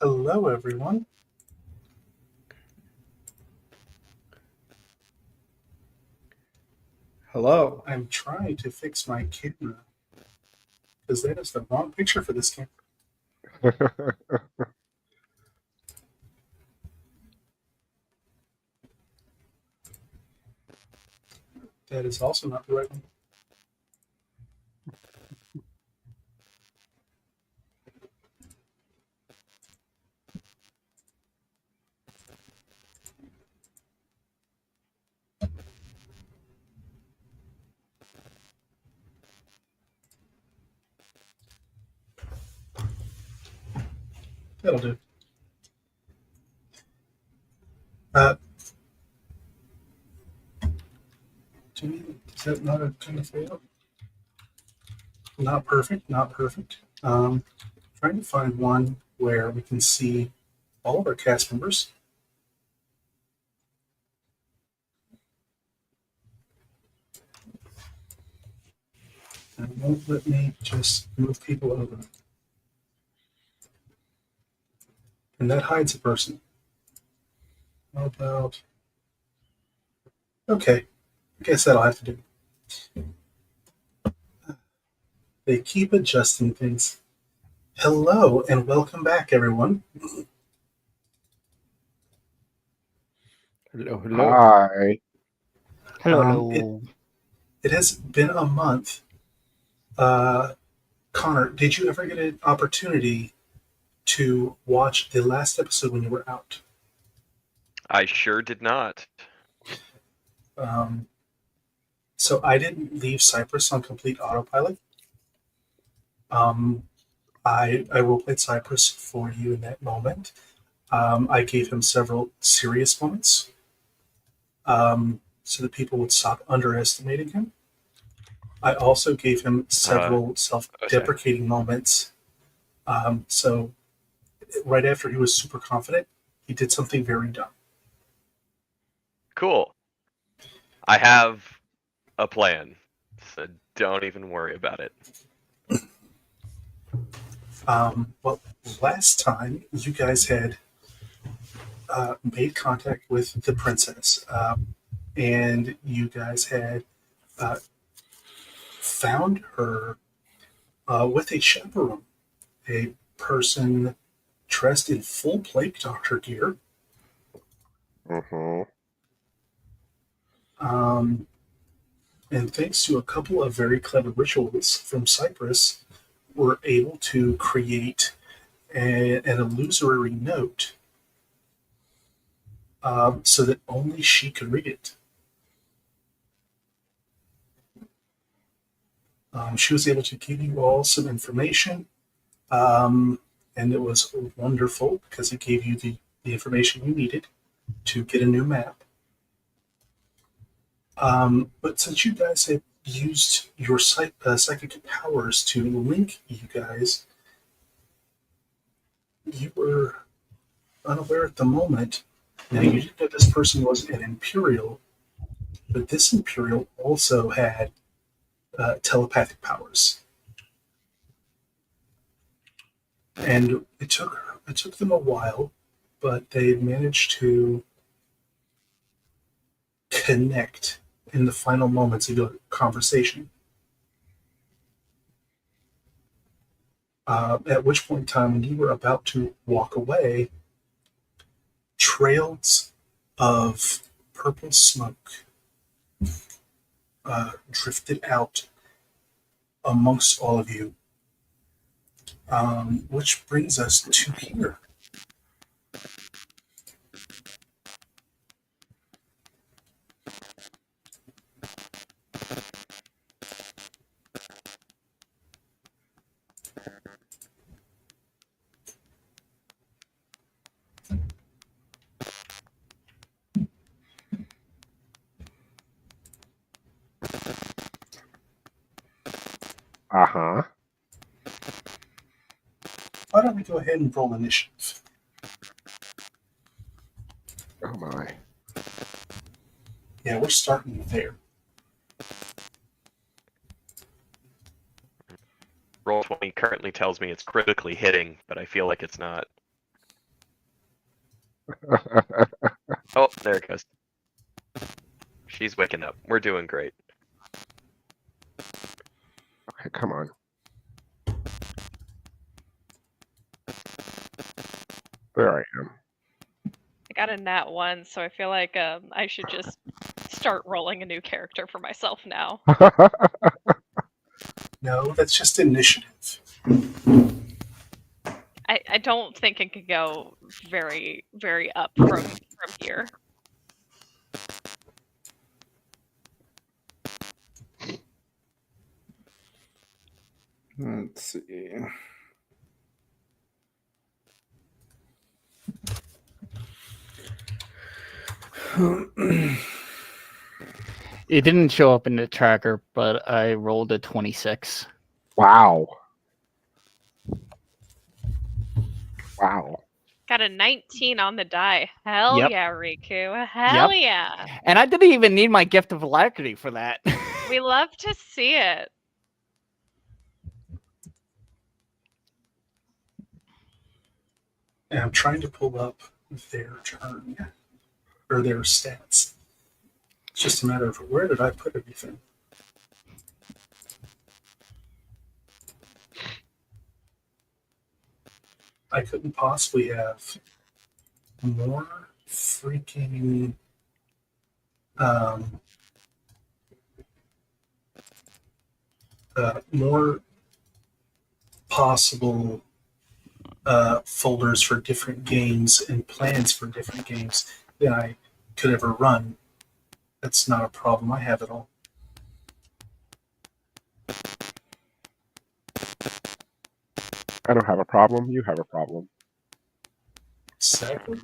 Hello, everyone. Hello. I'm trying to fix my camera because that is the wrong picture for this camera. That is also not the right one. That'll do. Uh, is that not a kind of fail? Not perfect. Not perfect. Trying to find one where we can see all of our cast members. And it won't let me just move people over. And that hides a person. How about? Okay, I guess that'll have to do. They keep adjusting things. Hello and welcome back, everyone. Hello, hello. Hi. Hello, Um, it hello. it has been a month. Connor, did you ever get an opportunity to watch the last episode when you were out? I sure did not. Um, so I didn't leave Cyprus on complete autopilot. Um, I role played Cyprus for you in that moment. I gave him several serious moments so that people would stop underestimating him. I also gave him several self Okay. deprecating moments. So right after he was super confident, he did something very dumb. Cool. I have a plan, so don't even worry about it. Well, last time you guys had made contact with the princess, and you guys had uh, found her with a chaperone, a person dressed in full plague doctor gear. Mm-hmm. Um, and thanks to a couple of very clever rituals from Cyprus, were able to create an illusory note so that only she could read it. She was able to give you all some information, and it was wonderful because it gave you the information you needed to get a new map. But since you guys had used your psychic powers to link you guys, you were unaware at the moment. Now, you didn't know this person was an Imperial, but this Imperial also had telepathic powers. And it took them a while, but they managed to connect in the final moments of your conversation. At which point in time, when you were about to walk away, trails of purple smoke drifted out amongst all of you, which brings us to here. Uh-huh. Why don't we go ahead and roll initiative? Oh my. Yeah, we're starting there. Roll 20 currently tells me it's critically hitting, but I feel like it's not. Oh, there it goes. She's waking up. We're doing great. Okay, come on. There I am. I got a nat 1, so I feel like I should just start rolling a new character for myself now. No, that's just initiative. I don't think it could go very, very up from here. Let's see. It didn't show up in the tracker, but I rolled a 26. Wow. Wow. Got a 19 on the die. Hell Yep. yeah, Riku. Hell yeah. And I didn't even need my gift of alacrity for that. We love to see it. And I'm trying to pull up their turn or their stats. It's just a matter of where did I put everything? I couldn't possibly have more freaking more possible folders for different games and plans for different games than I could ever run. That's not a problem. I have it all. I don't have a problem. You have a problem. Exactly.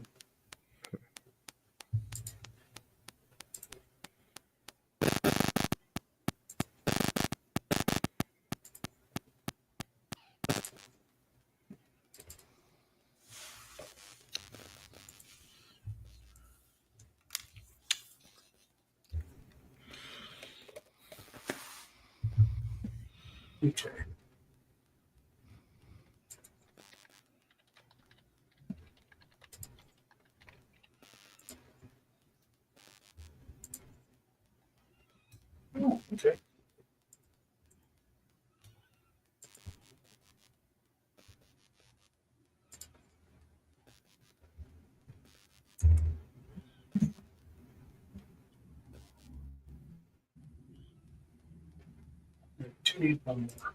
Okay. Oh, okay. I do need one more.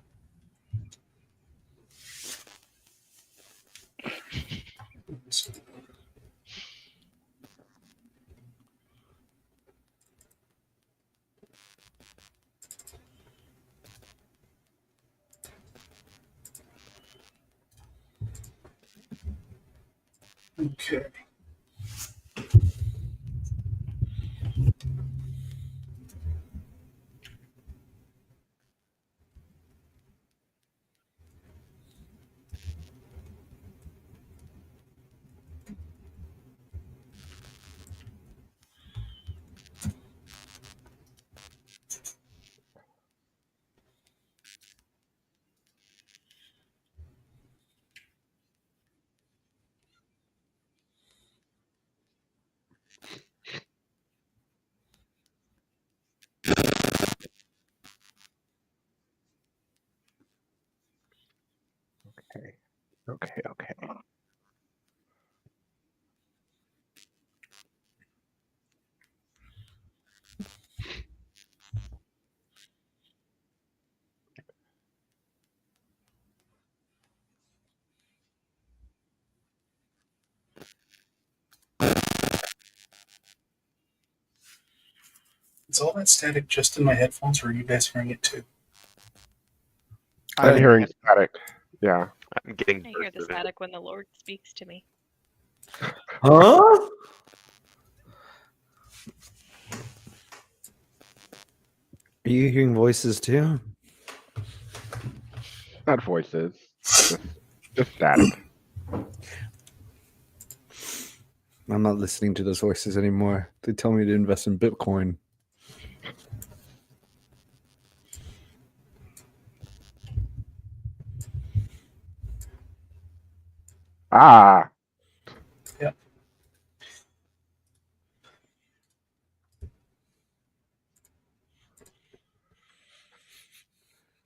Okay. Okay. Okay. Okay. Is all that static just in my headphones, or are you guys hearing it too? I'm hearing static. Yeah. I'm getting I hear bursts the of it. static when the Lord speaks to me. Huh? Are you hearing voices too? Not voices. Just static. I'm not listening to those voices anymore. They tell me to invest in Bitcoin. Ah. Yep.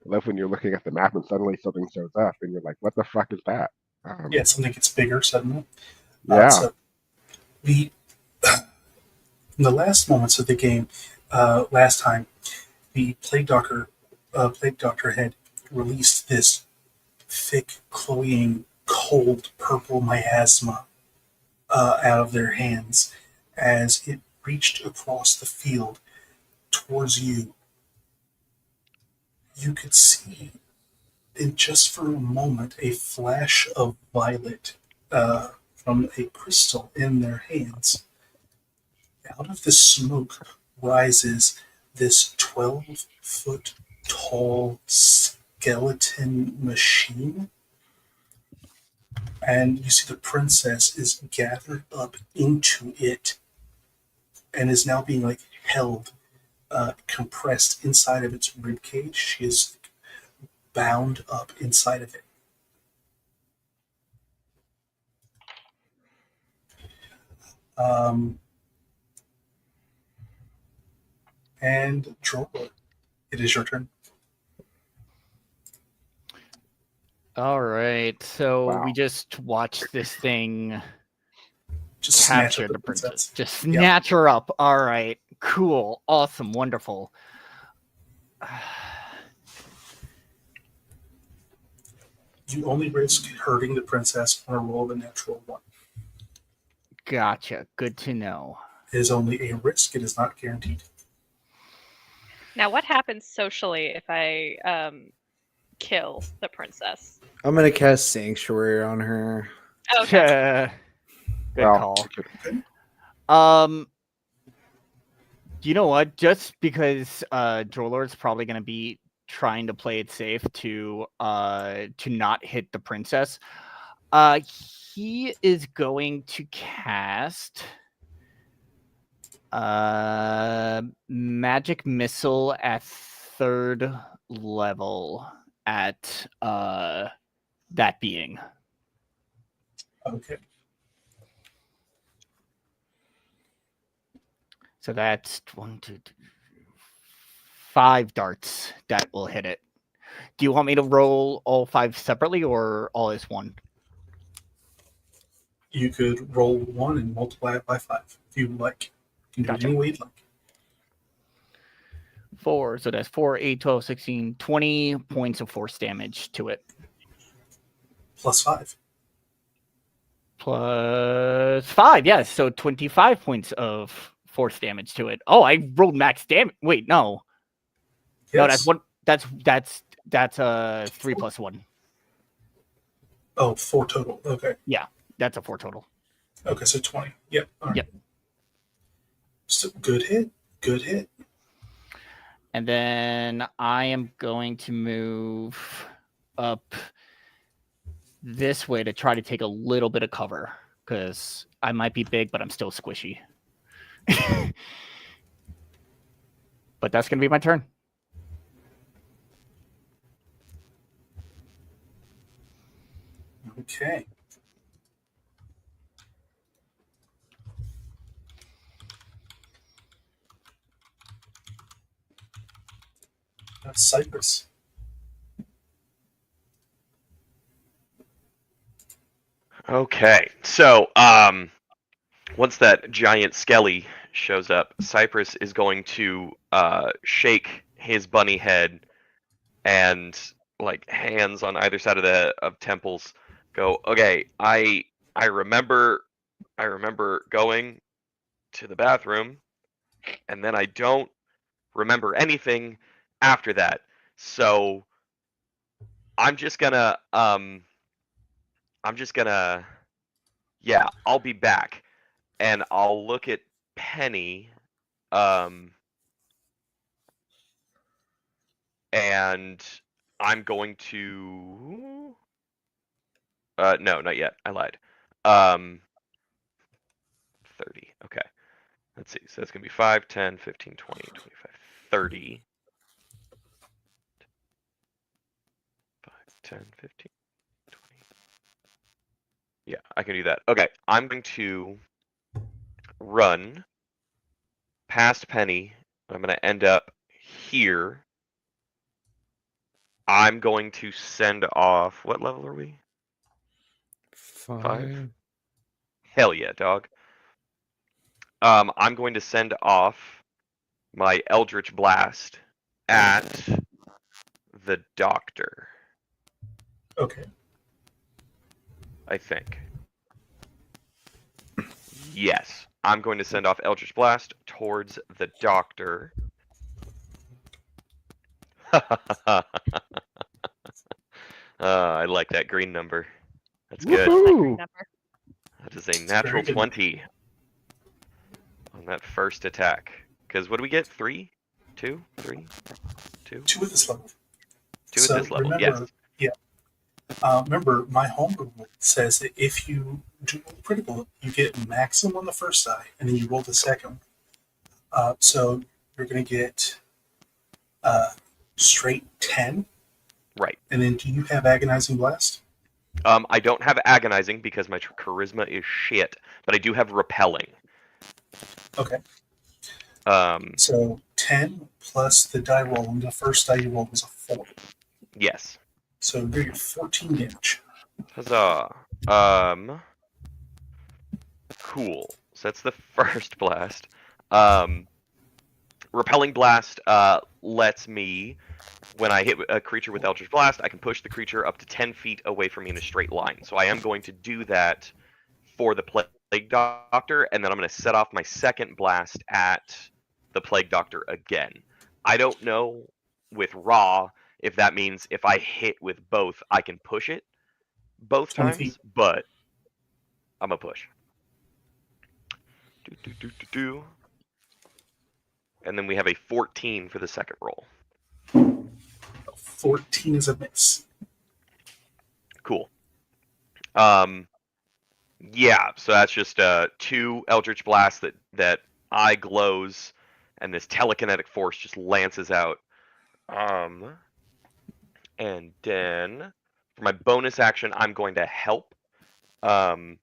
love when you're looking at the map and suddenly something shows up and you're like, what the fuck is that? Yeah, something gets bigger suddenly. Yeah. So the in the last moments of the game, last time, the plague doctor had released this thick, cloying, cold purple miasma out of their hands as it reached across the field towards you. You could see, in just for a moment, a flash of violet from a crystal in their hands. Out of the smoke rises this 12-foot tall skeleton machine. And you see the princess is gathered up into it and is now being like held, compressed inside of its rib cage. She is bound up inside of it. And Droller, it is your turn. All right. So Wow. we just watched this thing Just snatch capture up the princess. Just Yep. snatch her up. All right. Cool. Awesome. Wonderful. You only risk hurting the princess on a roll of a natural 1. Gotcha. Good to know. It is only a risk. It is not guaranteed. Now, what happens socially if I kill the princess? I'm gonna cast Sanctuary on her. Okay. Good Well, call. Okay. You know what? Just because Droller's probably going to be trying to play it safe to not hit the princess, he is going to cast Magic Missile at 3rd level at that being. Okay. So that's 1, 2, 3, 5 darts that will hit it. Do you want me to roll all 5 separately or all as one? You could roll 1 and multiply it by 5 if you like. You can do Gotcha. it any way you'd like. 4. So that's 4, 8, 12, 16, 20 points of force damage to it. Plus 5. Plus 5, yes. So 25 points of force damage to it. Oh, I rolled max damage. Wait, no. Yes. No, that's one. That's 3 plus 1. Oh, 4 total. Okay. That's a 4 total. Okay, so 20. Yep. All right. Yep. So good hit. Good hit. And then I am going to move up this way to try to take a little bit of cover because I might be big, but I'm still squishy. But that's going to be my turn. Okay. That's Cypress. Okay, so once that giant skelly shows up, Cypress is going to shake his bunny head and like hands on either side of temples go, okay, I remember going to the bathroom and then I don't remember anything after that. So I'm just gonna yeah, I'll be back. And I'll look at Penny, and I'm going to. No, not yet. I lied. 30. Okay. Let's see. So that's going to be 5, 10, 15, 20, 25, 30. 5, 10, 15, 20. Yeah, I can do that. Okay. I'm going to run past Penny. I'm going to end up here. I'm going to send off. What level are we? 5. Hell yeah, dog. I'm going to send off my Eldritch Blast at the Doctor, Okay. I think. Yes. I'm going to send off Eldritch Blast towards the Doctor. I like that green number. That's good. That green Woohoo! number. That is a It's natural very good. 20 on that first attack. Because what do we get? 3? 2? 3? 2? 2 at this level. 2 So at this level, remember, yes. remember, my homebrew rule says that if you do critical, you get maximum on the first die, and then you roll the second one. So you're going to get straight 10. Right. And then do you have Agonizing Blast? I don't have Agonizing because my charisma is shit, but I do have Repelling. Okay. Um, So 10 plus the die roll, and the first die you rolled was a 4. yes. So you're going to get 14 damage. Huzzah. Cool. So that's the first blast. Repelling Blast lets me, when I hit a creature with Eldritch Blast, I can push the creature up to 10 feet away from me in a straight line. So I am going to do that for the Plague Doctor, and then I'm going to set off my second blast at the Plague Doctor again. I don't know with Raw if that means if I hit with both, I can push it both 20 times, feet. but I'm a push. And then we have a 14 for the second roll. 14 is a miss. Cool. Yeah, so that's just 2 Eldritch Blasts that eye glows, and this telekinetic force just lances out. And then for my bonus action, I'm going to help. And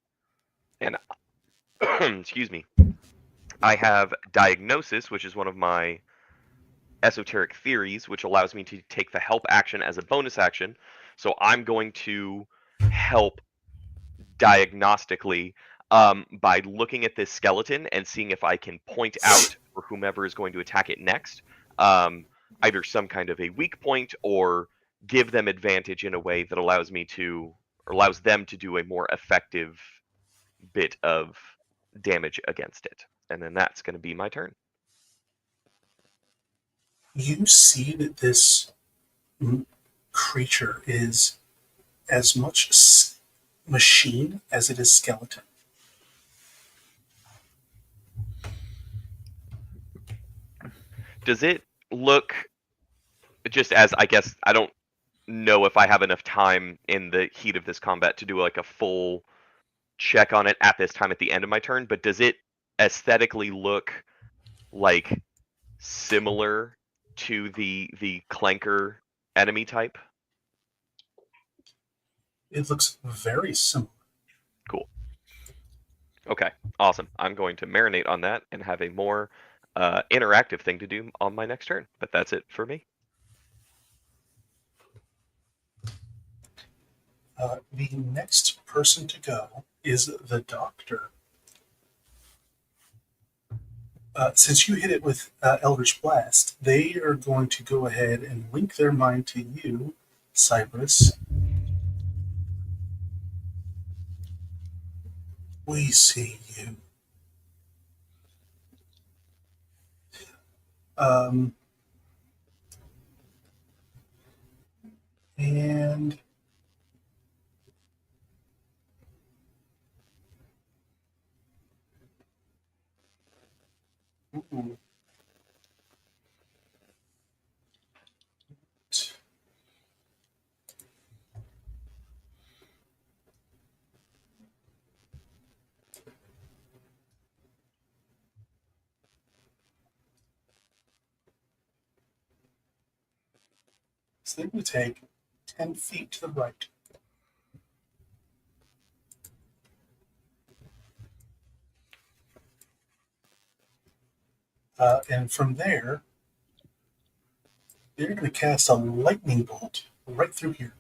excuse me. I have Diagnosis, which is one of my esoteric theories, which allows me to take the help action as a bonus action. So I'm going to help diagnostically by looking at this skeleton and seeing if I can point out for whomever is going to attack it next, either some kind of a weak point or give them advantage in a way that allows them to do a more effective bit of damage against it. And then that's going to be my turn. You see that this creature is as much machine as it is skeleton. Does it look, just as, I guess, I don't know if I have enough time in the heat of this combat to do like a full check on it at this time at the end of my turn, but does it aesthetically look like similar to the clanker enemy type? It looks very similar. Cool. Okay, awesome. I'm going to marinate on that and have a more interactive thing to do on my next turn, but that's it for me. The next person to go is the Doctor. Since you hit it with Eldritch Blast, they are going to go ahead and link their mind to you, Cypress. We see you. And ooh. So they would take 10 feet to the right. And from there, they're going to cast a lightning bolt right through here.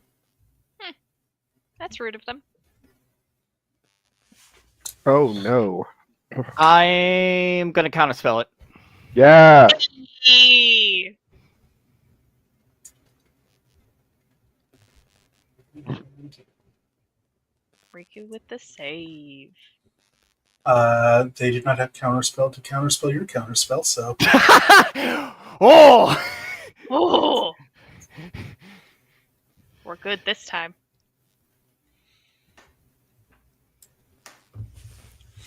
That's rude of them. Oh no. I'm gonna counterspell it. Yeah. Eee. Riku with the save. They did not have counterspell to counterspell your counterspell, so Oh! Oh, we're good this time.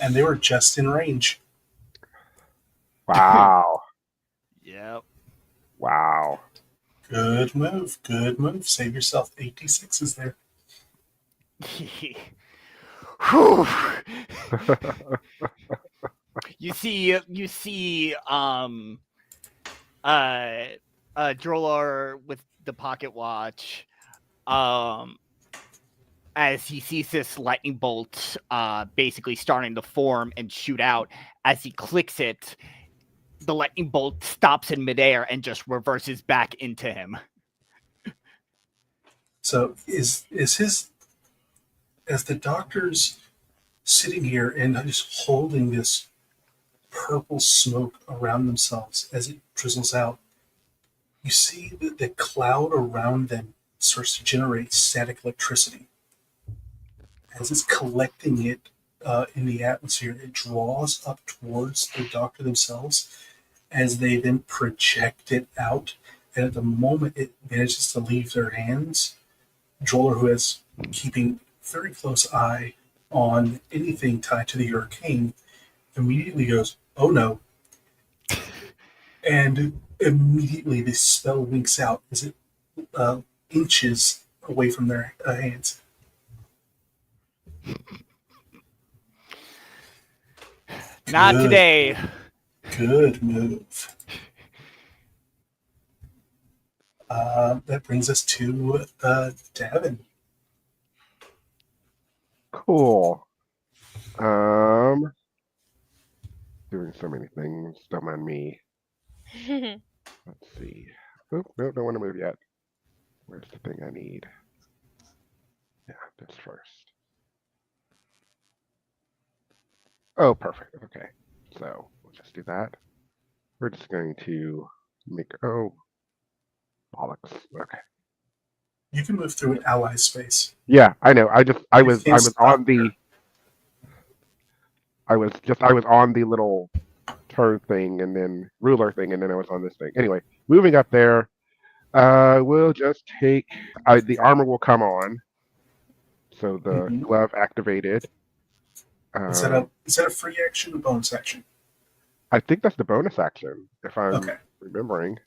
and they were just in range. Wow. Yep. Wow. Good move. Good move. Save yourself 86s there. Whew. You see, Drolar with the pocket watch, as he sees this lightning bolt, basically starting to form and shoot out. As he clicks it, the lightning bolt stops in midair and just reverses back into him. So is his, as the doctor's sitting here and just holding this purple smoke around themselves as it drizzles out, you see that the cloud around them starts to generate static electricity. As it's collecting it in the atmosphere, it draws up towards the doctor themselves as they then project it out. And at the moment it manages to leave their hands, Droller, who is keeping very close eye on anything tied to the arcane, immediately goes, "Oh no!" And immediately the spell winks out as it inches away from their hands. Not Good. today. Good move. That brings us to Davin. Cool. Doing so many things. Don't mind me. Let's see. Oop, no, don't want to move yet. Where's the thing I need? Yeah, this first. Oh, perfect. Okay. So we'll just do that. We're just going to make, oh, bollocks. Okay. You can move through an ally space. Yeah, I know. I You was can't stop on the, I was on the little turn thing and then ruler thing, and then I was on this thing. Anyway, moving up there, we'll just take, the armor will come on. So the Mhm. glove activated. Is that a free action or bonus action? I think that's the bonus action, if I'm Okay. remembering.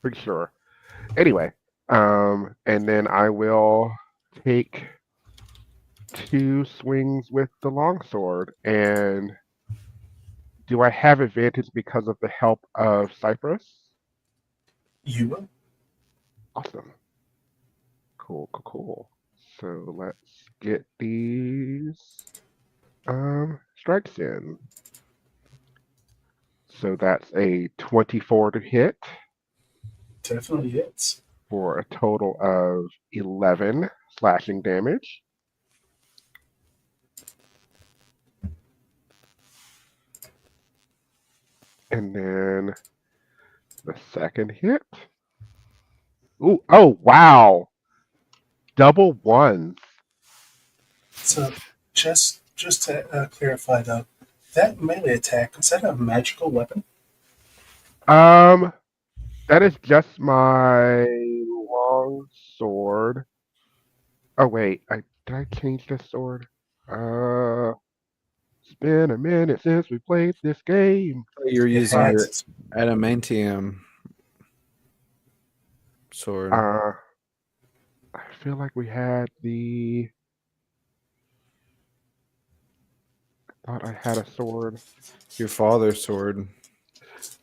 Pretty sure. Anyway, and then I will take 2 swings with the longsword. And do I have advantage because of the help of Cypress? You will. Awesome. Cool. So let's get these strikes in. So that's a 24 to hit Definitely hits. for a total of 11 slashing damage. And then the second hit. Ooh, oh, wow. Double ones. So just to clarify though, that melee attack, is that a magical weapon? That is just my long sword. Oh wait, did I change this sword? It's been a minute since we played this game. You're It using your has. adamantium sword. I feel like we had the. I thought I had a sword. Your father's sword.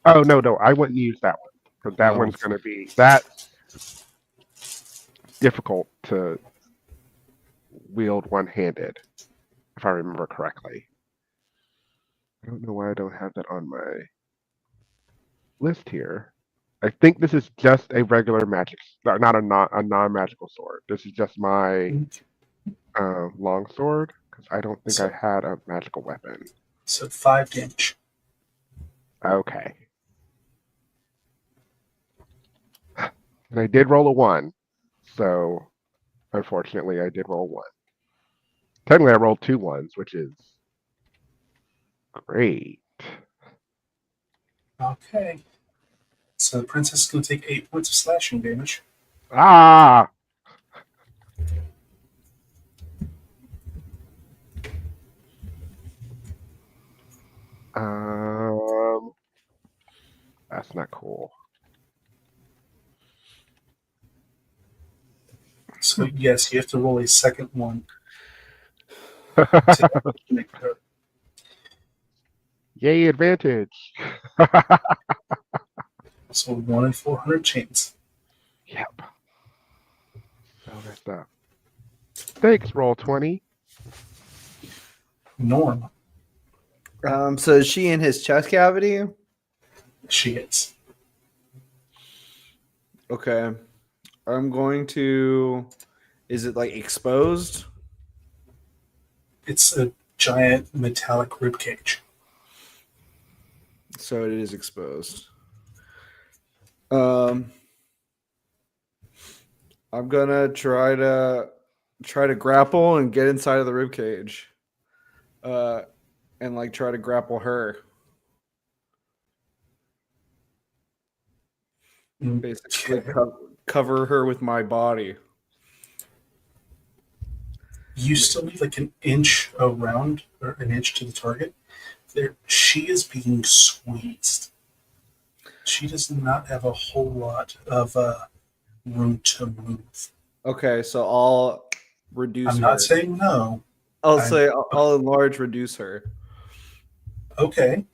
Oh no, I wouldn't use that one because that Oh. one's going to be that's difficult to wield one-handed, if I remember correctly. I don't know why I don't have that on my list here. I think this is just a regular magic, not a non-magical sword. This is just my long sword because I don't think I So, had a magical weapon. so 5 damage. Okay. And I did roll a 1, so unfortunately I did roll a 1. Technically I rolled 2 ones, which is great. Okay. So the princess is going to take 8 points of slashing damage. Ah! Um, that's not cool. So yes, you have to roll a second one to make her. Yay, advantage! So 1 in 400 chance. Yep. So messed up. Thanks, roll 20. Norm, So is she in his chest cavity? she is. Okay. I'm going to. Is it like exposed? It's a giant metallic rib cage. So it is exposed. I'm gonna try to grapple and get inside of the rib cage. And like try to grapple her. Basically Okay. cover her with my body. You still need like an inch around or an inch to the target. There, she is being squeezed. She does not have a whole lot of room to move. Okay, so I'll reduce I'm her. not saying no. I'll I'm- say I'll enlarge, reduce her. Okay.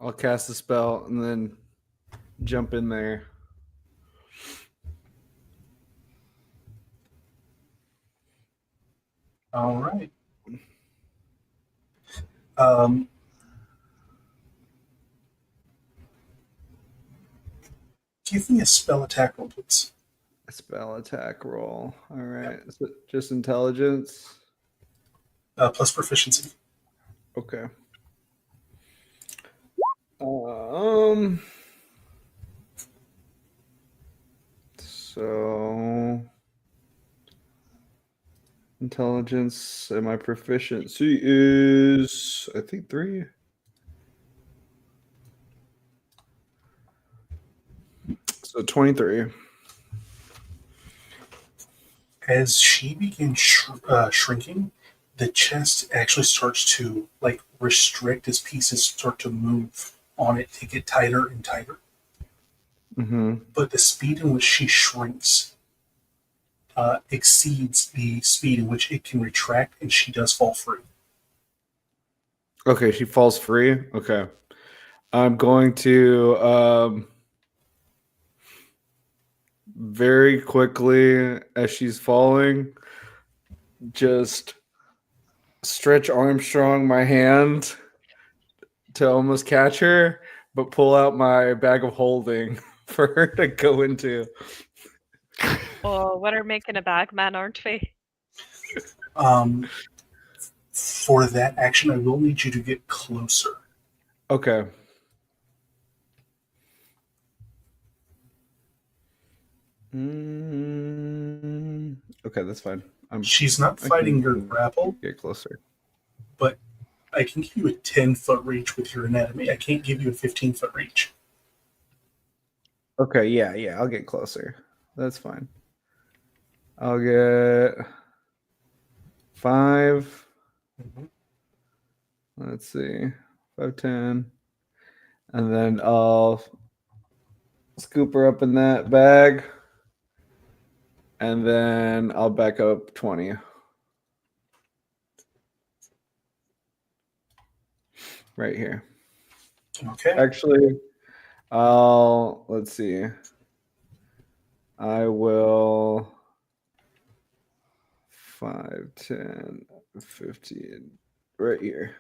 I'll cast the spell and then jump in there. All right. Um, give me a spell attack roll, please. Spell attack roll. All right. Is it just intelligence? Plus proficiency. Okay. So intelligence and my proficiency is I think 3. So 23. As she begins shrinking, the chest actually starts to like restrict as pieces start to move on it to get tighter and tighter. Mm-hmm. But the speed in which she shrinks exceeds the speed in which it can retract, and she does fall free. Okay, she falls free. Okay. I'm going to very quickly as she's falling just stretch Armstrong my hand to almost catch her, but pull out my bag of holding for her to go into. Well, what are making a bag man, aren't we? For that action, I will need you to get closer. Okay. Okay, that's fine. She's not fighting your grapple, Get closer. but I can give you a 10-foot reach with your anatomy. I can't give you a 15-foot reach. Okay, yeah, I'll get closer. That's fine. I'll get 5. Mhm. Let's see. 5, 10. And then I'll scoop her up in that bag. And then I'll back up 20. Right here. Okay. Actually, let's see. I will 5, 10, 15 right here.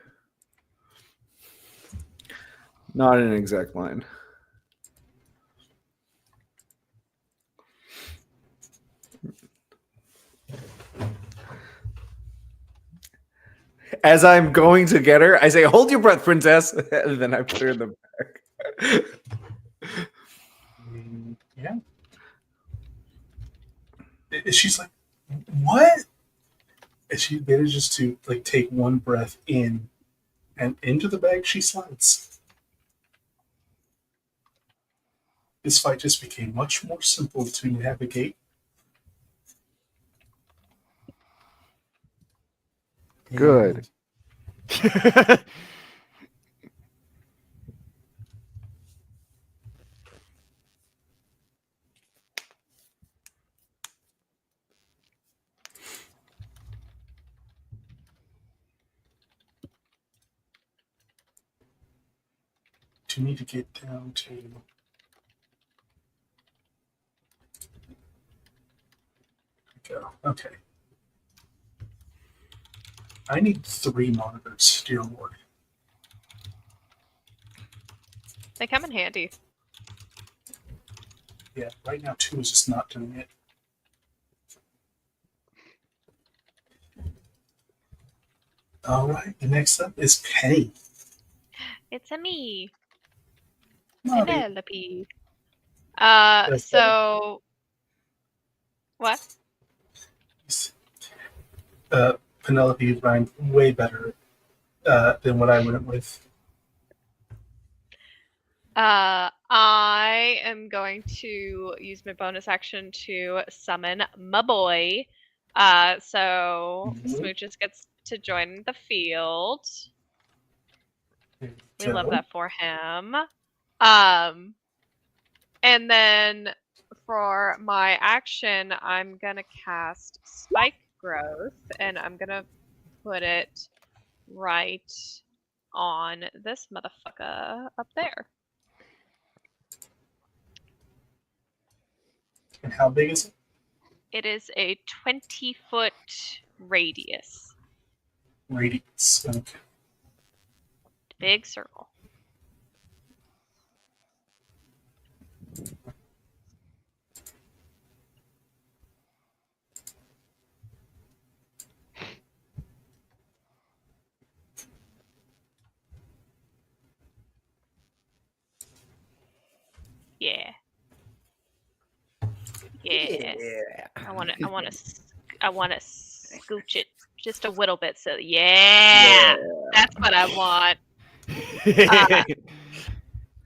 Not an exact line. As I'm going to get her, I say, "Hold your breath, princess," and then I put her in the back. Yeah. She's like, what? And she manages to like take one breath in, and into the bag she slides. This fight just became much more simple to navigate. Good. To need to get down to. Go. Okay. I need 3 monitors, dear Lord. They come in handy. Yeah, right now 2 is just not doing it. All right, the next up is Penny. It's a me, Naughty. Penelope. That's So what? Penelope rhymed way better than what I went with. I am going to use my bonus action to summon my boy. So Smooches gets to join the field. We love that for him. And then for my action, I'm gonna cast Spike Growth, and I'm gonna put it right on this motherfucker up there. And how big is it? It is a 20-foot radius. Radius. Okay. Big circle. Yeah. Yeah. I want to scooch it just a little bit. So yeah. That's what I want.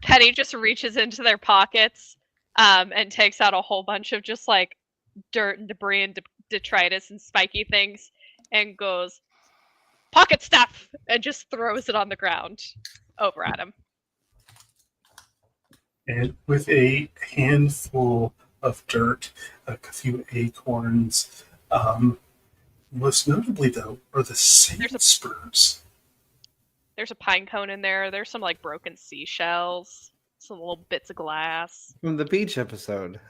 Penny just reaches into their pockets and takes out a whole bunch of just like dirt and debris and detritus and spiky things and goes, "Pocket stuff!" and just throws it on the ground over at him. And with a handful of dirt, a few acorns, most notably though, are the sand spurs. There's a pine cone in there. There's some like broken seashells, some little bits of glass. From the beach episode.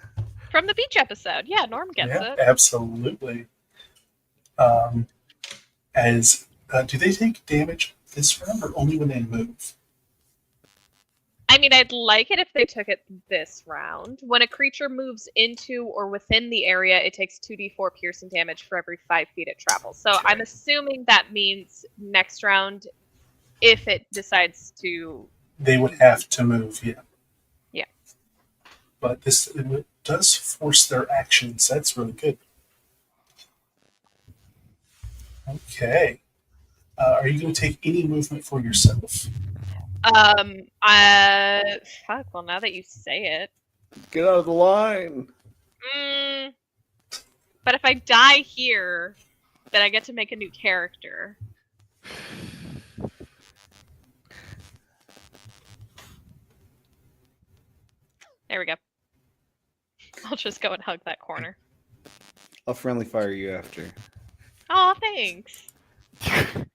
From the beach episode. Yeah, Norm gets it. Absolutely. Do they take damage this round or only when they move? I mean, I'd like it if they took it this round. When a creature moves into or within the area, it takes 2d4 piercing damage for every 5 feet it travels. So Okay. I'm assuming that means next round, if it decides to... They would have to move, yeah. Yeah. But it does force their actions. That's really good. Okay. Are you going to take any movement for yourself? Fuck, well, now that you say it. Get out of the line. But if I die here, then I get to make a new character. There we go. I'll just go and hug that corner. I'll friendly fire you after. Oh, thanks.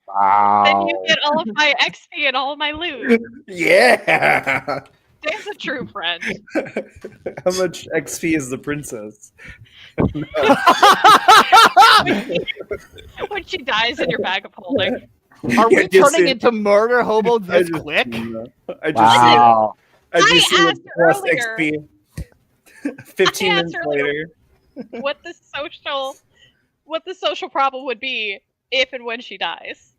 Wow. Then you get all of my XP and all of my loot. Yeah. Dan's a true friend. How much XP is the princess? When she dies in your bag of holding. Are we I just turning see- into murder hobo I this just quick? seen that. I just see it. Wow. I just see asked it plus earlier- XP. 15 I minutes asked earlier- later. what the social problem would be if and when she dies.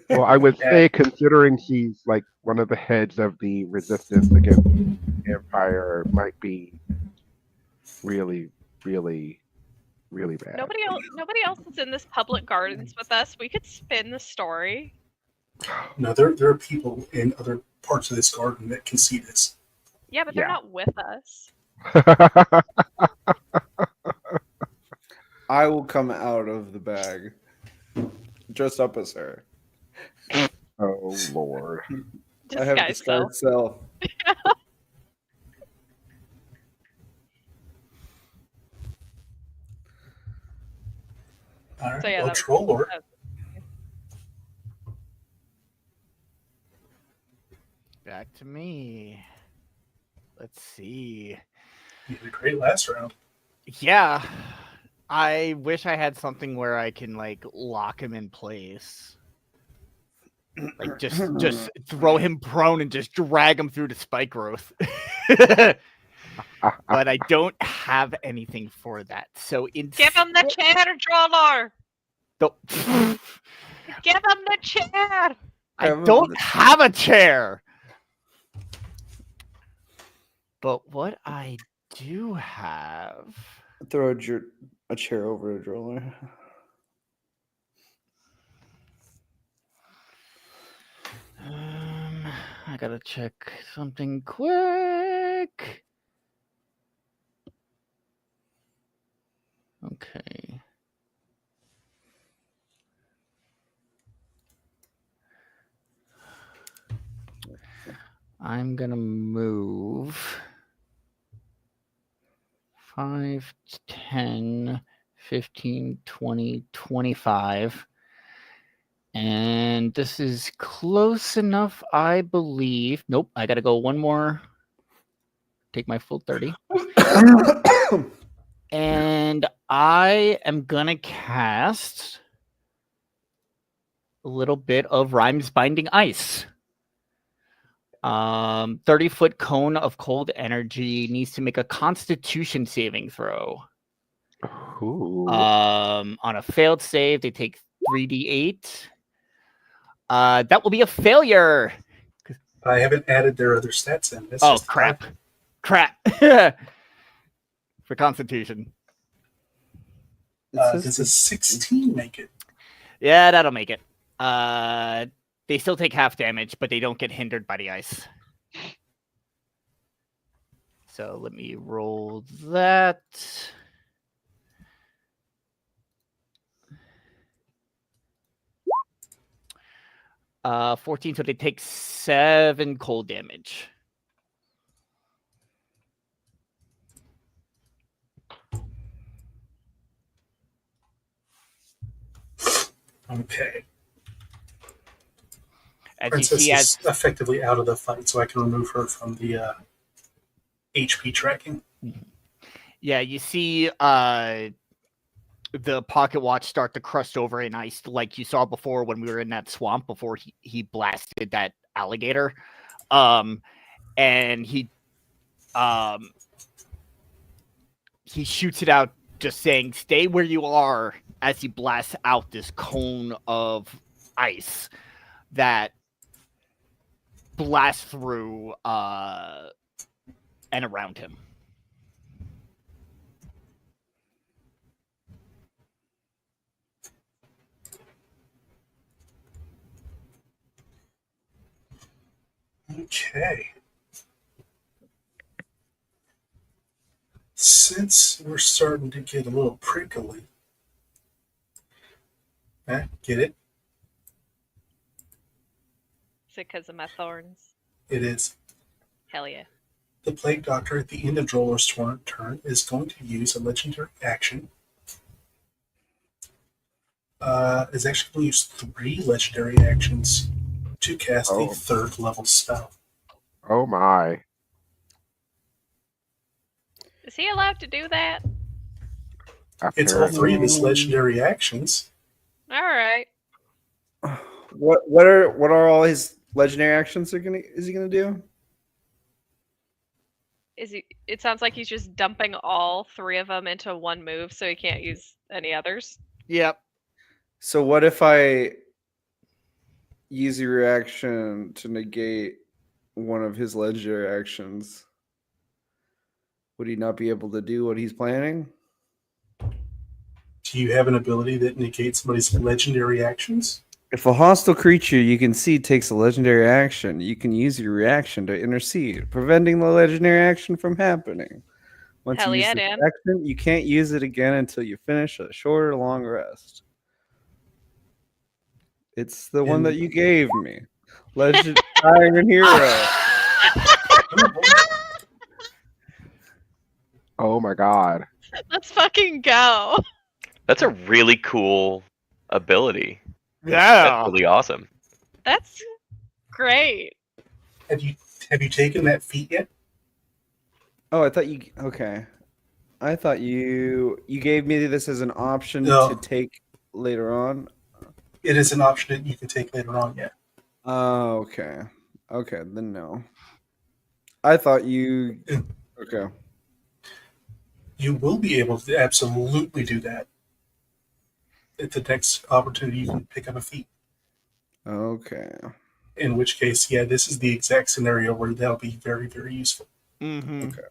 Well, I would say, considering she's like one of the heads of the resistance against the Empire, might be really, really, really bad. Nobody else is in this public gardens with us. We could spin the story. No, there are people in other parts of this garden that can see this. Yeah, but they're Yeah. not with us. I will come out of the bag. Dressed up as her. Oh Lord. I have Disguise self. disguised self. All right. So, yeah, well, that- Troll Lord, Back to me. Let's see. you did a great last round. Yeah. I wish I had something where I can like lock him in place. Like just throw him prone and just drag him through the spike growth. But I don't have anything for that. So Give him the chair, Droller! the Give him the chair! I Have him don't the- have a chair. But what I do have. Throw a chair over a driller. I gotta check something quick. Okay. I'm gonna move 5, 10, 15, 20, 25. And this is close enough, I believe. Nope, I gotta go one more. Take my full 30. And I am gonna cast a little bit of Rhymes Binding Ice. 30-foot cone of cold energy needs to make a Constitution saving throw. Ooh. On a failed save, they take 3d8. That will be a failure. I haven't added their other stats in. It's Oh just crap! For Constitution. Does a 16 make it? Yeah, that'll make it. They still take half damage, but they don't get hindered by the ice. So let me roll that. Uh, 14, so they take 7 cold damage. Okay. As you Princess see, is effectively out of the fight, so I can remove her from the HP tracking. yeah, you see the pocket watch start to crust over in ice like you saw before when we were in that swamp before he blasted that alligator. And he shoots it out just saying, "Stay where you are," as he blasts out this cone of ice that blasts through and around him. Okay. Since we're starting to get a little prickly, get it? Is it because of my thorns? It is. Hell yeah. The Plague Doctor at the end of Droller's turn is going to use a legendary action. Is actually going to use 3 legendary actions to cast a Oh. 3rd level spell. Oh my. Is he allowed to do that? It's all Apparently. 3 of his legendary actions. All right. What are all his legendary actions is he gonna do? It sounds like he's just dumping all 3 of them into one move, so he can't use any others. Yep. So what if I use a reaction to negate one of his legendary actions? Would he not be able to do what he's planning? Do you have an ability that negates somebody's legendary actions? If a hostile creature you can see takes a legendary action, you can use your reaction to intercede, preventing the legendary action from happening. Once Hell you use yeah, this Dan. action, you can't use it again until you finish a short or long rest. It's the one that you gave me. Legend Iron Hero. Oh my god. Let's fucking go. That's a really cool ability. Yeah. That's really awesome. That's great. Have you taken that feat yet? Oh, I thought you okay. I thought you gave me this as an option No. to take later on. It is an option that you can take later on, yeah. Oh, okay. Okay, then no. I thought you okay. You will be able to absolutely do that. At the next opportunity, you can pick up a feat. Okay. In which case, yeah, this is the exact scenario where that'll be very, very useful. Mm-hmm. Okay.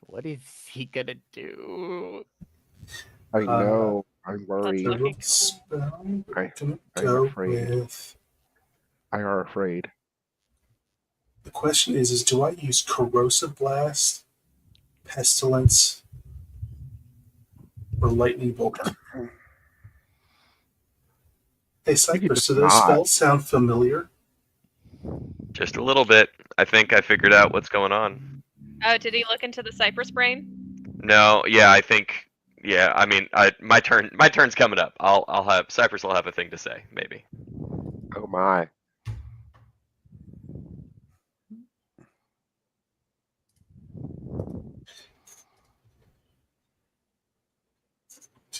What is he gonna do? I know. I'm worried. The looking rook cool. spell, we're I- gonna I'm go afraid. with. I are afraid. The question is do I use Corrosive Blast, Pestilence, or Lightning Bolt? Hey, Cypress, just do those not. spells sound familiar? Just a little bit. I think I figured out what's going on. Oh, did he look into the Cypress brain? No, yeah, I think. Yeah, I mean, my turn's coming up. I'll have Cypress will have a thing to say, maybe. Oh my.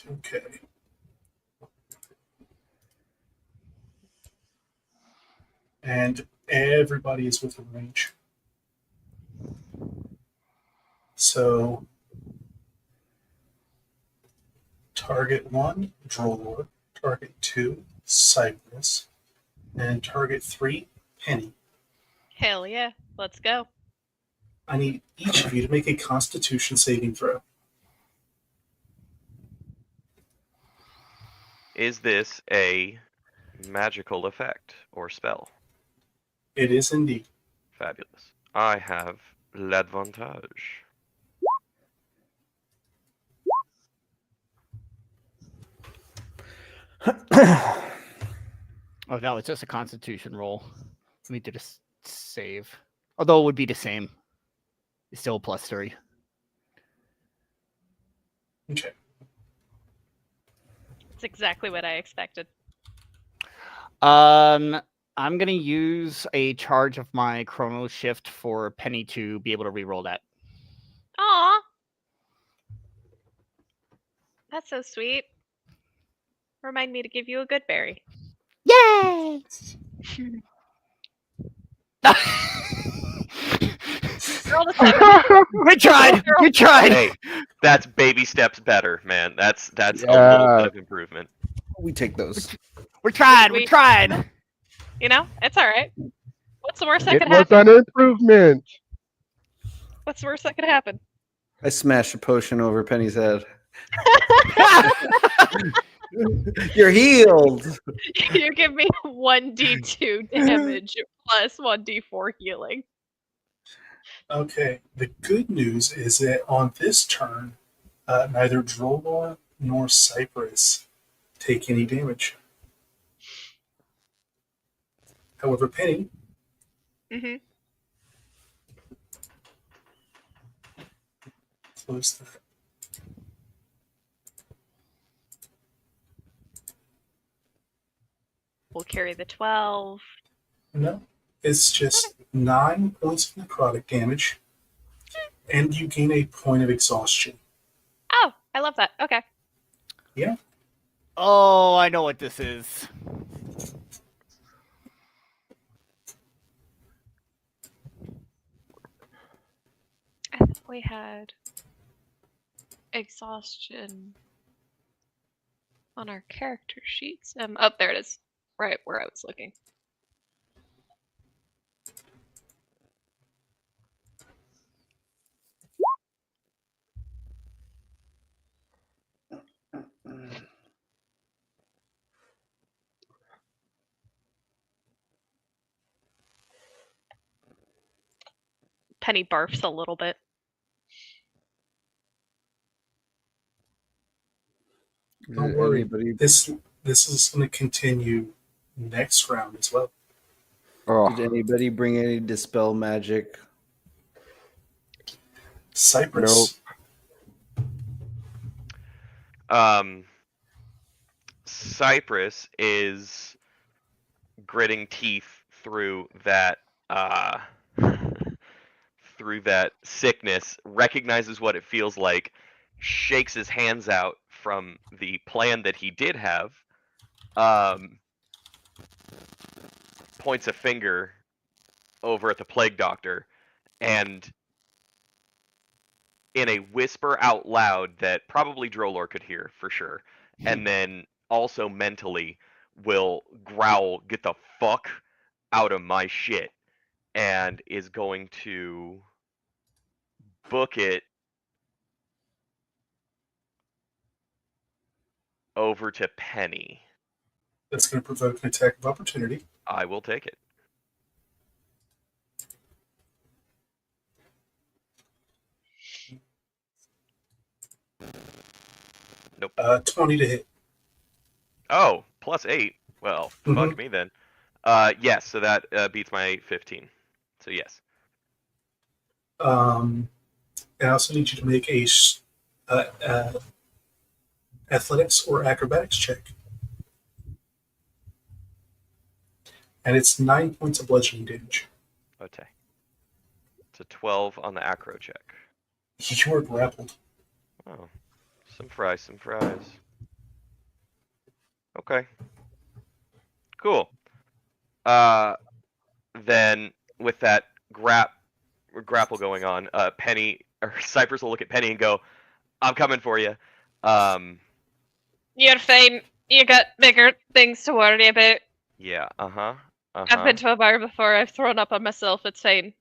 Okay. And everybody is within range. So, target 1, Drollor. Target 2, Cypress. And target 3, Penny. Hell yeah. Let's go. I need each of you to make a Constitution saving throw. Is this a magical effect or spell? It is indeed. Fabulous. I have l'advantage. Oh no, it's just a Constitution roll. Let me do this save. Although it would be the same. It's still a +3. Okay. It's exactly what I expected. I'm gonna use a charge of my Chrono Shift for Penny to be able to reroll that. Aw. That's so sweet. Remind me to give you a good berry. Yay! Roll a 7. We tried. We tried. Hey, that's baby steps better, man. That's a little Yeah. bit of improvement. We take those. We tried. We We- tried. You know, it's all right. What's the worst that It could was happen? an improvement. What's the worst that could happen? I smashed a potion over Penny's head. You're healed. You give me 1d2 damage plus 1d4 healing. Okay. The good news is that on this turn, neither Drollor nor Cypress take any damage. However, Penny, Mm-hmm. close that. We'll carry the 12. No, it's just 9 points of necrotic damage, and you gain a point of exhaustion. Oh, I love that. Okay. Oh, I know what this is. I thought we had exhaustion on our character sheets. Oh, there it is. Right where I was looking. Penny barfs a little bit. Don't Did worry. anybody, This is going to continue next round as well. Oh, did anybody bring any dispel magic? Cypress. Cypress is gritting teeth through that through that sickness, recognizes what it feels like, shakes his hands out from the plan that he did have, points a finger over at the plague doctor, and in a whisper out loud that probably Drolor could hear for sure, and then also mentally will growl, "Get the fuck out of my shit," and is going to book it over to Penny. That's going to provoke an attack of opportunity. I will take it. Nope. 20 to hit. Oh, +8. Well, fuck Mhm. me then. Yes, so that beats my 15. So yes. And I also need you to make a athletics or acrobatics check. And it's 9 points of bludgeoning damage. Okay. It's a 12 on the acro check. You are grappled. Oh, some fries, some fries. Okay. Cool. Then with that grapple going on, Penny or Cypress will look at Penny and go, "I'm coming for you." You're fine. You got bigger things to worry about. Yeah. I've been to a bar before. I've thrown up on myself. It's fine.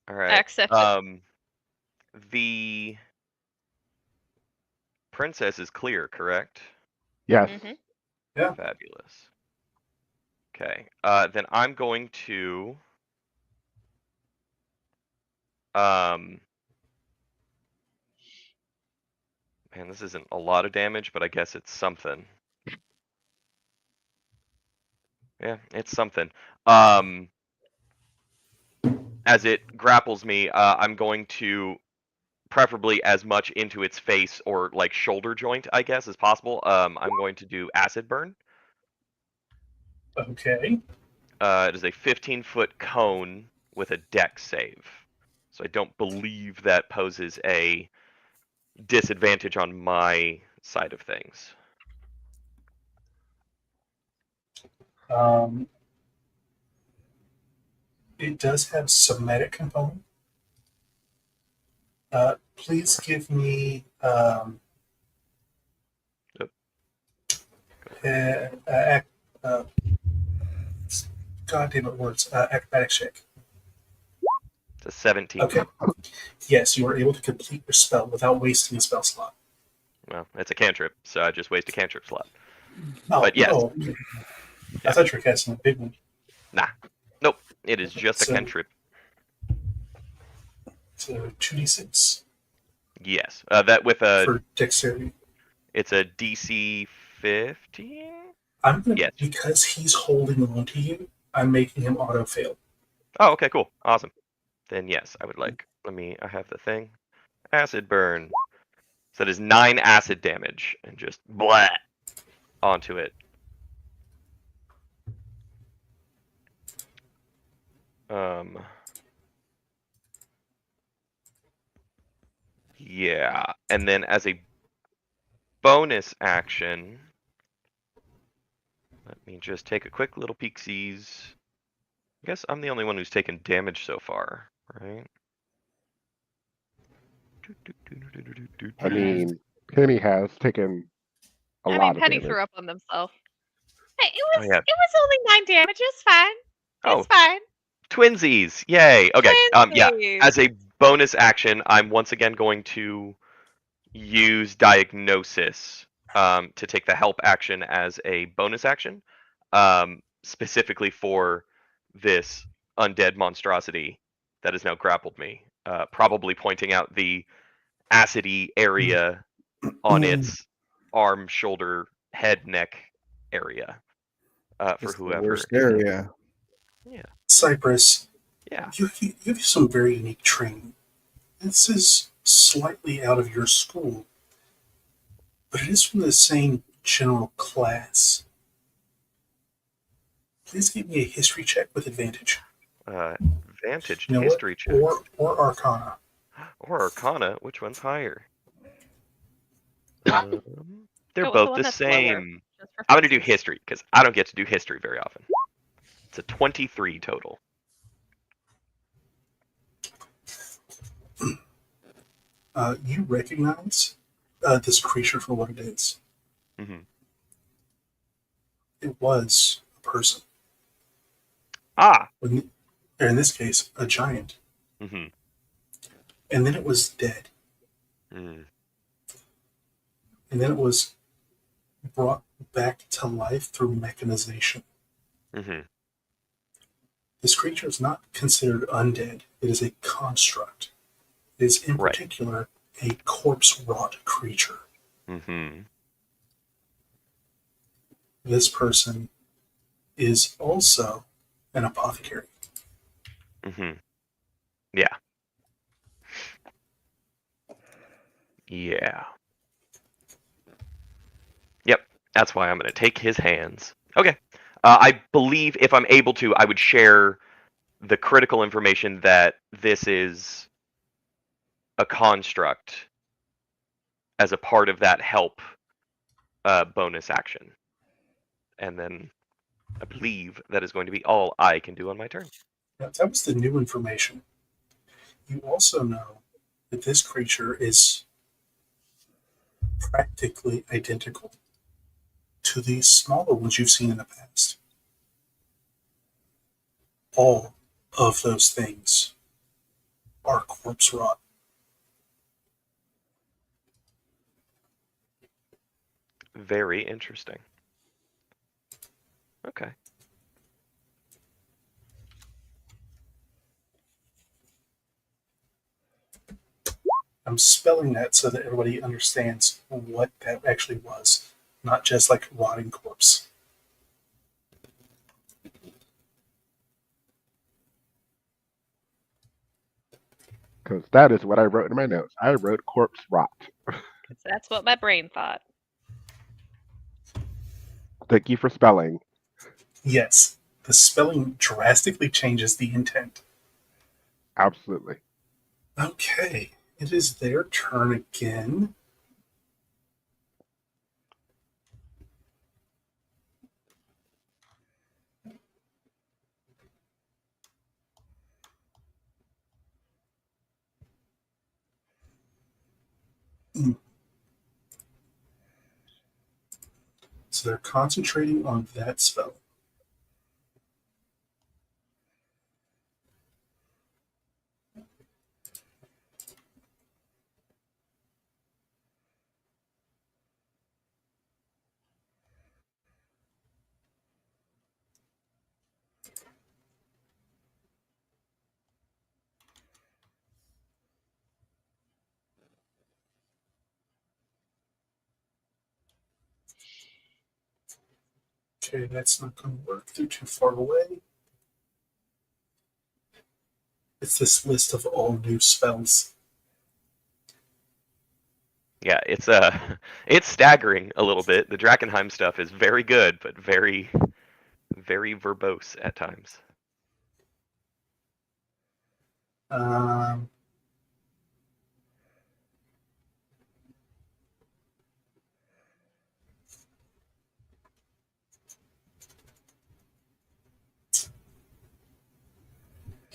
All I right. accept it. The princess is clear, correct? yes. Mhm. Yeah. Fabulous. Okay. Then I'm going to man, this isn't a lot of damage, but I guess it's something. Yeah, it's something. As it grapples me, I'm going to preferably as much into its face or like shoulder joint, I guess, as possible. I'm going to do acid burn. Okay. It is a 15-foot cone with a dex save. So I don't believe that poses a disadvantage on my side of things. It does have somatic component. Please give me Yep. uh, God damn it, words. Acrobatics check. It's a 17. Okay. Yes, you are able to complete your spell without wasting a spell slot. Well, it's a cantrip, so I just waste a cantrip slot. Oh, But yes. oh, okay. I thought you were casting a big one. Nah. Nope. It is just a So- cantrip. So 2d6 Yes. That with a for dexterity. it's a DC 15? I'm gonna Yes. because he's holding on to you. I'm making him auto fail. Oh, okay, cool. Awesome. Then yes, I would like I have the thing. Acid burn. So that is 9 acid damage and just blah onto it. Yeah, and then as a bonus action, let me just take a quick little peek-sees. I guess I'm the only one who's taken damage so far, right? I mean, Penny has taken a I lot mean, of Penny damage. threw up on themselves. Hey, Oh, yeah. it was only 9 damage. It's fine. Oh, It's fine. twinsies! Yay! Okay. Yeah. Twinsies. As a bonus action, I'm once again going to use diagnosis to take the help action as a bonus action, specifically for this undead monstrosity that has now grappled me. Probably pointing out the acidy area on its arm, shoulder, head, neck area for Just the whoever. worst area. Yeah. Cypress, Yeah. you have some very unique training. This is slightly out of your school, but it is from the same general class. Please give me a history check with advantage. Advantaged You know history what? check. Or Arcana. Or Arcana. Which one's higher? They're Go with both one the that's lower, same. just for I'm going to do funsies. history because I don't get to do history very often. It's a 23 total. You recognize this creature for what it is. Hmm. It was a person. Ah. Or in this case, a giant. Hmm. And then it was dead. Mm. And then it was brought back to life through mechanization. Hmm. This creature is not considered undead. It is a construct. It is, in Right. particular, a corpse-wrought creature. Hmm. This person is also an apothecary. Hmm. Yeah. Yeah. Yep. That's why I'm going to take his hands. Okay. I believe if I'm able to, I would share the critical information that this is a construct as a part of that help bonus action. And then I believe that is going to be all I can do on my turn. Now, that was the new information. You also know that this creature is practically identical to the smaller ones you've seen in the past. All of those things are corpse rot. Very interesting. Okay. I'm spelling that so that everybody understands what that actually was, not just like rotting corpse. Because that is what I wrote in my notes. I wrote corpse rot. 'Cause that's what my brain thought. Thank you for spelling. Yes, the spelling drastically changes the intent. Absolutely. Okay, it is their turn again. So they're concentrating on that spell. Okay, that's not going to work. They're too far away. It's this list of all new spells. Yeah, it's it's staggering a little bit. The Drakenheim stuff is very good, but very, very verbose at times. Um,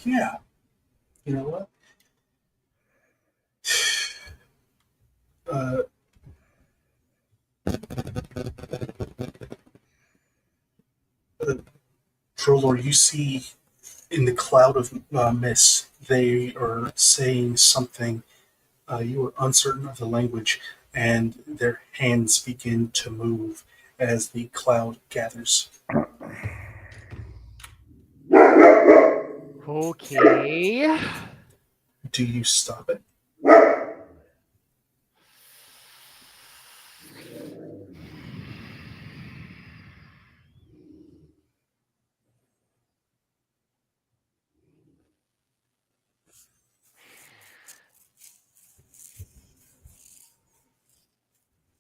Yeah. You know what? Uh, Trollor, you see in the cloud of mist, they are saying something. You are uncertain of the language, and their hands begin to move as the cloud gathers. Okay. Do you stop it?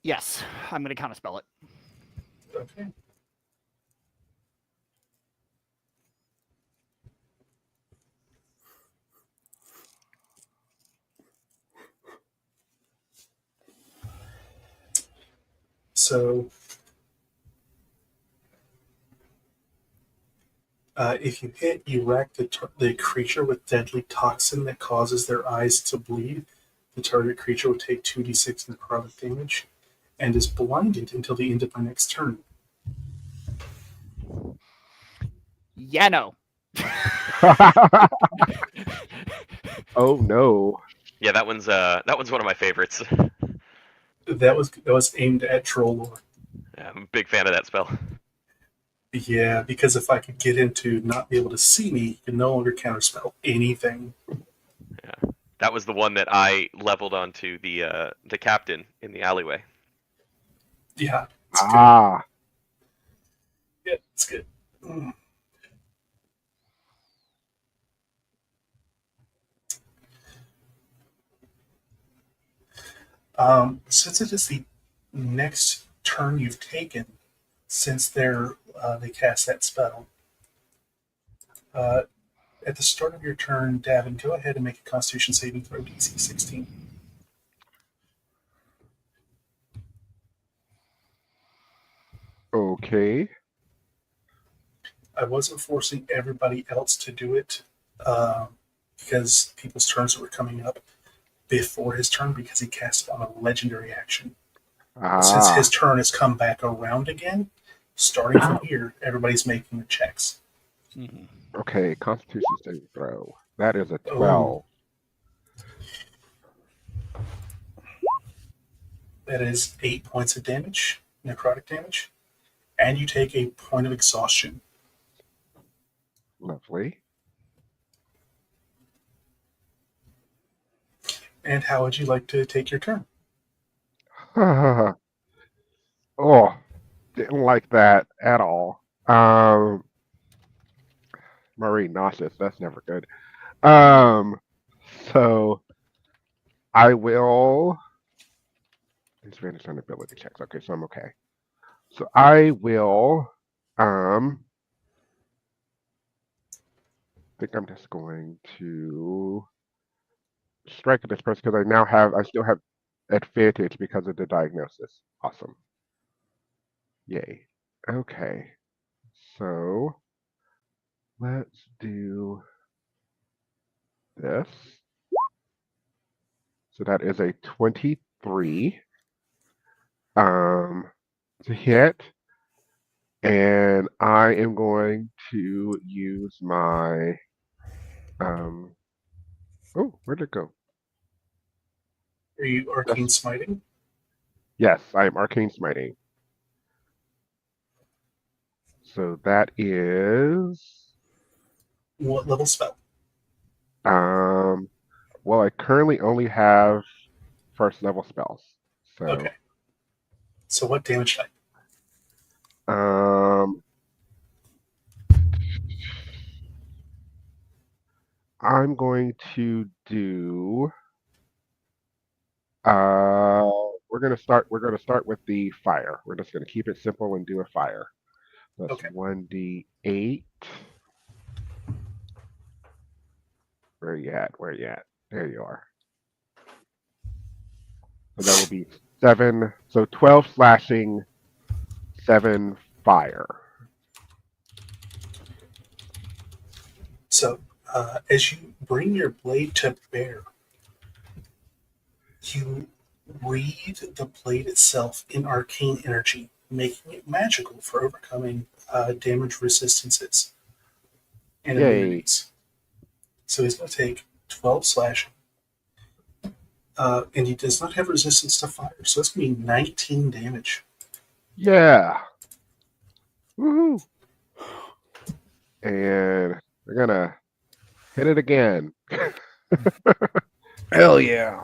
Yes, I'm going to counterspell it. Okay. So, if you hit, you rack the creature with deadly toxin that causes their eyes to bleed. The target creature will take 2d6 necrotic damage and is blinded until the end of my next turn. Yeah, no. Oh no. Yeah, that one's one of my favorites. That was aimed at Trollor. Yeah, I'm a big fan of that spell. Yeah, because if I could get him to not be able to see me, he can no longer counterspell anything. Yeah, that was the one that I leveled onto the captain in the alleyway. Yeah, it's good. Ah. Yeah, it's good. Mm. Since it is the next turn you've taken, since they cast that spell, uh, at the start of your turn, Davin, go ahead and make a Constitution saving throw, DC 16. Okay. I wasn't forcing everybody else to do it because people's turns were coming up before his turn because he cast it on a legendary action. But since his Ah. turn has come back around again, starting from here, everybody's making the checks. Okay. Constitution saving throw. That is a Oh. 12. That is 8 points of damage, necrotic damage, and you take a point of exhaustion. Lovely. And how would you like to take your turn? Oh, didn't like that at all. Marie nauseous. That's never good. So I will. Disadvantage on ability checks. Okay, so I'm okay. So I will. Think I'm just going to strike at this person because I still have advantage because of the diagnosis. Awesome. Yay. Okay. So let's do this. So that is a 23 to hit. And I am going to use my oh, where'd it go? Are you arcane smiting? Yes, I am arcane smiting. So that is What level spell? well, I currently only have first level spells. So Okay. So what damage type? I'm going to do we're gonna start with the fire. We're just gonna keep it simple and do a fire. That's Okay. 1d8. Where you at? Where you at? There you are. So that will be 7. So 12 slashing, 7 fire. So As you bring your blade to bear, you read the blade itself in arcane energy, making it magical for overcoming damage resistances and Yay. immunities. So he's going to take 12 slashing. And he does not have resistance to fire, so it's going to be 19 damage. Yeah. Woohoo. And we're gonna hit it again. Hell yeah.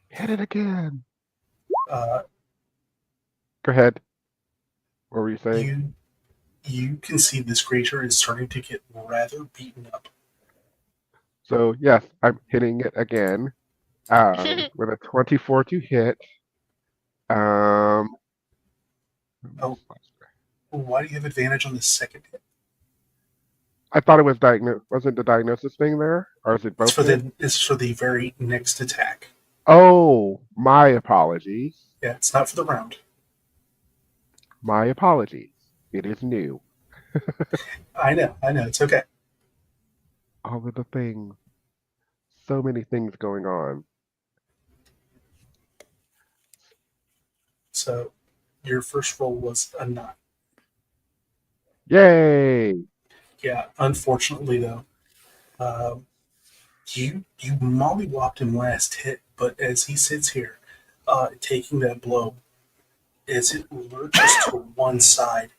Hit it again. Uh, Go ahead. What were you saying? you can see this creature is starting to get rather beaten up. So yes, I'm hitting it again. With a 24 to hit. Oh. Why do you have advantage on the second hit? I thought it was wasn't the diagnosis thing there? Or is it both? It's for the very next attack. Oh, my apologies. Yeah, it's not for the round. My apologies. It is new. I know, it's okay. All of the things. So many things going on. So your first roll was a 9. Yay! Yeah, unfortunately though, you mollywopped him last hit, but as he sits here, taking that blow, as it lurches to one side,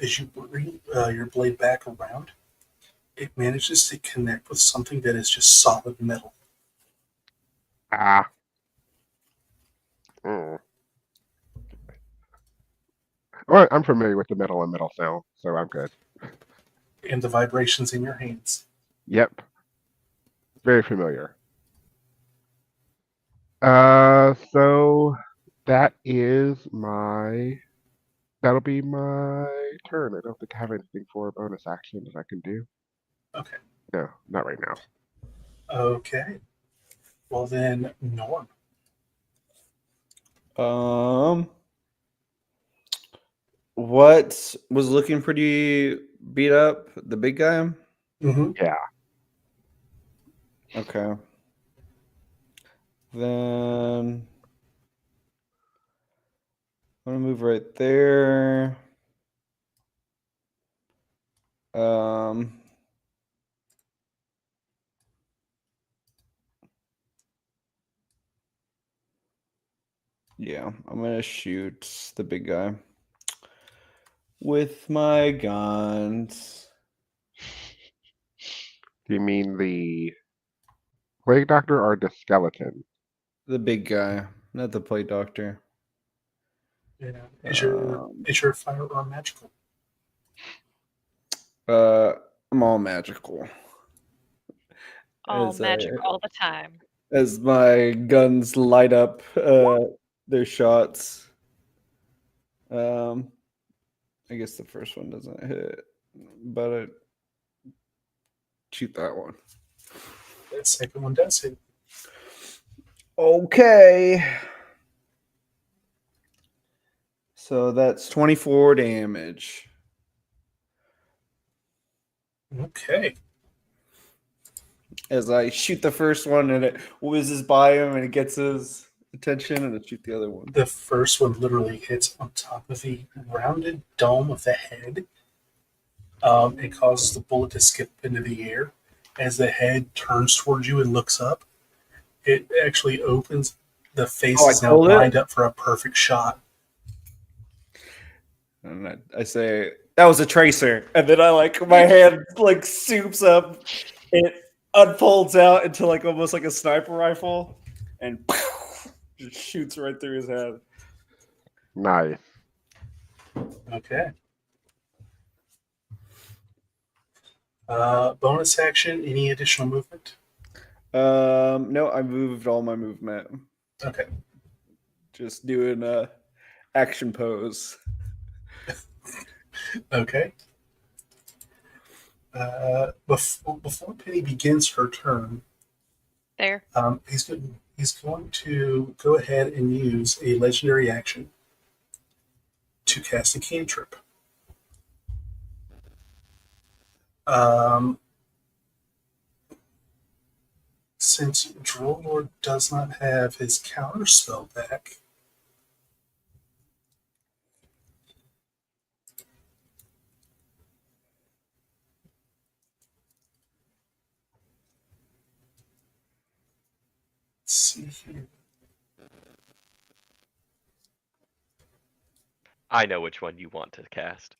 as you bring your blade back around, it manages to connect with something that is just solid metal. Ah. Mm. Well, I'm familiar with the metal on metal sound, so I'm good. And the vibrations in your hands. Yep. Very familiar. So that'll be my turn. I don't think I have anything for a bonus action that I can do. Okay. No, not right now. Okay. Well then, Norm. What was looking pretty beat up? The big guy? Mm-hmm. Yeah. Okay. Then I'm gonna move right there. Yeah, I'm gonna shoot the big guy with my guns. Do you mean the plague doctor or the skeleton? The big guy, not the plate doctor. Yeah. Is your firearm magical? I'm all magical. All As magic all the time. as my guns light up their shots. I guess the first one doesn't hit, but I shoot that one. That second one does hit. Okay. So that's 24 damage. Okay. As I shoot the first one and it whizzes by him and it gets his attention, and I shoot the other one. The first one literally hits on top of the rounded dome of the head. It causes the bullet to skip into the air. As the head turns towards you and looks up, it actually opens. The face is now lined up for a perfect shot. And I say, that was a tracer. And then my hand soups up. It unfolds out into almost like a sniper rifle and just shoots right through his head. Nice. Okay. Bonus action, any additional movement? No, I moved all my movement. Okay. Just doing a action pose. Okay. Before Penny begins her turn, There. he's going to go ahead and use a legendary action to cast a cantrip. Since Drollord does not have his counter spell back, let's see here. I know which one you want to cast.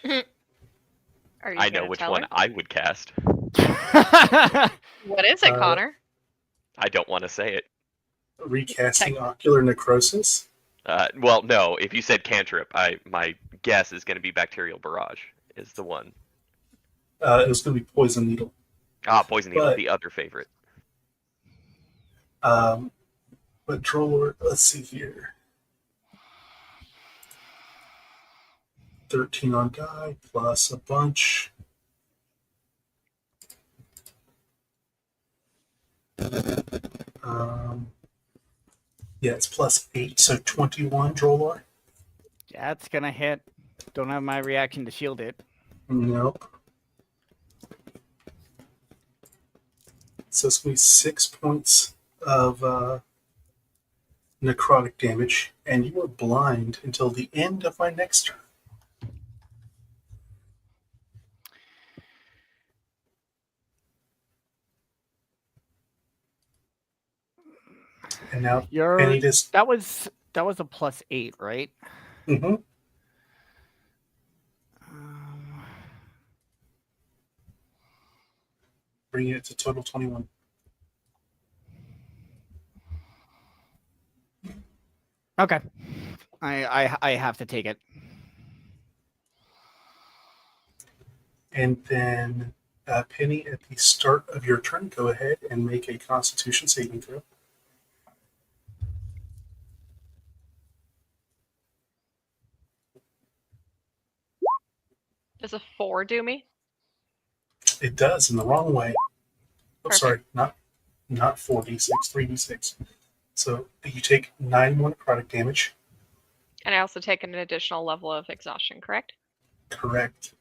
Are you I know gonna which tell one her? I would cast. What is it, Uh, Connor? I don't want to say it. Recasting Ocular Necrosis. Well, no. If you said cantrip, my guess is going to be Bacterial Barrage is the one. It was going to be Poison Needle. Poison Needle, But- the other favorite. But Drollord, let's see here. 13 on die plus a bunch. Yeah, it's plus 8, so 21 Drollord. That's gonna hit. Don't have my reaction to shield it. Nope. So it's going to be 6 points of necrotic damage, and you are blind until the end of my next turn. And now Penny just. That was a +8, right? Mm-hmm. Bringing it to total 21. Okay. I have to take it. And then, Penny, at the start of your turn, go ahead and make a Constitution saving throw. Does a 4 do me? It does in the wrong way. Oh, Perfect. sorry, not 4d6, 3d6. So you take 9 more necrotic damage. And I also take an additional level of exhaustion, correct? Correct.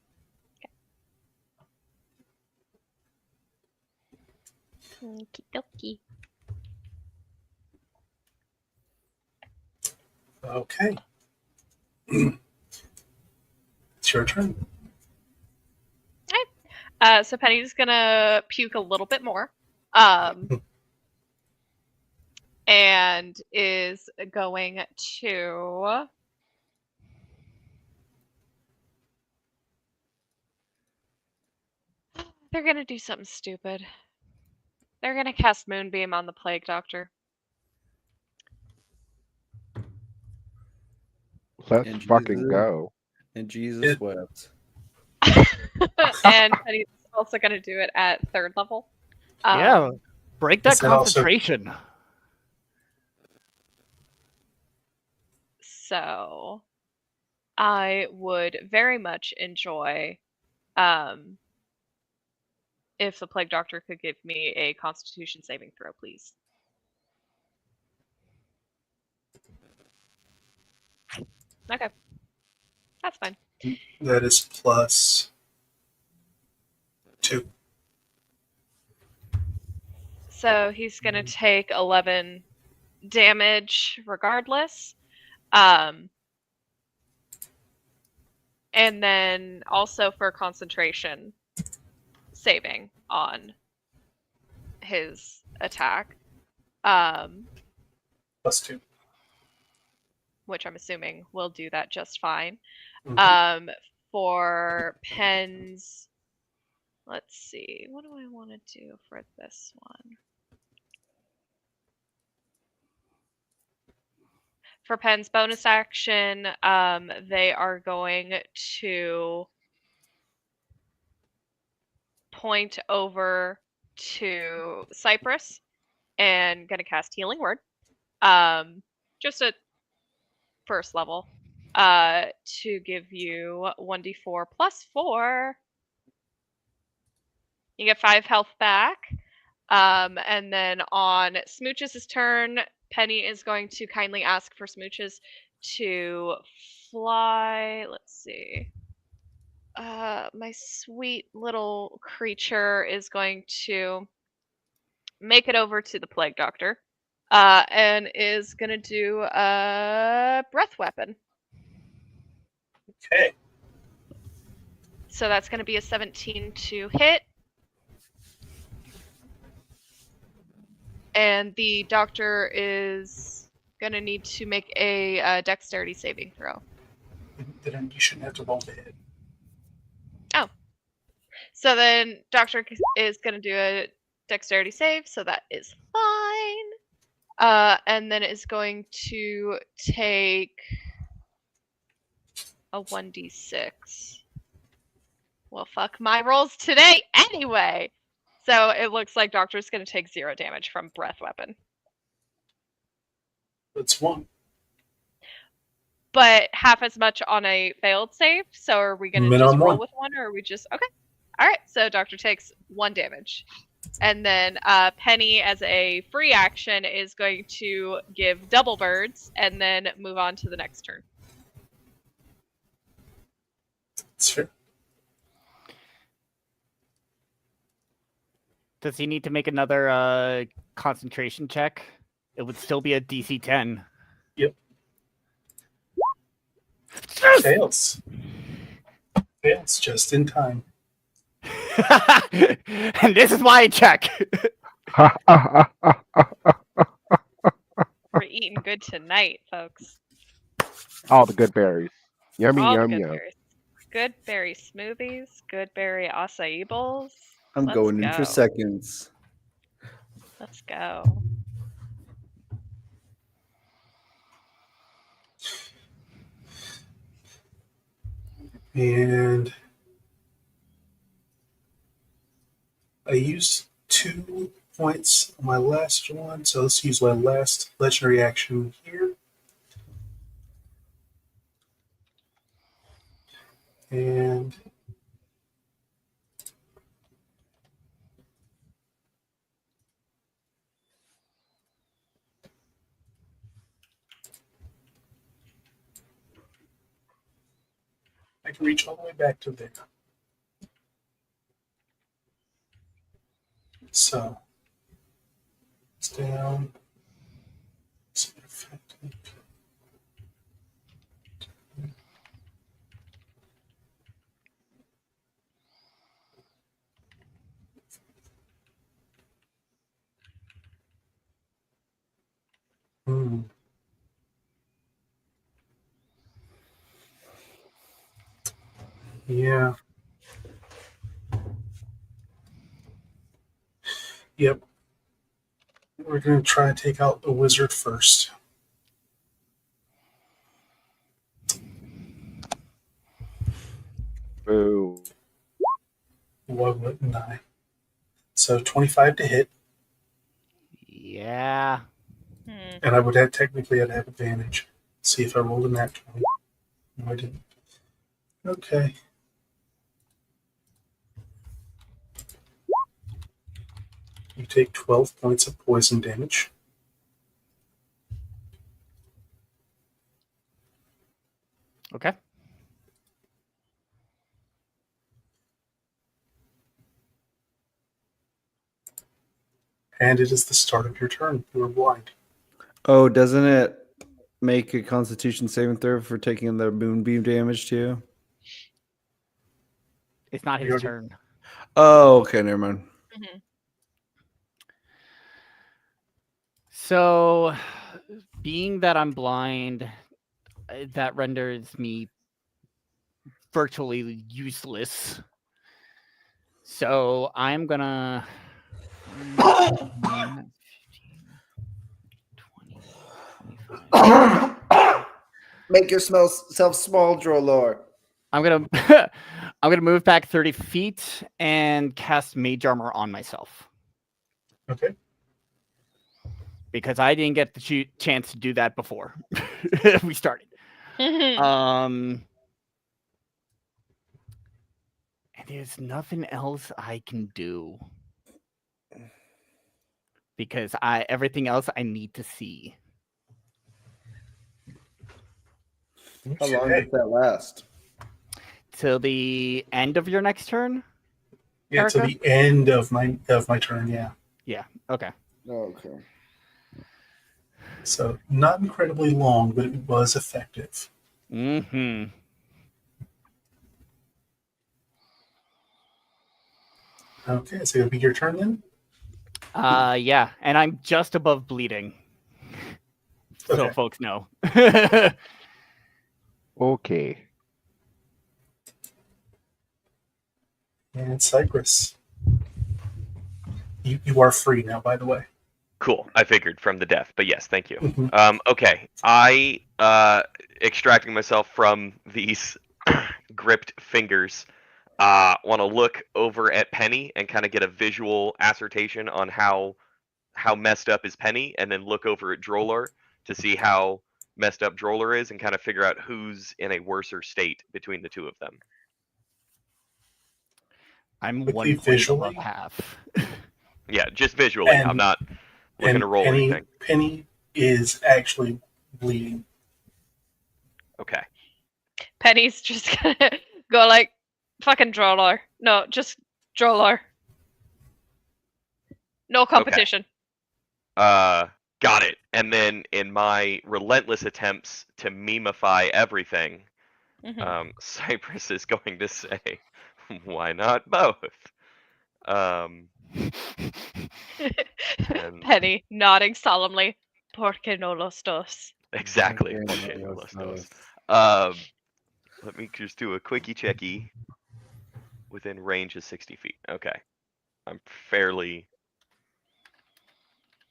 Okie dokie. Okay. It's your turn. So Penny's gonna puke a little bit more. And is going to they're gonna do something stupid. They're gonna cast Moonbeam on the Plague Doctor. Let's And fucking Jesus- go. And Jesus It- wept. And Penny's also gonna do it at 3rd level. Yeah. Break that Is that also- concentration. So I would very much enjoy if the Plague Doctor could give me a Constitution saving throw, please. Okay. That's fine. That is plus 2. So he's gonna take 11 damage regardless. And then also for concentration saving on his attack. Plus 2. Which I'm assuming will do that just fine. Mhm. For Penn's, let's see, what do I want to do for this one? For Penn's bonus action, they are going to point over to Cypress and gonna cast Healing Word. Just at 1st level. To give you 1d4 plus 4. You get 5 health back. And then on Smooches' turn, Penny is going to kindly ask for Smooches to fly. Let's see. My sweet little creature is going to make it over to the Plague Doctor, and is gonna do a breath weapon. Okay. So that's gonna be a 17 to hit. And the doctor is gonna need to make a dexterity saving throw. Then you shouldn't have to roll the hit. So then doctor is gonna do a dexterity save, so that is fine. And then is going to take a 1d6. Well, fuck my rolls today anyway. So it looks like doctor's gonna take 0 damage from breath weapon. That's 1. But half as much on a failed save. So are we gonna Minimum just roll 1. with 1, or are we just okay? All right. So doctor takes 1 damage, and then Penny, as a free action, is going to give double birds, and then move on to the next turn. That's fair. Does he need to make another concentration check? It would still be a DC 10. Yep. Fails. Fails just in time. And this is why I check. We're eating good tonight, folks. All the good berries. Yummy, All the yum, good yum. berries. Good berry smoothies. Good berry acai bowls. I'm Let's going in for go. seconds. Let's go. And I used 2 points on my last one, so let's use my last legendary action here. And I can reach all the way back to there. So it's down. It's effective. Hmm. Yeah. Yep. We're going to try and take out the wizard first. Boo. Why wouldn't I? So 25 to hit, Yeah. and I would have technically I'd have advantage. See if I rolled a nat 20. No, I didn't. Okay. You take 12 points of poison damage. Okay. And it is the start of your turn. You are blind. Oh, doesn't it make a Constitution saving throw for taking the moonbeam damage too? It's not his You're- turn. Oh, okay, never mind. Mm-hmm. So, being that I'm blind, that renders me virtually useless. So, I'm gonna. 15, 20, 25. Make yourself small, Drolor. I'm gonna I'm gonna move back 30 feet and cast Mage Armor on myself Okay. because I didn't get the chance to do that before we started. And there's nothing else I can do because everything else I need to see. How long Okay. does that last? Till the end of your next turn? Yeah, to Erica? the end of my turn, yeah. Yeah. Okay. Okay. So not incredibly long, but it was effective. Mm-hmm. Okay, so it'll be your turn then. Yeah, and I'm just above bleeding. So Okay. folks know. Okay. And Cypress, you are free now. By the way. Cool. I figured from the death, but yes, thank you. Mhm. Okay. I extracting myself from these gripped fingers. Want to look over at Penny and kind of get a visual assertion on how messed up is Penny, and then look over at Droller to see how messed up Droller is, and kind of figure out who's in a worser state between the two of them. I'm Quickly 1 point above visually? half. Yeah, just visually. I'm And- not looking And to roll Penny, anything. Penny is actually bleeding. Okay. Penny's just gonna go like, fucking Droller. No, just Droller. No competition. Got it. And then in my relentless attempts to memify everything, Mhm. Cypress is going to say, "Why not both?" And Penny nodding solemnly. Porque no los dos. exactly. Okay, porque no, no los no. dos. Let me just do a quickie checky. Within range of 60 feet. Okay. I'm fairly.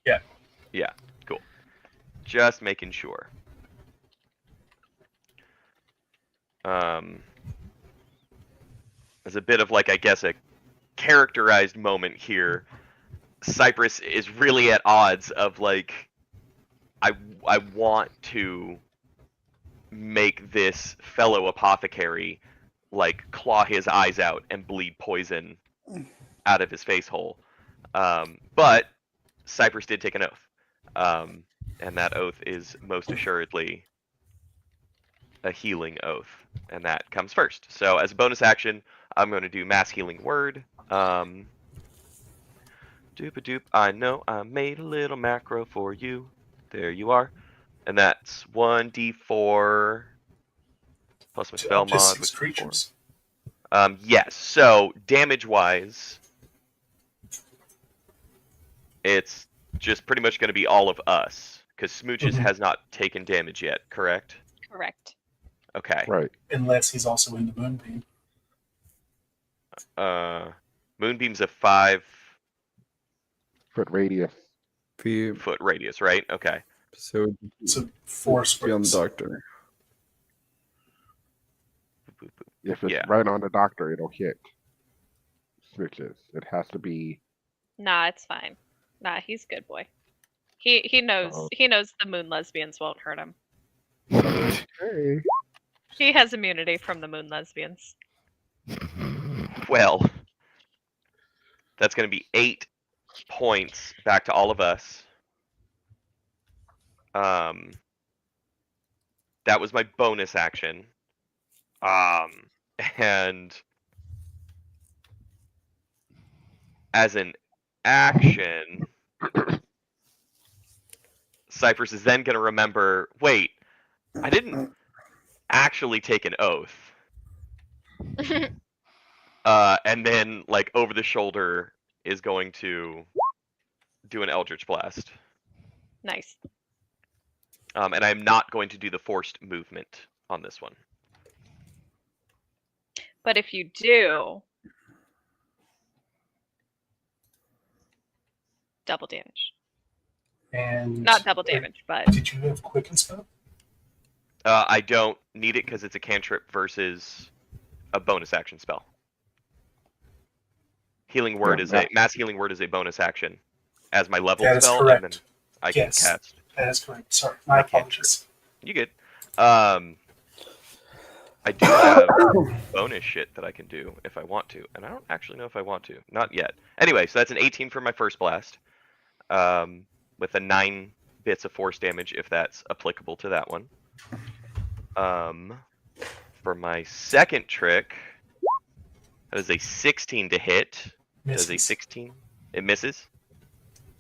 Yeah. Yeah. Cool. Just making sure. There's a bit of like, I guess, a characterized moment here. Cypress is really at odds of like, I want to make this fellow apothecary like claw his eyes out and bleed poison out of his face hole. But Cypress did take an oath. And that oath is most assuredly a healing oath. And that comes first. So as a bonus action, I'm going to do mass healing word. Doop a doop. I know I made a little macro for you. There you are. And that's 1d4 plus my To spell up to mod, 6 which is 4. creatures. Yes. So damage wise, it's just pretty much going to be all of us because Smooches Mhm. has not taken damage yet. Correct. Correct. Okay. Right. Unless he's also in the moonbeam. Moonbeam's a 5 Foot radius. Feet. foot radius, right? Okay. So So 4 be on the squares. doctor. If it's Yeah. right on the doctor, it'll hit. Switches. It has to be. Nah, it's fine. Nah, he's good boy. He knows Uh-oh. he knows the moon lesbians won't hurt him. Hey. He has immunity from the moon lesbians. Well, that's going to be 8 points back to all of us. That was my bonus action. And as an action, Cypress is then going to remember, wait, I didn't actually take an oath. And then, like, over the shoulder is going to do an Eldritch Blast. Nice. And I'm not going to do the forced movement on this one. But if you do, double damage. And Not double damage, but Did you have quicken spell? I don't need it because it's a cantrip versus a bonus action spell. Healing word Yeah, is that- a mass healing word is a bonus action as my level That is spell, correct. and then I Yes. can cast. That is correct. Sorry, my I can't. apologies. You good? I do have bonus shit that I can do if I want to, and I don't actually know if I want to. Not yet. Anyway, so that's an 18 for my first blast, with a 9 bits of force damage if that's applicable to that one. For my second trick, that is a 16 to hit. That is a Misses. 16. It misses.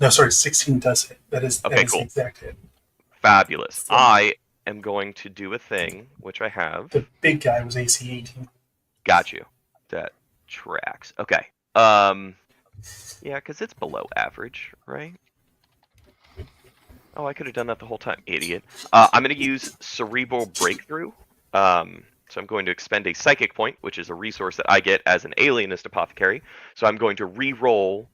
No, sorry, 16 does hit. That is Okay, the cool. exact hit. Fabulous. I am going to do a thing, which I have. The big guy was AC 18. Got you. That tracks. Okay. Yeah, because it's below average, right? Oh, I could have done that the whole time, idiot. I'm going to use Cerebral Breakthrough. So I'm going to expend a Psychic Point, which is a resource that I get as an Alienist Apothecary. So I'm going to re-roll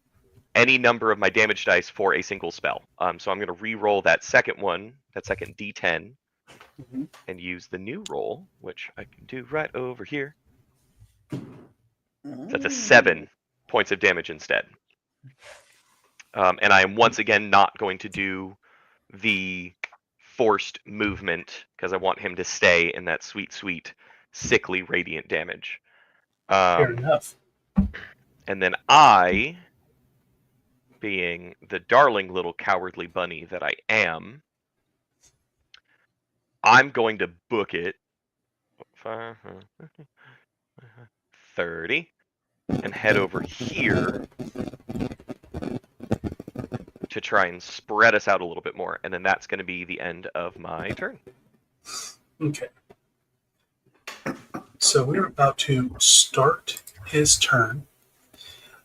any number of my damage dice for a single spell. So I'm going to re-roll that second one, that second D10, Mhm. and use the new roll, which I can do right over here. That's a 7 points of damage instead. And I am once again not going to do the forced movement because I want him to stay in that sweet, sweet, sickly radiant damage. Fair enough. And then I, being the darling little cowardly bunny that I am, I'm going to book it 30 and head over here to try and spread us out a little bit more. And then that's going to be the end of my turn. Okay. So we're about to start his turn.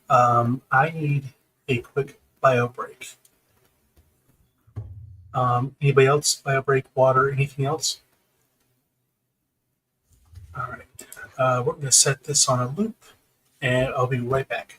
I need a quick bio break. Anybody else? Bio break, water, anything else? All right. We're going to set this on a loop, and I'll be right back.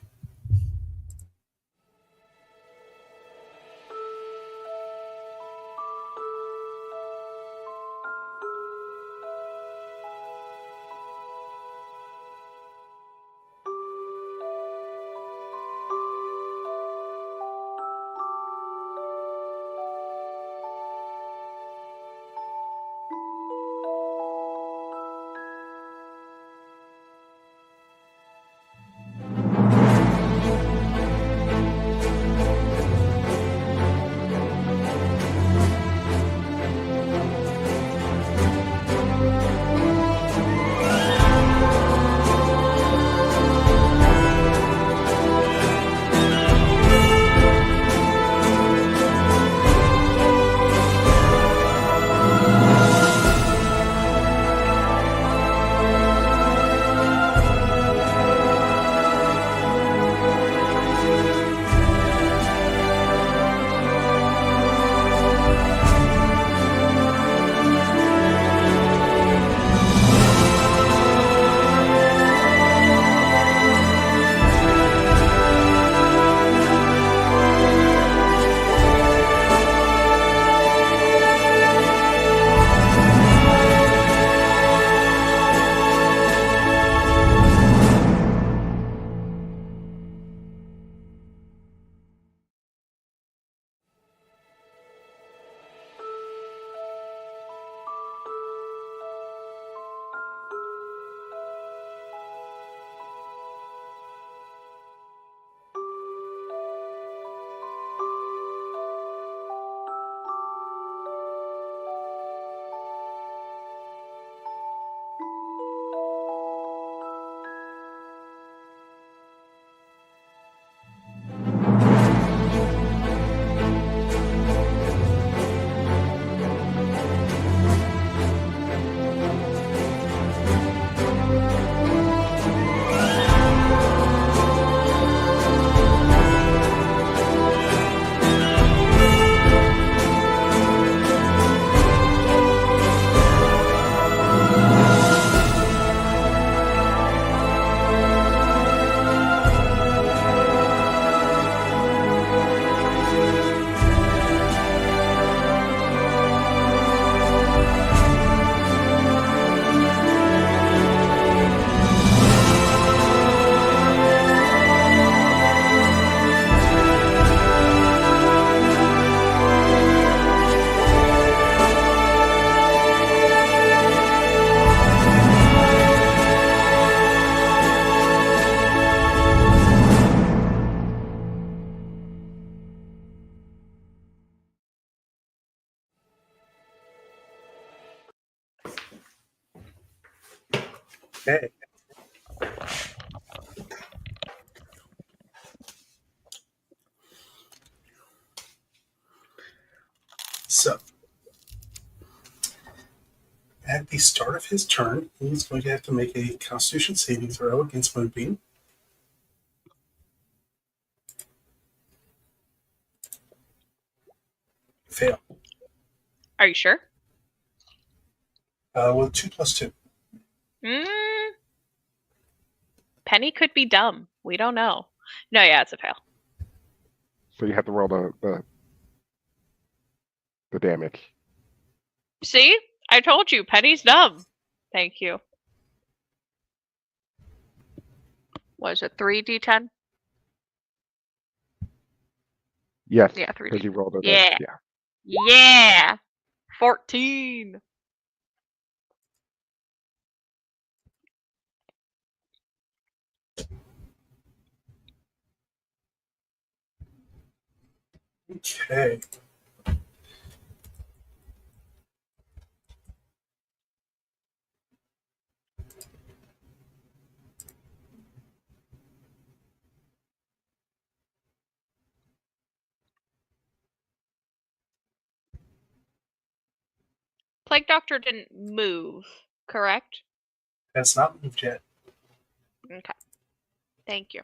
Okay. At the start of his turn, he's going to have to make a Constitution saving throw against Moonbeam. Fail. Are you sure? With 2+2. Penny could be dumb. We don't know. No, yeah, it's a fail. So you have to roll the damage. See? I told you, Penny's dumb. Thank you. Was it 3d10? Yes. Yeah, Because 3d10. you rolled it. Yeah. Yeah. Yeah! 14! Okay. Plague Doctor didn't move, correct? Has not moved yet. Okay. Thank you.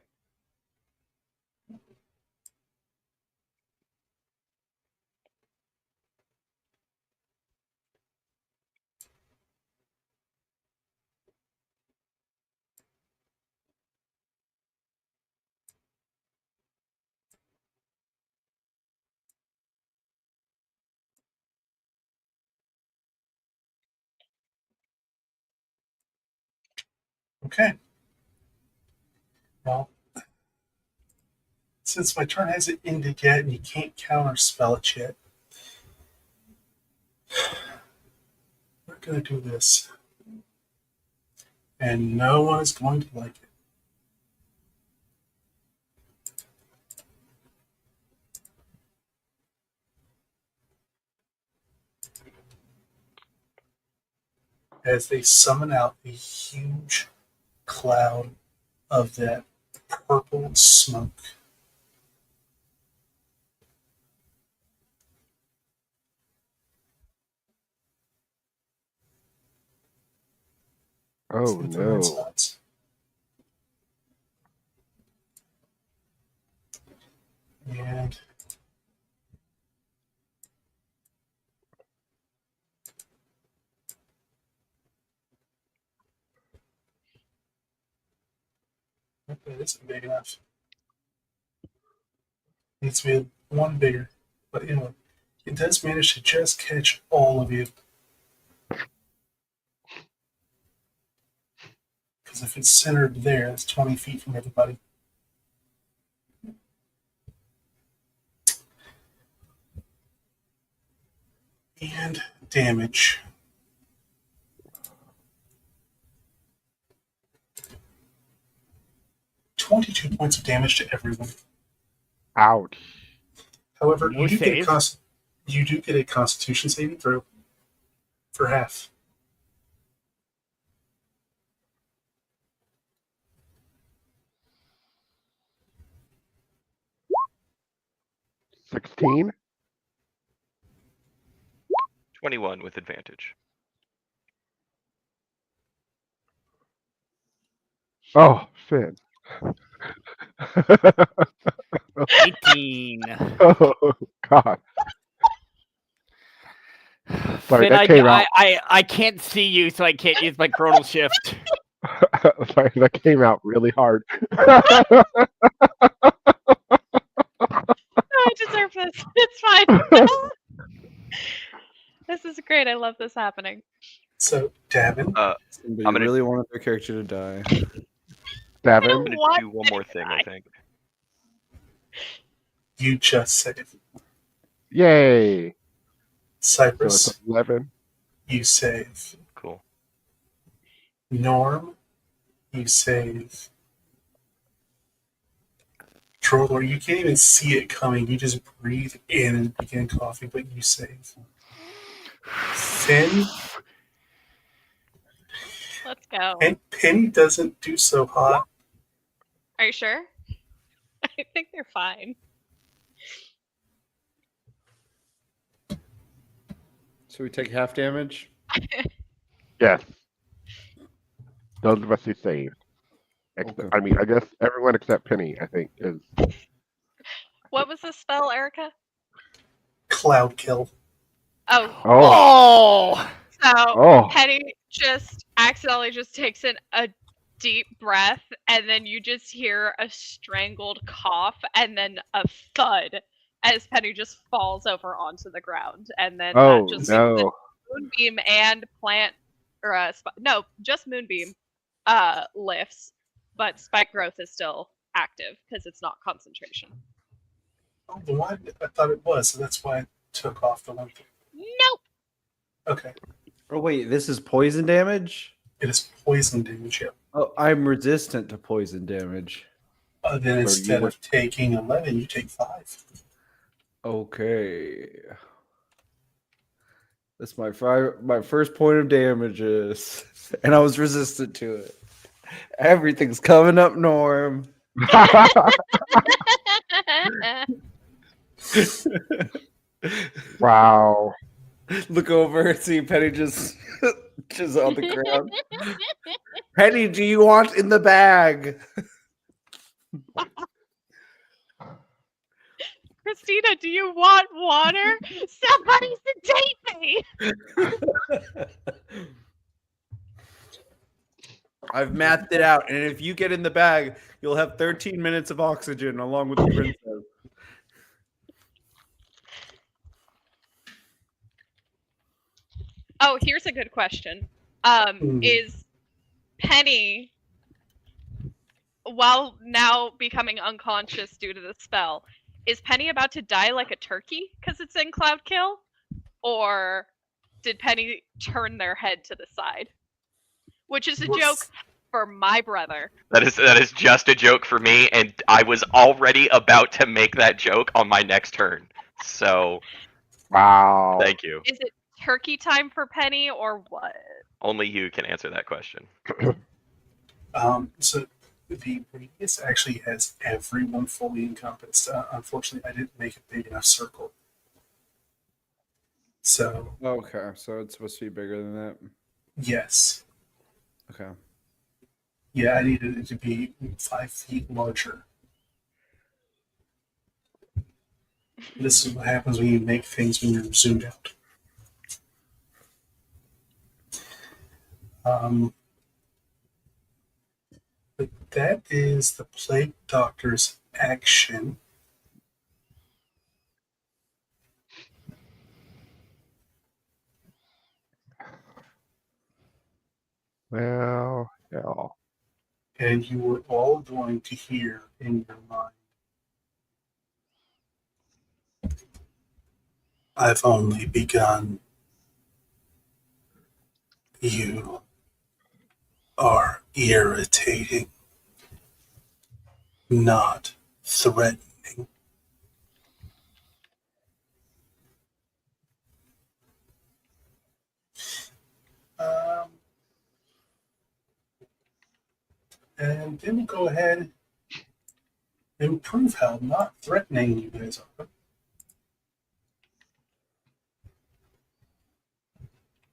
Okay. Well, since my turn hasn't ended yet and you can't counterspell it yet, we're going to do this. And no one is going to like it. As they summon out a huge cloud of that purple smoke. Oh It's the red no. spots. And okay, this isn't big enough. Needs to be one bigger. But anyway, it does manage to just catch all of you. Because if it's centered there, it's 20 feet from everybody. And damage. $22 points of damage to everyone. Ouch. However, No you do save. get a Constitution saving throw for half. $16. 21 with advantage. Oh shit. 18. Oh god. Sorry, Finn, that came out. I can't see you, so I can't use my chronal shift. Sorry, that came out really hard. I deserve this. It's fine. This is great. I love this happening. So, Davin, Somebody I'm gonna- really wanted their character to die. Davin, I'm gonna What do one did more he thing, die? I think. you just save. yay! So Cypress, it's 11. you save. Cool. Norm, you save. Troller, you can't even see it coming. You just breathe in and begin coughing, but you save. Finn, Let's go. and Penny doesn't do so hot. Are you sure? I think they're fine. So we take half damage. Yes. Those of us who saved. Okay. I mean, I guess everyone except Penny, I think, is. What was the spell, Erica? Cloud kill. Oh, Oh. Oh, so Oh. Penny just accidentally just takes in a deep breath, and then you just hear a strangled cough, and then a thud as Penny just falls over onto the ground, and then that Oh just means that no. Moonbeam and Plant, or no, just Moonbeam, lifts, but Spike Growth is still active because it's not concentration. Oh, the one I thought it was, so that's why I took off the one thing. Nope. Okay. Oh wait, this is poison damage? It is poison damage, yeah. Oh, I'm resistant to poison damage. Then So instead you of taking 11, you take 5. Okay. That's my first point of damages. And I was resistant to it. Everything's coming up, Norm. Wow. Look over, see Penny just on the ground. Penny, do you want in the bag? Christina, do you want water? Somebody sedate me! I've mathed it out, and if you get in the bag, you'll have 13 minutes of oxygen along with the princess. Oh, here's a good question. Is Penny, while now becoming unconscious due to the spell, is Penny about to die like a turkey because it's in Cloud Kill? Or did Penny turn their head to the side? Which is a joke for my brother. That is just a joke for me, and I was already about to make that joke on my next turn. So Wow. thank you. Is it turkey time for Penny or what? Only you can answer that question. So the radius actually has everyone fully encompassed. Unfortunately, I didn't make a big enough circle. So, Okay, so it's supposed to be bigger than that. yes. Okay. Yeah, I needed it to be 5 feet larger. This is what happens when you make things when you're zoomed out. But that is the Plague Doctor's action. Well, hell. And you were all going to hear in your mind, I've only begun. You are irritating, not threatening. Um, and then we'll go ahead and prove how not threatening you guys are.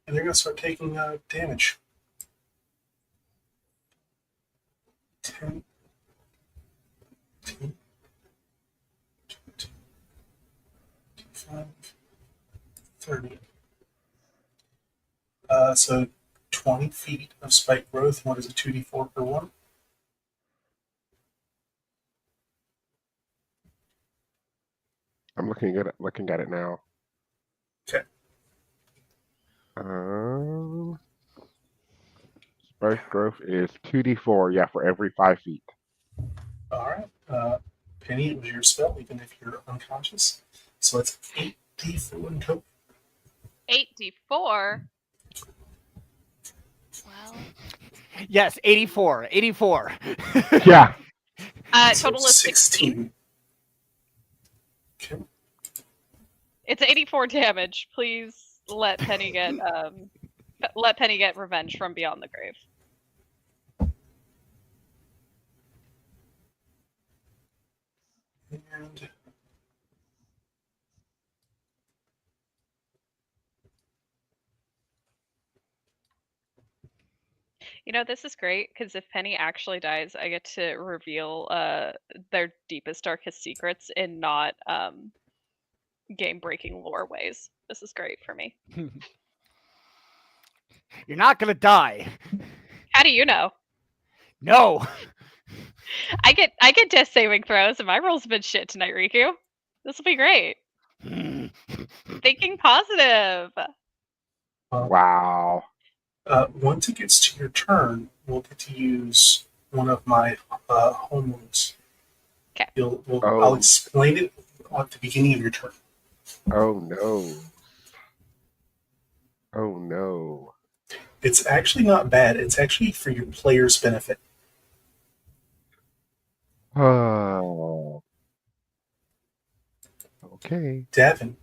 And they're going to start taking damage. 10, 15, 20, 25, 30. So 20 feet of spike growth. What is it, 2d4 per one? I'm looking at it now. Okay. Spark growth is 2d4, yeah, for every 5 feet. All right. Penny, it was your spell, even if you're unconscious. So it's 8d4 in total. 8d4? Well, yes, 84. 84. Yeah. So total is 16. Okay. It's 84 damage. Please let Penny get revenge from beyond the grave. And You know, this is great because if Penny actually dies, I get to reveal their deepest, darkest secrets in not game-breaking lore ways. This is great for me. You're not gonna die. How do you know? No. I get death saving throws, and my rolls have been shit tonight, Riku. This will be great. Thinking positive. Wow. Once it gets to your turn, we'll get to use one of my home wounds. 'Kay. I'll explain it at the beginning of your turn. Oh no. Oh no. It's actually not bad. It's actually for your player's benefit. Oh. Okay. Davin,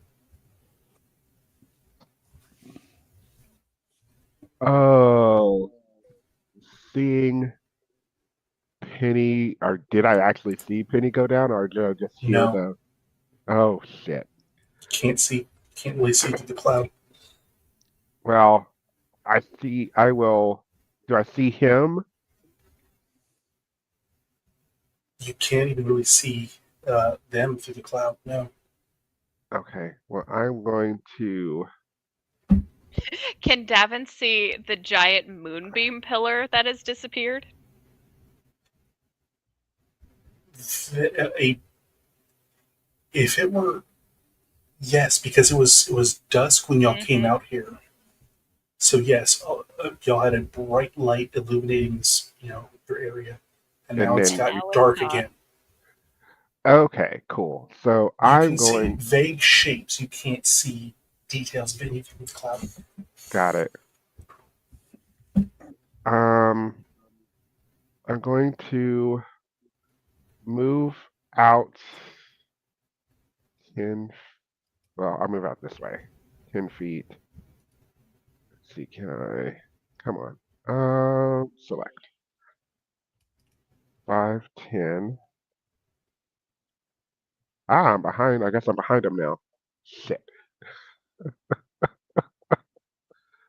Oh. Seeing Penny, or did I actually see Penny go down, or did I just hear No. the? Oh shit. can't really see through the cloud. Well, I see. I will. Do I see him? You can't even really see them through the cloud. No. Okay. Well, I'm going to. Can Davin see the giant moonbeam pillar that has disappeared? If it were, yes, because it was dusk when y'all came out here. So yes, y'all had a bright light illuminating this, your area, and now it's got Now it's dark not. again. Okay. Cool. So You I'm can going. see vague shapes. You can't see details of anything with cloud. Got it. I'm going to move out 10. Well, I'll move out this way. 10 feet. Let's see, can I? Come on. Select. 5, 10. Ah, I'm behind. I guess I'm behind him now. Shit.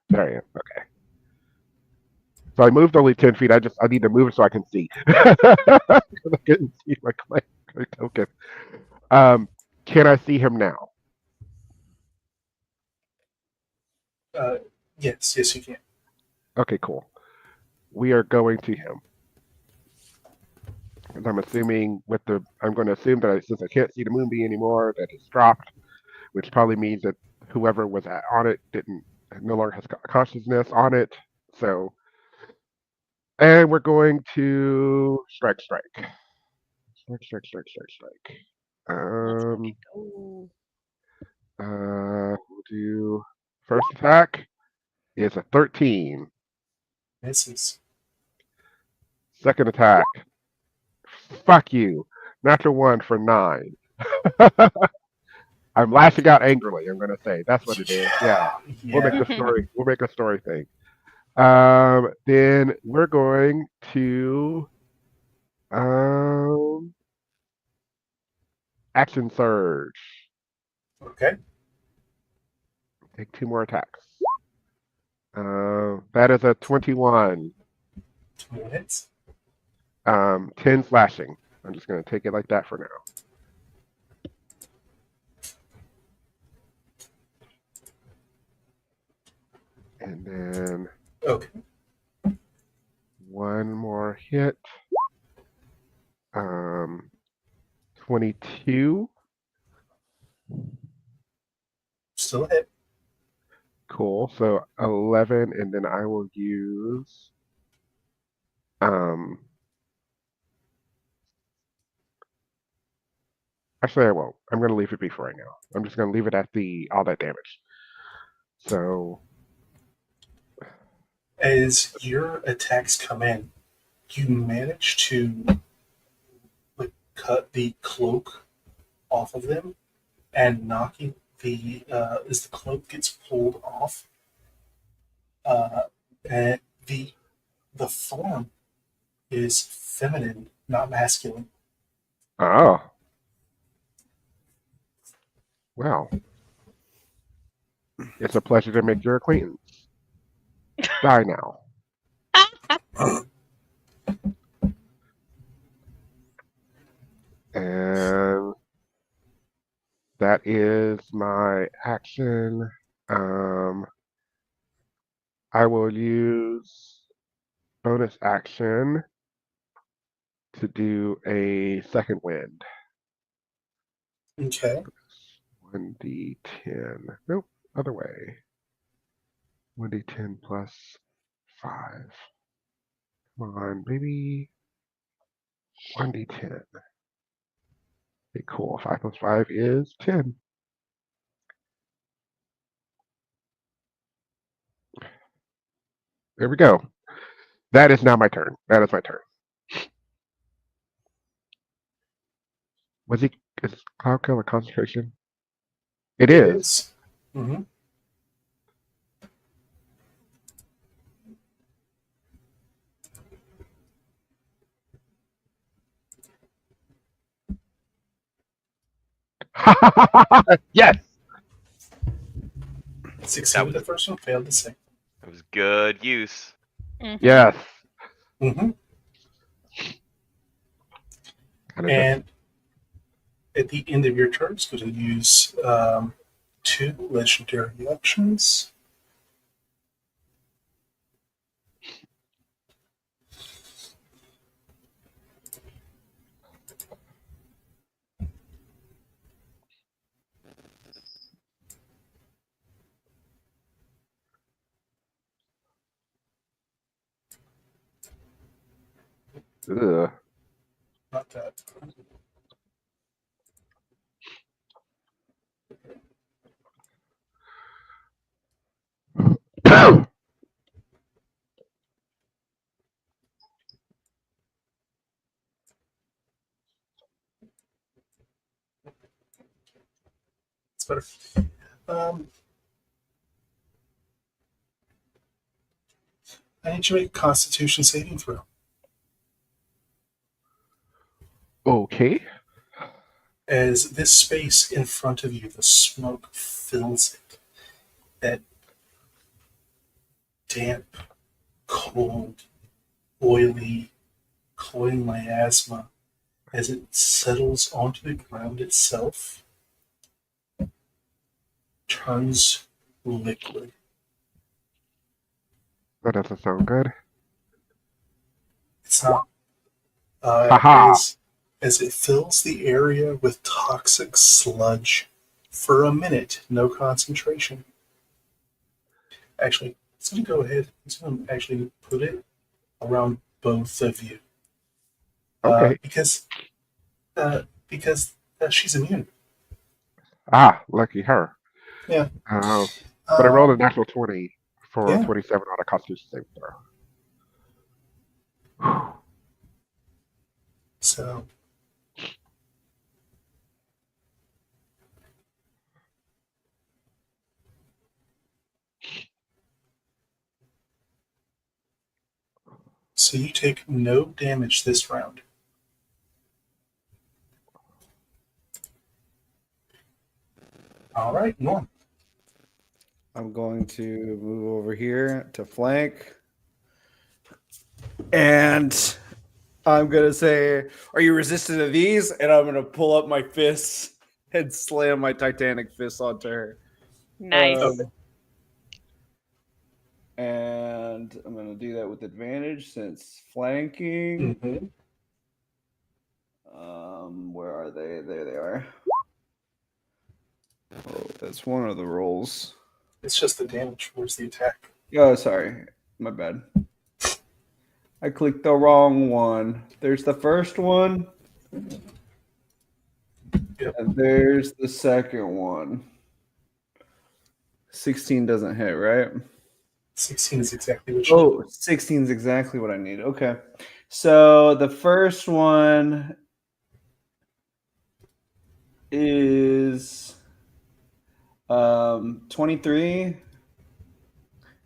There I am. Okay. So I moved only 10 feet. I need to move it so I can see. I couldn't see my token. Can I see him now? Yes, you can. Okay, cool. We are going to him. And I'm assuming I'm going to assume that since I can't see the moonbeam anymore, that it's dropped, which probably means that whoever was on it no longer has consciousness on it. So, and we're going to strike. Go. We'll do first attack is a 13. Misses. Second attack, fuck you, natural 1 for 9. I'm lashing out angrily. I'm gonna say that's what it is. Yeah, we'll make the story. We'll make a story thing. Then we're going to action surge. Okay. Take 2 more attacks. That is a 21. 2 minutes. 10 slashing. I'm just gonna take it like that for now. And then Okay. 1 more hit. 22. Still a hit. Cool. So 11, and then I will use actually I won't. I'm gonna leave it be for right now. I'm just gonna leave it at all that damage. So As your attacks come in, you manage to cut the cloak off of them, and knocking as the cloak gets pulled off, and the form is feminine, not masculine. oh. Well. It's a pleasure to make your acquaintance. Die now. is my action. I will use bonus action to do a second wind. Okay. 1d10. Nope, other way. 1d10 plus 5. Come on, baby. 1d10. Okay, cool. 5 plus 5 is 10. There we go. That is now my turn. That is my turn. Is Cloud Kill a concentration? It It is. is. Mm-hmm. Yes. Succeeded the first one, failed the second. That was good use. Mhm. Yes. Mm-hmm. Kind of And at the end of your turn, it's going to use 2 legendary actions. Ugh. Not that. It's better. I need you to make a Constitution saving throw. Okay. As this space in front of you, the smoke fills it. That damp, cold, oily, cloying miasma, as it settles onto the ground itself, turns liquid. That doesn't sound good. It's not. Haha. As it fills the area with toxic sludge for a minute, no concentration. Actually, it's going to go ahead. It's going to actually put it around both of you. Okay. Because she's immune. Lucky her. Yeah. But I rolled a natural 20 for Yeah. 27 on a Constitution saving throw. So you take no damage this round. All right, Norm. I'm going to move over here to flank. And I'm going to say, are you resistant to these? And I'm going to pull up my fists and slam my Titanic fist onto her. Nice. Okay. And I'm going to do that with advantage since flanking. Mm-hmm. Where are they? There they are. Oh, that's one of the rolls. It's just the damage. Where's the attack? Oh, sorry. My bad. I clicked the wrong one. There's the first one. Yep. And there's the second one. 16 doesn't hit, right? 16 is exactly what you Oh, 16 is exactly what I need. Okay. So the first one is 23,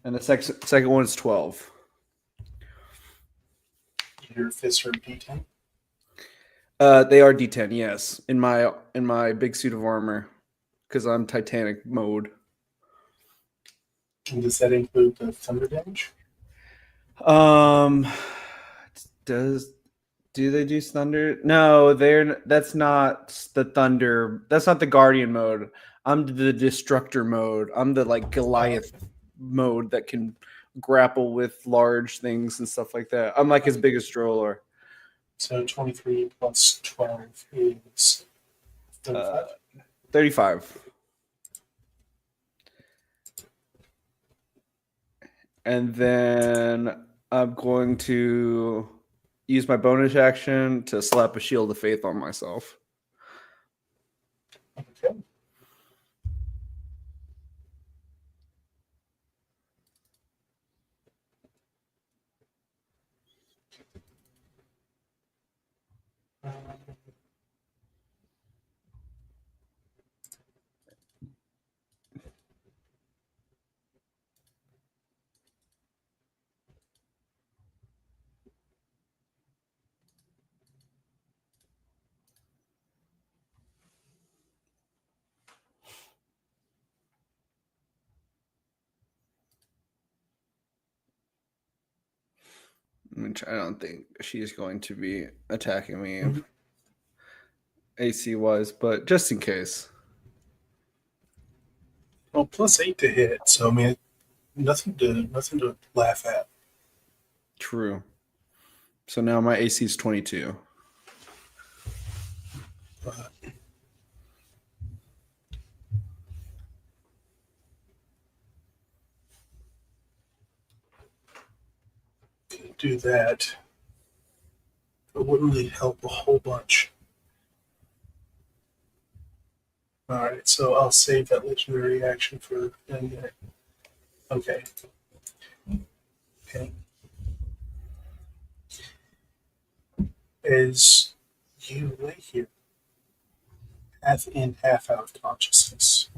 and the second one is 12. Your fists are D10. They are D10, yes, in my big suit of armor, because I'm Titanic mode. And does that include the thunder damage? Does Do they do thunder? No, that's not the thunder. That's not the guardian mode. I'm the destructor mode. I'm the like Goliath mode that can grapple with large things and stuff like that. I'm like his biggest stroller. So 23 plus 12 is 35. 35. And then I'm going to use my bonus action to slap a shield of faith on myself. Okay. Which I don't think she's going to be attacking me Mhm. AC wise, but just in case. Well, plus 8 to hit, so I mean, nothing to laugh at. True. So now my AC is 22. But do that. It wouldn't really help a whole bunch. Alright, so I'll save that legendary action for a minute. Okay. Okay. As you lay here, half in, half out of consciousness,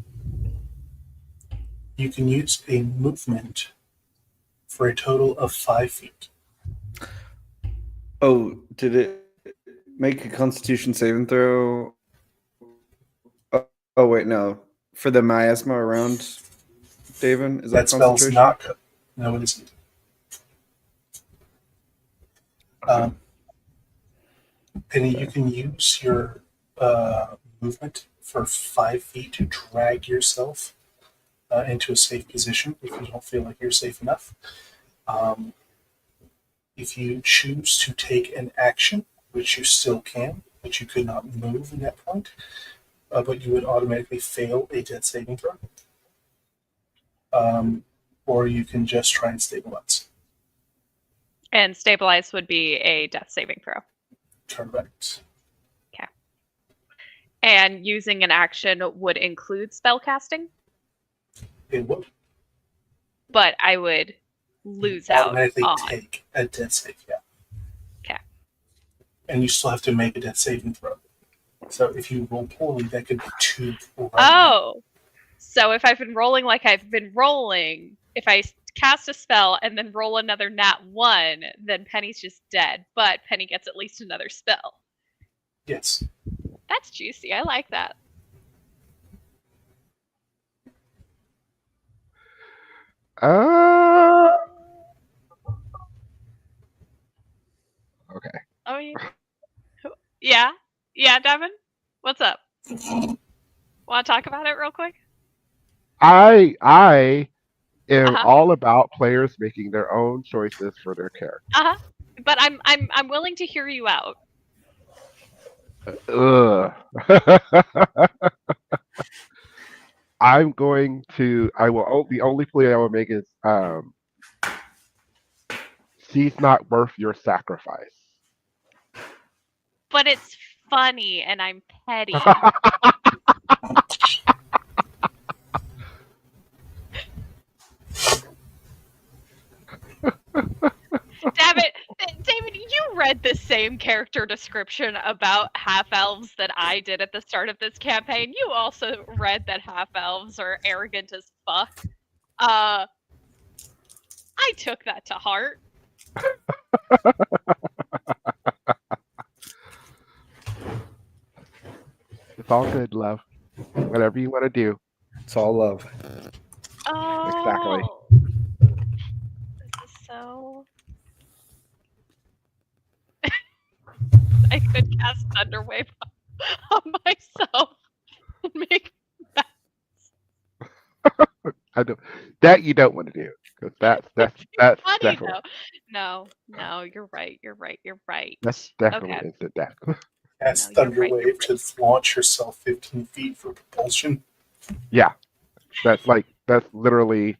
you can use a movement for a total of 5 feet. Oh, did it make a Constitution saving throw? Oh wait, no. For the miasma around David, is that That spell's concentration? not. No, it isn't. Penny, you can use your movement for 5 feet to drag yourself into a safe position if you don't feel like you're safe enough. If you choose to take an action, which you still can, but you could not move in that point, but you would automatically fail a death saving throw. Or you can just try and stabilize. And stabilize would be a death saving throw. Correct. And using an action would include spell casting, It would but I would lose out automatically on. take a death save, yeah. Okay. And you still have to make a death saving throw. So if you roll poorly, that could be 2 right now. Oh, so if I've been rolling like I've been rolling, if I cast a spell and then roll another nat 1, then Penny's just dead, but Penny gets at least another spell. Yes. That's juicy. I like that. Okay. Oh, yeah. Yeah, Devin? What's up? Want to talk about it real quick? I am Uh-huh. all about players making their own choices for their character. But I'm willing to hear you out. Ugh. The only play I will make is she's not worth your sacrifice. But it's funny and I'm petty. David, you read the same character description about half-elves that I did at the start of this campaign. You also read that half-elves are arrogant as fuck. I took that to heart. It's all good, love. Whatever you want to do. It's all love. Oh. Exactly. This is so... I could cast Thunderwave on myself and make I don't. That you don't want to do because that's funny definitely though. No, you're right. You're right. You're right. that's definitely Okay. instant death. Cast No, you're right, you're Thunderwave to launch yourself 15 feet for propulsion. Yeah, that's literally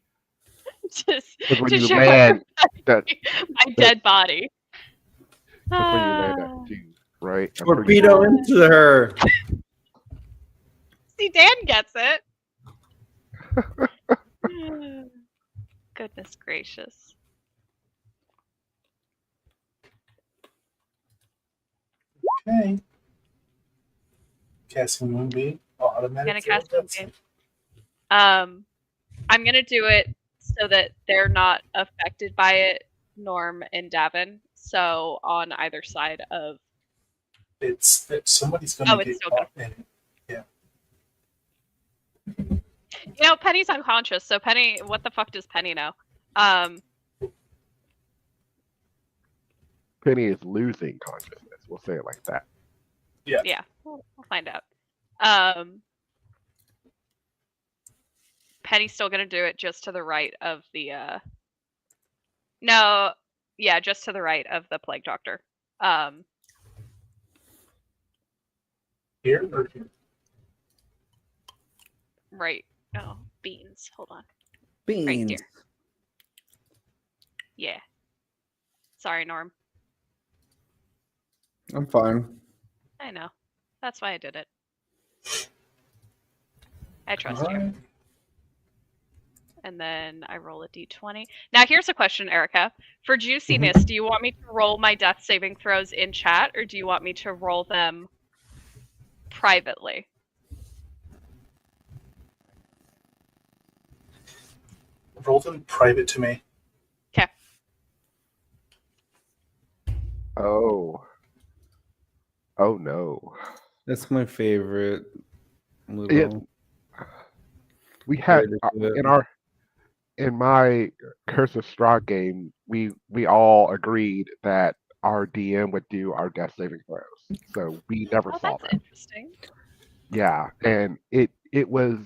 Just because when to you show land, that my dead body. that's when you land at Ah. 2, right? I'm pretty Torpedo sure. into her. See, Dan gets it. Goodness gracious. Okay. Casting Moonbeam. Gonna Automatic fail cast death Moonbeam. save. I'm gonna do it so that they're not affected by it, Norm and Davin. So on either side of It's that somebody's going Oh, to it's get still caught in it. Penny's unconscious, so Penny what the fuck does Penny know? Penny is losing consciousness. We'll say it like that. Yeah, we'll find out. Penny's still gonna do it just to the right of the No, yeah, just to the right of the plague doctor. Here or here? Right. Oh, beans. Hold on. Beans. Right here. Yeah. Sorry, Norm. I'm fine. I know. That's why I did it. I trust you. Alright. And then I roll a d20. Now, here's a question, Erica. For juiciness, do you want me to roll my death saving throws in chat, or do you want me to roll them privately? Roll them private to me. Okay. Oh. Oh no. That's my favorite. Little It, we had way to do it. in my Curse of Strahd game, we all agreed that our DM would do our death saving throws. So we never Oh, saw that's them. interesting. Yeah, and it was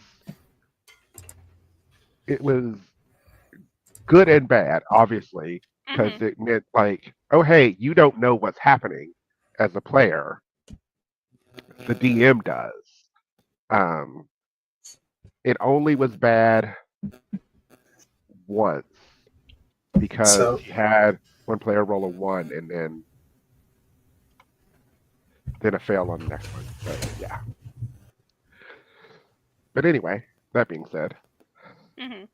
good and bad, obviously, because Mhm. it meant like, oh hey, you don't know what's happening as a player. The DM does. It only was bad once because So- you had one player roll a 1 and then a fail on the next one. But yeah. But anyway, that being said, Mhm.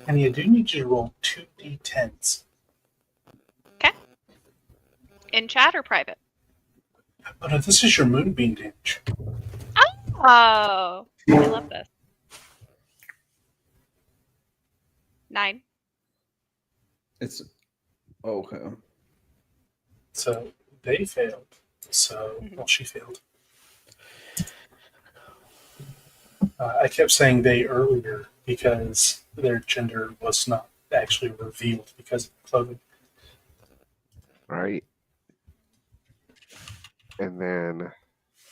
And you do need you to roll 2d10s. In chat or private? Oh no, this is your Moonbeam damage. Oh, I love this. 9. It's okay. So they failed. So, Mhm. well, she failed. I kept saying they earlier because their gender was not actually revealed because of clothing. right? And then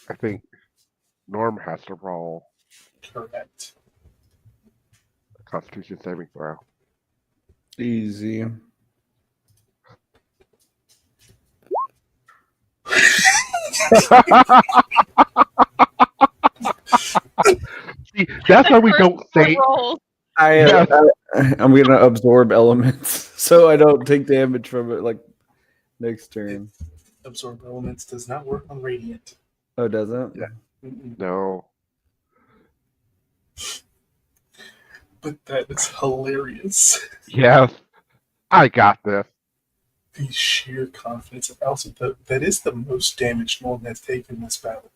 I think Norm has to roll Correct. a Constitution saving throw. Easy. See, that's why we don't say. Rolls. Yes. I'm gonna absorb elements so I don't take damage from it. Like next turn. Absorb elements does not work on radiant. Oh, it doesn't? Yeah. Mm-mm. No. But that is hilarious. Yes. I got this. The sheer confidence of also that is the most damage Norm has taken in this battle.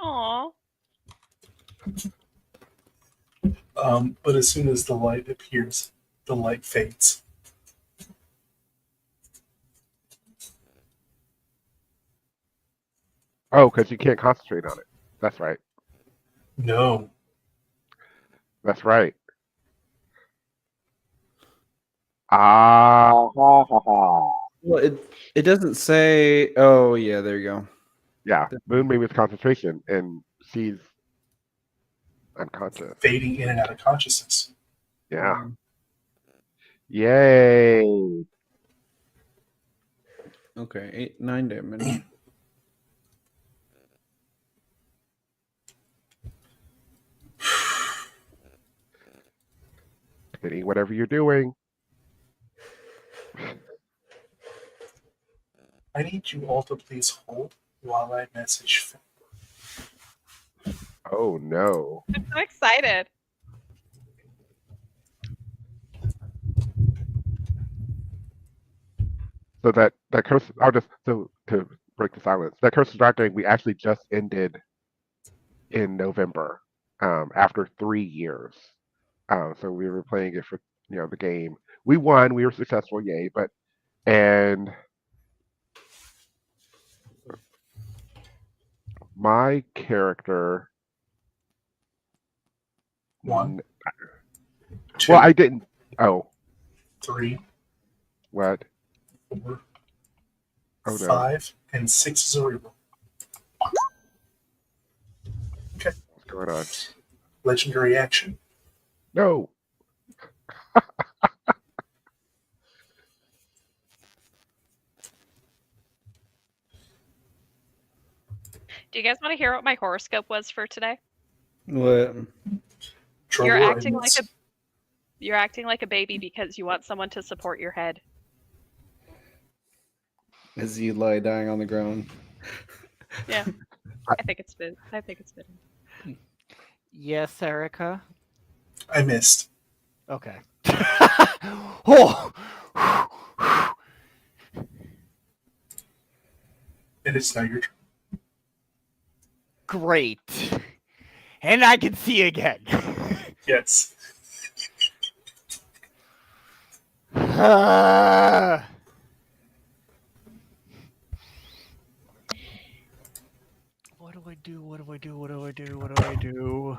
Aw. But as soon as the light appears, the light fades. Oh, because you can't concentrate on it. That's right. No. That's right. Ah, ha, ha, ha. Well, it doesn't say. Oh yeah, there you go. Yeah, Moon Mimi's concentration, and she's unconscious. Fading in and out of consciousness. Yeah. Yay. Okay, 9 damage. Hitting whatever you're doing. I need you all to please hold while I message Finn. Oh no. I'm so excited. So that curse, I'll just, so to break the silence, that Curse of Dragon we actually just ended in November, after 3 years. So we were playing it for, the game. We won, we were successful, yay, and my character, One, two, well, I didn't, oh, 3, what? 4, Oh no. 5, and 6 is a reroll. What's going on? Legendary action. No. Do you guys want to hear what my horoscope was for today? What? You're Trevor, acting like a You're acting like a baby because you want someone to support your head. As you lie dying on the ground. Yeah. I think it's fitting. Yes, Erica. I missed. Okay. Oh. And it's now your turn. Great. And I can see again. Yes. What do I do? What do I do? What do I do? What do I do?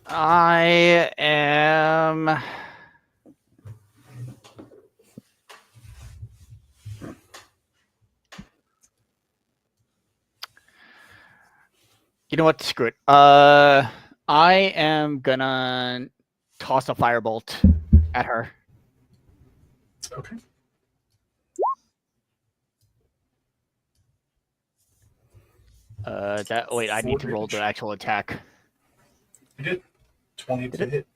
I am. You know what? Screw it. I am gonna toss a firebolt at her. Okay. Wait, I need to 4 roll the damage. actual attack. You did. 20 to Did it? hit.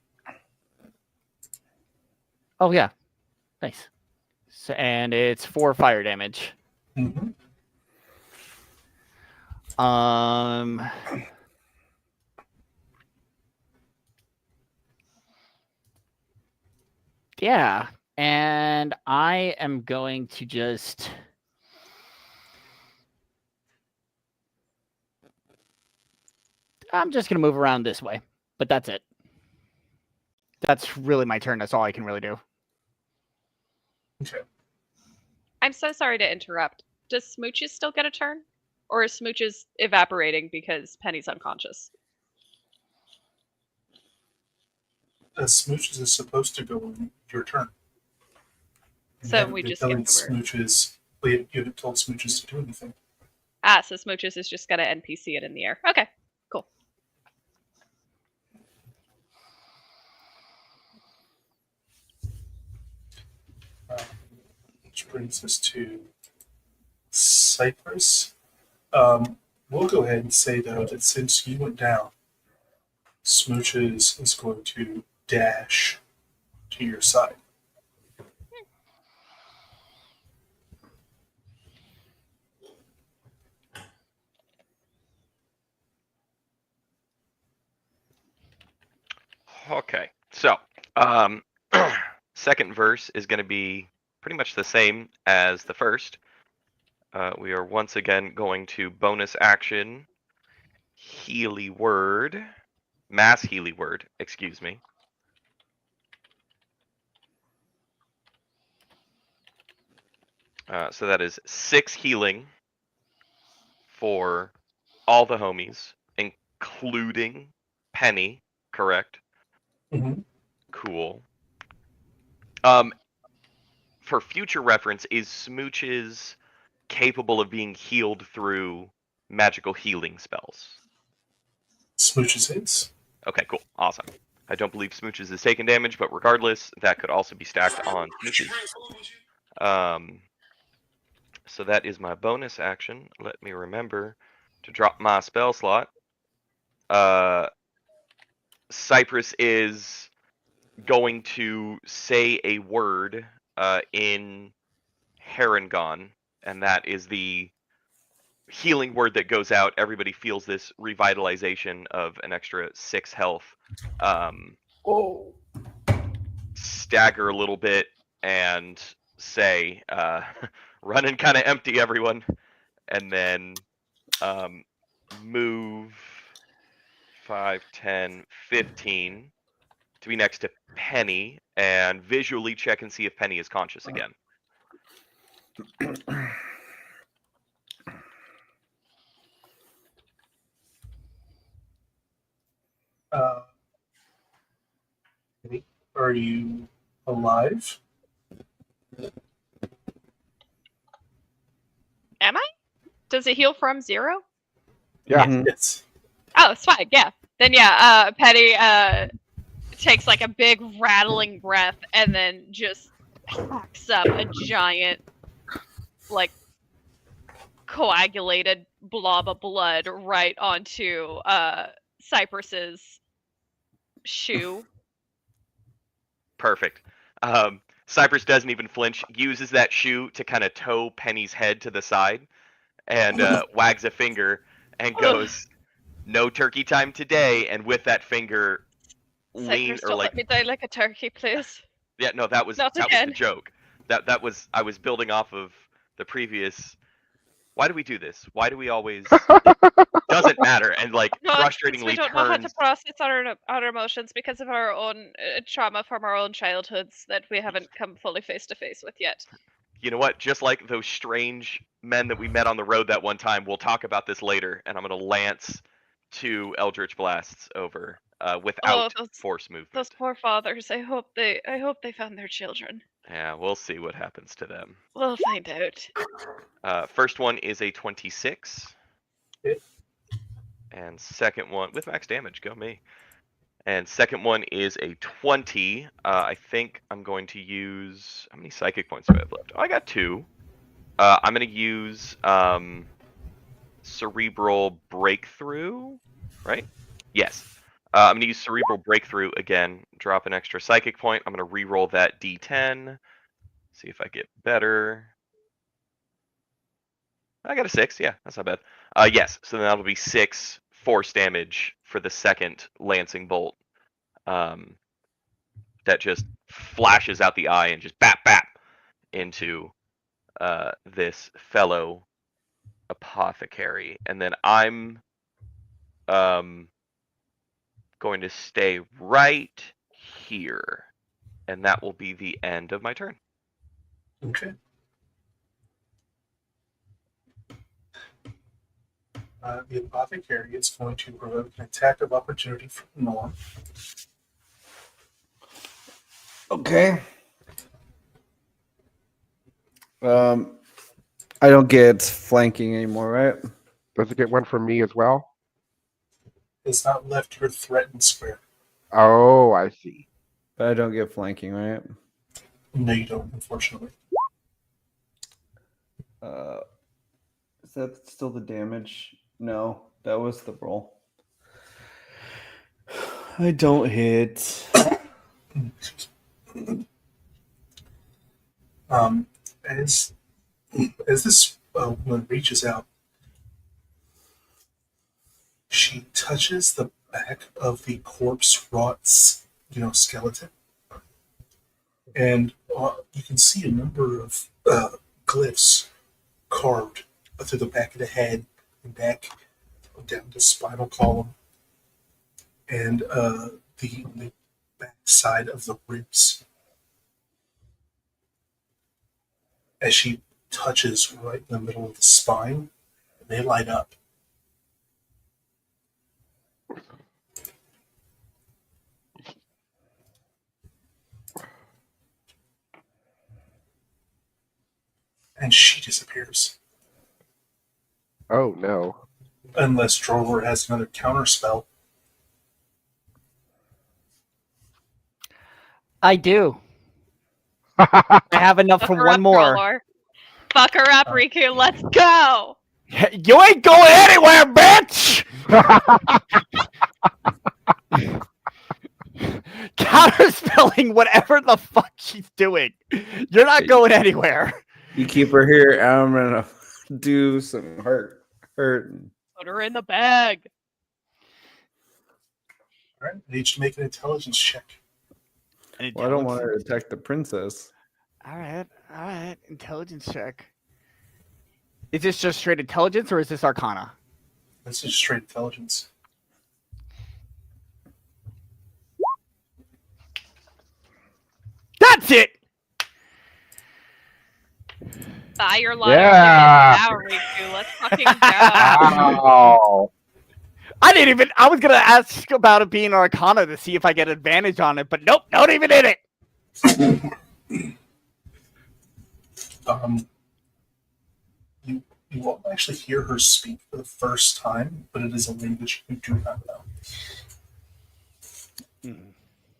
Oh yeah, nice. So, and it's 4 fire damage. Mm-hmm. Yeah, and I am going to just. I'm just gonna move around this way, but that's it. That's really my turn. That's all I can really do. Okay. I'm so sorry to interrupt. Does Smooches still get a turn? Or is Smooches evaporating because Penny's unconscious? Smooches is supposed to go on your turn. You So haven't we been just telling skip over. Smooches. You haven't told Smooches to do anything. Ah, so Smooches is just gonna NPC it in the air. Okay, cool. Which brings us to Cypress. We'll go ahead and say, though, that since you went down, Smooches is going to dash to your side. Okay, so second verse is going to be pretty much the same as the first. We are once again going to bonus action Healy word, mass Healy word, excuse me. So that is 6 healing for all the homies, including Penny, correct? Mhm. Cool. For future reference, is Smooches capable of being healed through magical healing spells? Smooches hits. Okay, cool. Awesome. I don't believe Smooches is taking damage, but regardless, that could also be stacked on Smooches. So that is my bonus action. Let me remember to drop my spell slot. Cypress is going to say a word in Harangon, and that is the healing word that goes out. Everybody feels this revitalization of an extra 6 health. Oh. Stagger a little bit and say, running kind of empty, everyone. And then move 5, 10, 15 to be next to Penny and visually check and see if Penny is conscious again. Uh, are you alive? Am I? Does it heal from 0? Yeah. Mhm. Yes. Oh, swag, yeah. Then yeah, Petty takes like a big rattling breath and then just hacks up a giant, like, coagulated blob of blood right onto Cypress's shoe. Perfect. Cypress doesn't even flinch, uses that shoe to kind of tow Penny's head to the side, and wags a finger and goes, "No turkey time today." And with that finger, Cypress, don't let me die like a turkey, please. yeah, no, that was Not the again. joke. That was, I was building off of the previous. Why do we do this? Why do we always? Doesn't matter, and like No, it's because we frustratingly don't know how to turns. process our emotions because of our own trauma from our own childhoods that we haven't come fully face to face with yet. You know what? Just like those strange men that we met on the road that one time, we'll talk about this later, and I'm gonna lance 2 Eldritch Blasts over without force movement. Those poor fathers. I hope they found their children. Yeah, we'll see what happens to them. We'll find out. First one is a 26. Hit. And second one, with max damage, go me. And second one is a 20. I think I'm going to use, how many psychic points do I have left? Oh, I got 2. I'm going to use Cerebral Breakthrough, right? Yes. I'm going to use Cerebral Breakthrough again, drop an extra psychic point. I'm going to re-roll that d10, see if I get better. I got a 6, yeah, that's not bad. Yes, so then that'll be 6 force damage for the second lancing bolt. That just flashes out the eye and just bap bap into this fellow apothecary. And then I'm going to stay right here. And that will be the end of my turn. Okay. The apothecary is going to provoke an attack of opportunity from Norm. Okay. I don't get flanking anymore, right? Does it get one from me as well? Has not left your threatened square. Oh, I see. But I don't get flanking, right? No, you don't, unfortunately. Is that still the damage? No, that was the roll. I don't hit. As this woman reaches out, she touches the back of the corpse-wrought, skeleton, and you can see a number of glyphs carved through the back of the head and back down the spinal column and the back side of the ribs. As she touches right in the middle of the spine. And they light up. And she disappears. Oh no. Unless Drolor has another counter spell. I do. I have enough Fuck for her one up, more. Drolor. Fuck her up, Riku. Let's go. You ain't going anywhere, bitch! Counterspelling whatever the fuck she's doing. You're not going anywhere. You keep her here, I'm gonna do some hurt. Put her in the bag. All right, I need you to make an intelligence check. Well, I don't want her to attack the princess. All right. Intelligence check. Is this just straight intelligence or is this Arcana? This is straight intelligence. That's it. Buy your lotto Yeah. tickets now, Riku. Let's fucking go. Wow. I was gonna ask about it being Arcana to see if I get advantage on it, but nope, not even in it. You won't actually hear her speak for the first time, but it is a language you do not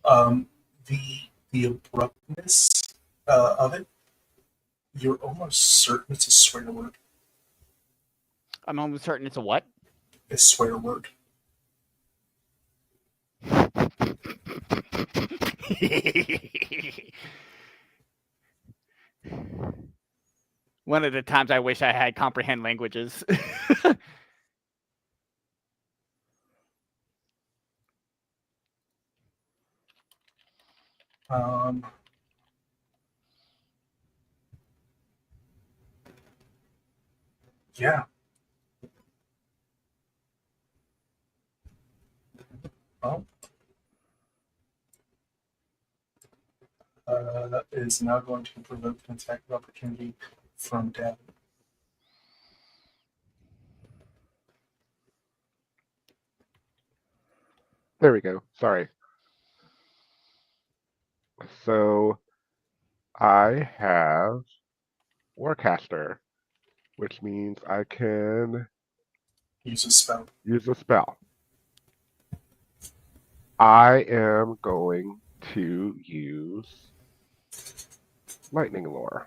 know. The abruptness of it, you're almost certain it's a swear word. I'm almost certain it's a what? A swear word. One of the times I wish I had comprehend languages. Yeah. Well, that is now going to provoke an attack of opportunity from Devin. There we go. Sorry. So I have Warcaster, which means I can Use a spell. use a spell. I am going to use Lightning Lore.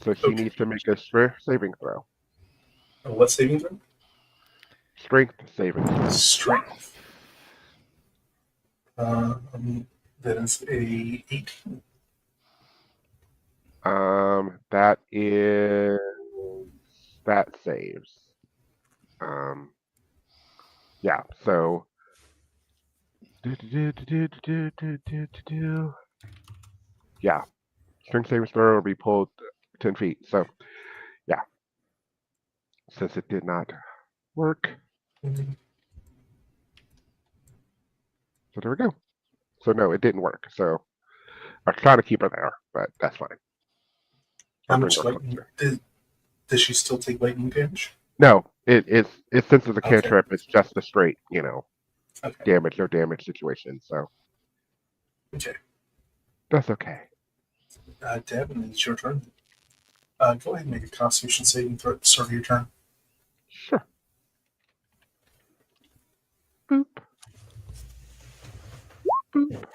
So she Okay. needs to make a strength saving throw. What saving throw? Strength saving throw. Strength. That is a 18. That saves. Yeah, so yeah. Strength saving throw will be pulled 10 feet. So yeah. Since it did not work. So there we go. So no, it didn't work. So I was trying to keep her there, but that's fine. How I'll much bring her lightning? closer. Does she still take lightning damage? No, it's since it's a Okay. cantrip, it's just a straight, Okay. damage or damage situation. So Okay. that's okay. Devin, it's your turn. Go ahead and make a Constitution saving throw at the start of your turn. Sure. Boop. Boop.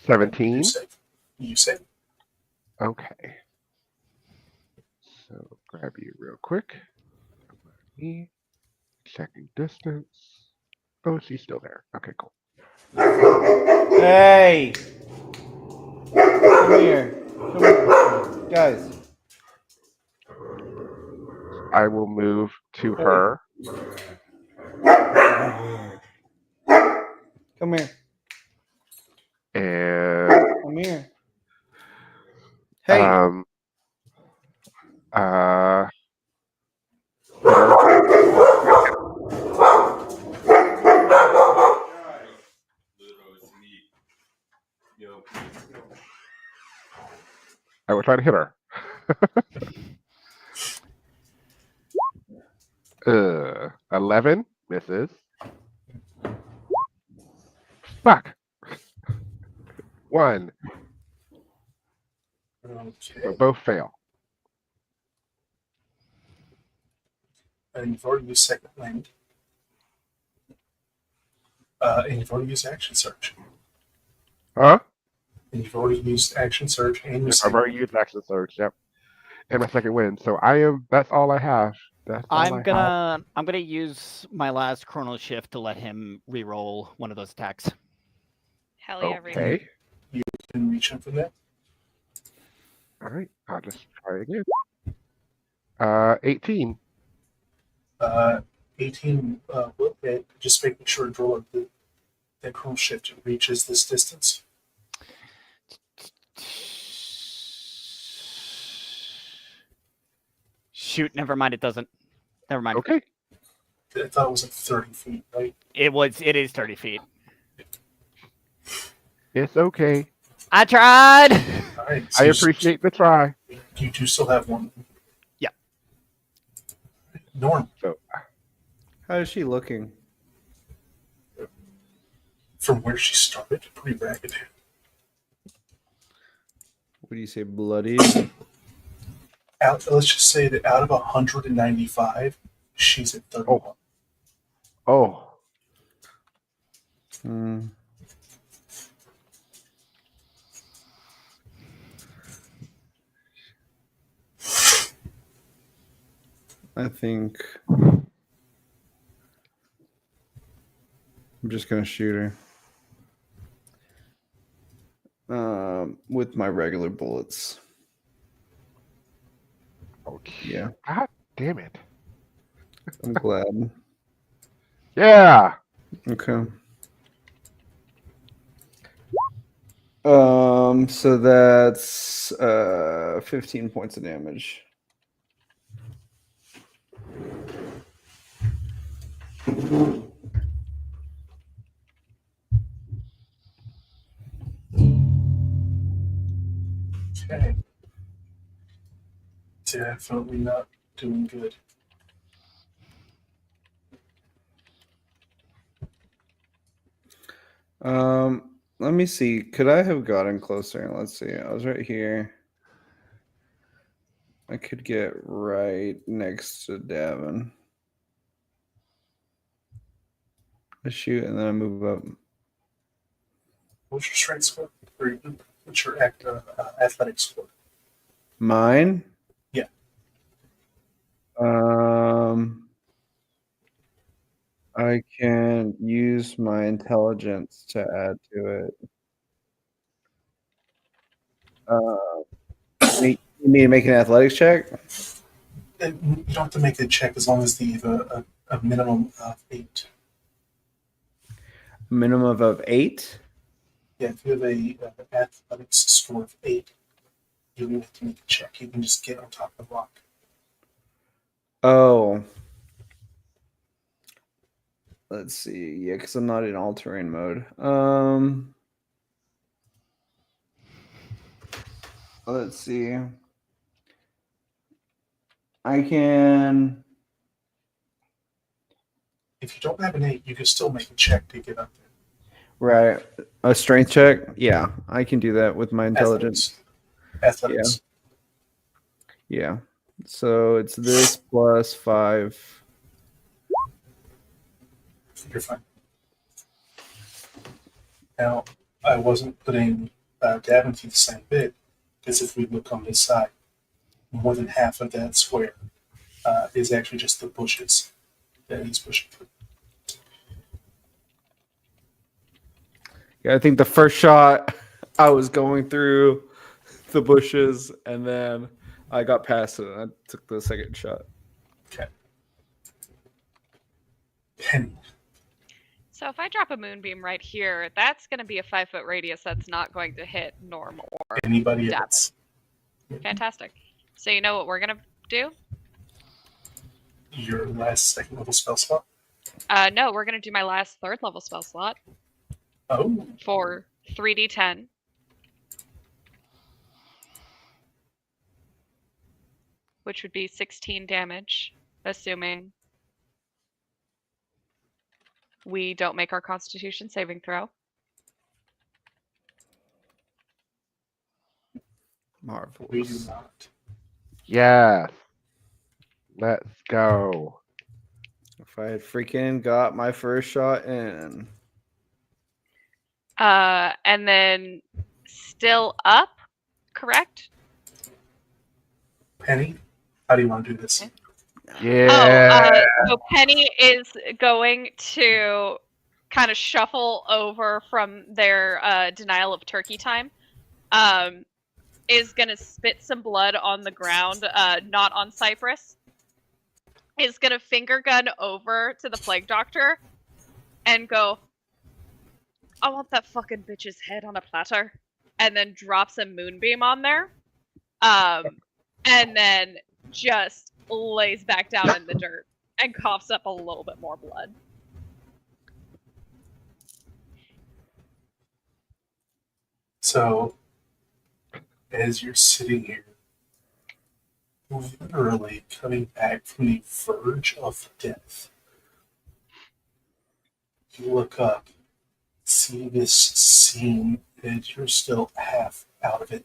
17. You save. You save. Okay. So grab you real quick. Me. Checking distance. Oh, she's still there. Okay, cool. Hey! Come here. Come here. Guys. I will move to her. Come here. And Come here. Hey! I will try to hit her. 11 misses. Fuck. 1. Okay. So both fail. And you've already used second wind. And you've already used action surge. Huh? And you've already used action surge and your I've second already used action surge. Yep. And my second win. So I am. That's all I have. That's all I I'm gonna use my last chronal shift to let him re-roll one of those attacks. Hell have. yeah, Reed. Okay. You can reach him from there. All right. I'll just try again. 18. 18 will hit. Just making sure draw that cruel shift reaches this distance. Shoot, never mind. It doesn't. Never mind. Okay. I thought it was like 30 feet, right? It is 30 feet. It's okay. I tried. All right. I appreciate the try. You do still have one. Yeah. Norm, How is she looking? from where she started, pretty ragged. What do you say, bloody? Let's just say that out of 195, she's at 31. Oh. Hmm. I think I'm just gonna shoot her with my regular bullets. Okay. Yeah, God damn it. I'm glad. Yeah. Okay. So that's 15 points of damage. Okay. Definitely not doing good. Let me see. Could I have gotten closer? Let's see. I was right here. I could get right next to Davin. I shoot and then I move up. What's your strength score? Or what's your athletic score? Mine? Yeah. I can use my intelligence to add to it. You need to make an athletics check? And you don't have to make the check as long as you have a minimum of 8. Minimum of 8? Yeah, if you have an athletics score of 8, you don't have to make a check. You can just get on top of the block. Oh. Let's see. Yeah, because I'm not in all-terrain mode. Let's see. I can... If you don't have an 8, you can still make a check to get up there. Right. A strength check? Yeah, I can do that with my intelligence. Athletics. Yeah. So it's this plus 5. You're fine. Now, I wasn't putting Davin through the same bit, because if we look on this side, more than half of that square is actually just the bushes that he's pushing through. Yeah, I think the first shot I was going through the bushes and then I got past it and I took the second shot. Okay. Penny. So if I drop a moonbeam right here, that's going to be a 5-foot radius that's not going to hit Norm or Anybody Davin. else? Fantastic. So you know what we're going to do? Your last second level spell slot? No, we're going to do my last 3rd level spell slot Oh, for 3d10. which would be 16 damage, assuming we don't make our Constitution saving throw. We do Marvelous. not. Yes. Let's go. If I had freaking got my first shot in. And then still up, correct? Penny, how do you want to do this? Yeah. So Penny is going to kind of shuffle over from their denial of turkey time. Is going to spit some blood on the ground, not on Cypress. Is going to finger gun over to the plague doctor and go, I want that fucking bitch's head on a platter. And then drops a moonbeam on there. And then just lays back down in the dirt and coughs up a little bit more blood. So, as you're sitting here, literally coming back from the verge of death, you look up, see this scene, and you're still half out of it.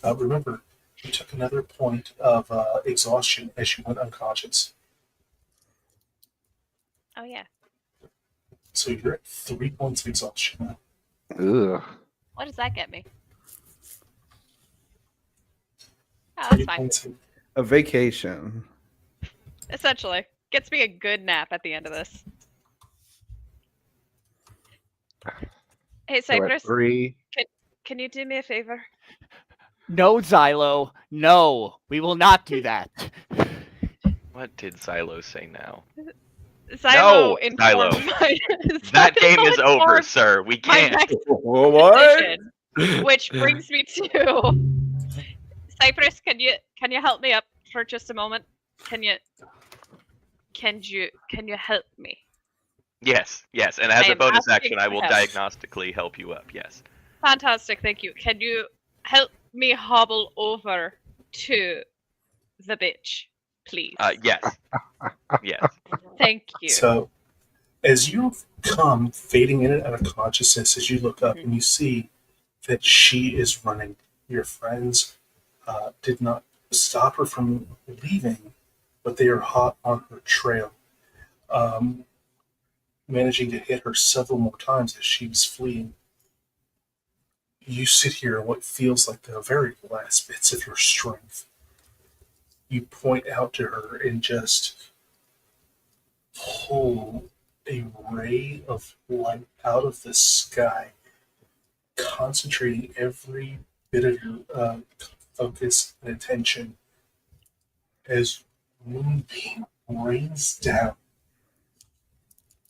Remember, you took another point of exhaustion as you went unconscious. Oh, yeah. So you're at 3 points of exhaustion now. Ugh. What does that get me? Oh, 3 that's fine. points of A vacation. Essentially. Gets me a good nap at the end of this. Hey, So at Cypress, 3. can you do me a favor? No, Xylo. No, we will not do that. What did Xylo say now? Xylo Xylo. informed my- That game is Xylo over, informed sir. We my can't. next What? decision, which brings me to Cypress. Can you help me up for just a moment? Can you help me? Yes. And as I a am bonus asking action, I for will help. diagnostically help you up. Yes. Fantastic, thank you. Can you help me hobble over to the bitch, please? Yes. Yes. Thank you. So, as you come fading in and out of consciousness, as you look up and you see that she is running, your friends did not stop her from leaving, but they are hot on her trail, managing to hit her several more times as she was fleeing. You sit here in what feels like the very last bits of your strength. You point out to her and just pull a ray of light out of the sky, concentrating every bit of your focus and attention as Moonbeam rains down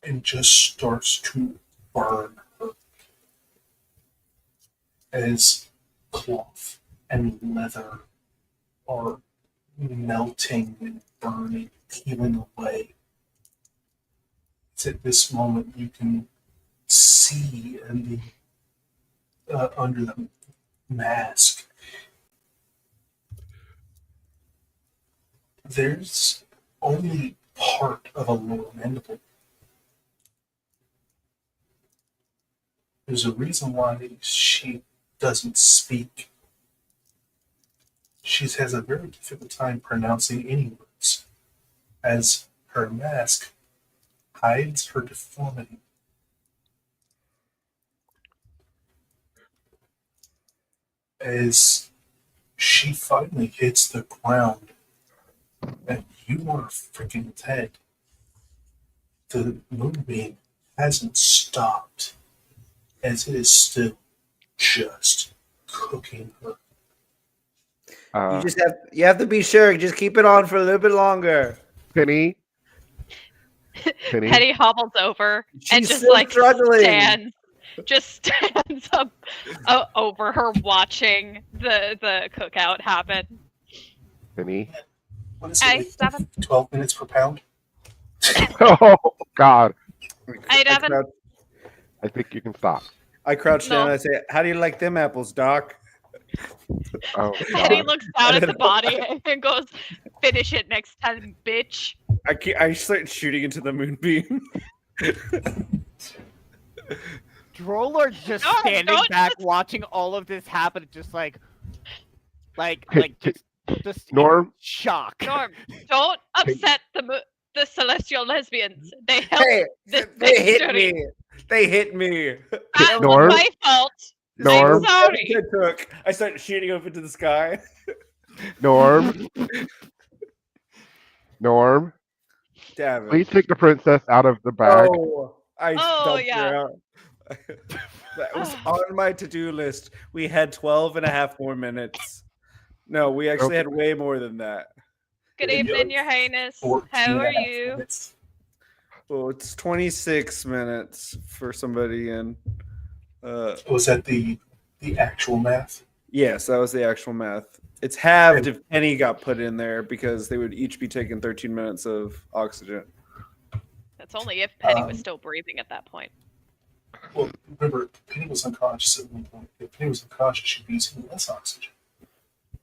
and just starts to burn her as cloth and leather are melting and burning, peeling away. It's at this moment you can see in the under the mask. There's only part of a lower mandible. There's a reason why she doesn't speak. She has a very difficult time pronouncing any words, as her mask hides her deformity. As she finally hits the ground and you are freaking dead, the moonbeam hasn't stopped, as it is still just cooking her. You have to be sure. Just keep it on for a little bit longer. Penny. Penny hobbles over and She's just still like struggling. stands up over her, watching the cookout happen. Penny. What is Hey, it, stop like 12 minutes per pound? Oh, God. Hey, Devin. I think you can stop. I crouch down No. and I say, "How do you like them apples, Doc?" Oh, Penny God. looks down at the body and goes, finish it next time, bitch. I start shooting into the moonbeam. Drollord's just No, standing don't back, watching all of this happen, just like just in Norm? shock. Norm, don't upset the celestial lesbians. They helped Hey, this they hit victory. me. They hit me. That Norm? was my fault. Norm? I'm sorry. I start shooting up into the sky. Norm? Norm? Damn it. Please take the princess out of the bag. Oh, I Oh, dumped yeah. her out. That was on my to-do list. We had 12 and a half more minutes. No, we actually had way more than that. Good Yeah, evening, Your Highness. 14 How and a are half you? minutes. Well, it's 26 minutes for somebody in. Was that the actual math? Yes, that was the actual math. It's halved if Penny got put in there because they would each be taking 13 minutes of oxygen. That's only if Penny was Um, still breathing at that point. Well, remember, Penny was unconscious at one point. If Penny was unconscious, she'd be using less oxygen.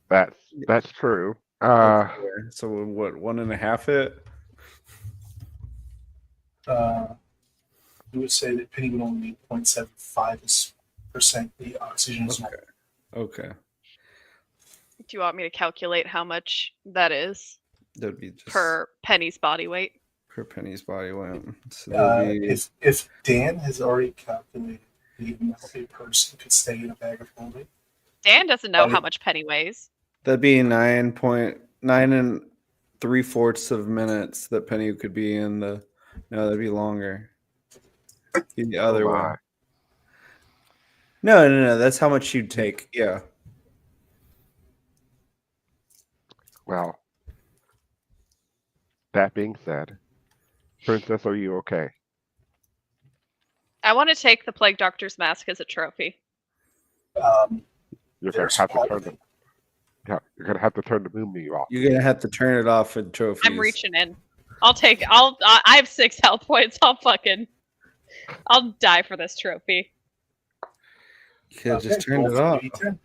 That's true. Okay, so what, 1.5 hit? We would say that Penny would only need 0.75% the oxygen is normal. Okay. Do you want me to calculate how much that is That'd be just per Penny's body weight? per Penny's body weight. So that'd be, If Dan has already calculated the amount a person could stay in a bag of holding, Dan doesn't know how much Penny weighs. that'd be 9.9 and 3/4 of minutes that Penny could be in the. No, that'd be longer. Be the other way. my. No. That's how much you'd take. Yeah. Well, that being said, princess, are you okay? I want to take the Plague Doctor's mask as a trophy. You're gonna there's have to one turn the. Yeah, you're gonna have to turn the moonbeam off. You're gonna have to turn it off for trophies. I'm reaching in. I have 6 health points. I'll die for this trophy. Yeah, just turn roll it off. 3d10.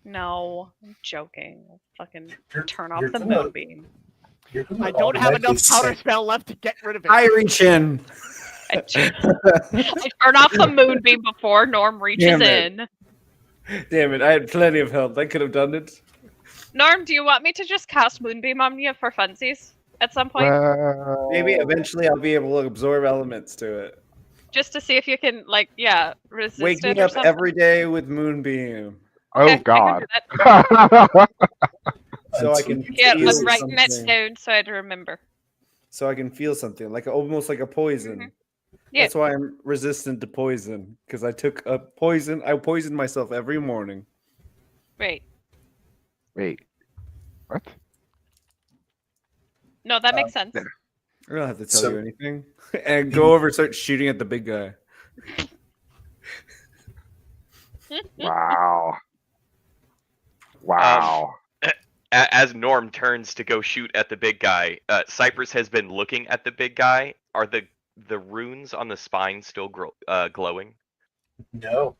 No, I'm joking. I'll fucking You're- turn off you're the gonna- moonbeam. you're gonna I don't have enough automatically powder say- spell left to get rid of it. I reach in. I turn off the moonbeam before Norm reaches Damn it. in. Damn it! I had plenty of health. I could have done it. Norm, do you want me to just cast moonbeam on you for funsies at some point? Well, Maybe eventually I'll be able to absorb elements to it. Just to see if you can, resist Wake it me or up something? every day with moonbeam, Oh Okay, I can God. do that. so I until can you Yeah, feel I'm writing that something. down so I'd remember. so I can feel something like almost like a poison. Mhm. Yeah. That's why I'm resistant to poison because I took a poison. I poisoned myself every morning. Right. Wait. What? No, that makes sense. I don't have to tell So- you anything. And go over and start shooting at the big guy. Wow. Wow. As Norm turns to go shoot at the big guy, Cypress has been looking at the big guy. Are the runes on the spine still glowing? No,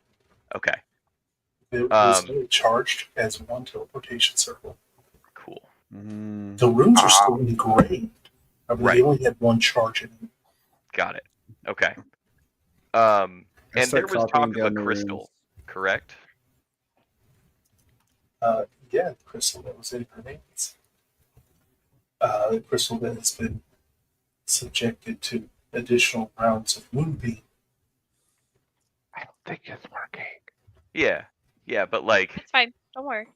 Okay, it was Um, only charged as one teleportation circle. cool. Mm. The runes are still engraved. I mean, Right. They only had one charge in them. Got it. Okay. I And there start was talk copying of a down the crystal, runes. correct? Yeah, the crystal that was in her veins. The crystal that has been subjected to additional rounds of moonbeam. I don't think it's working. Yeah, but It's fine. Don't worry.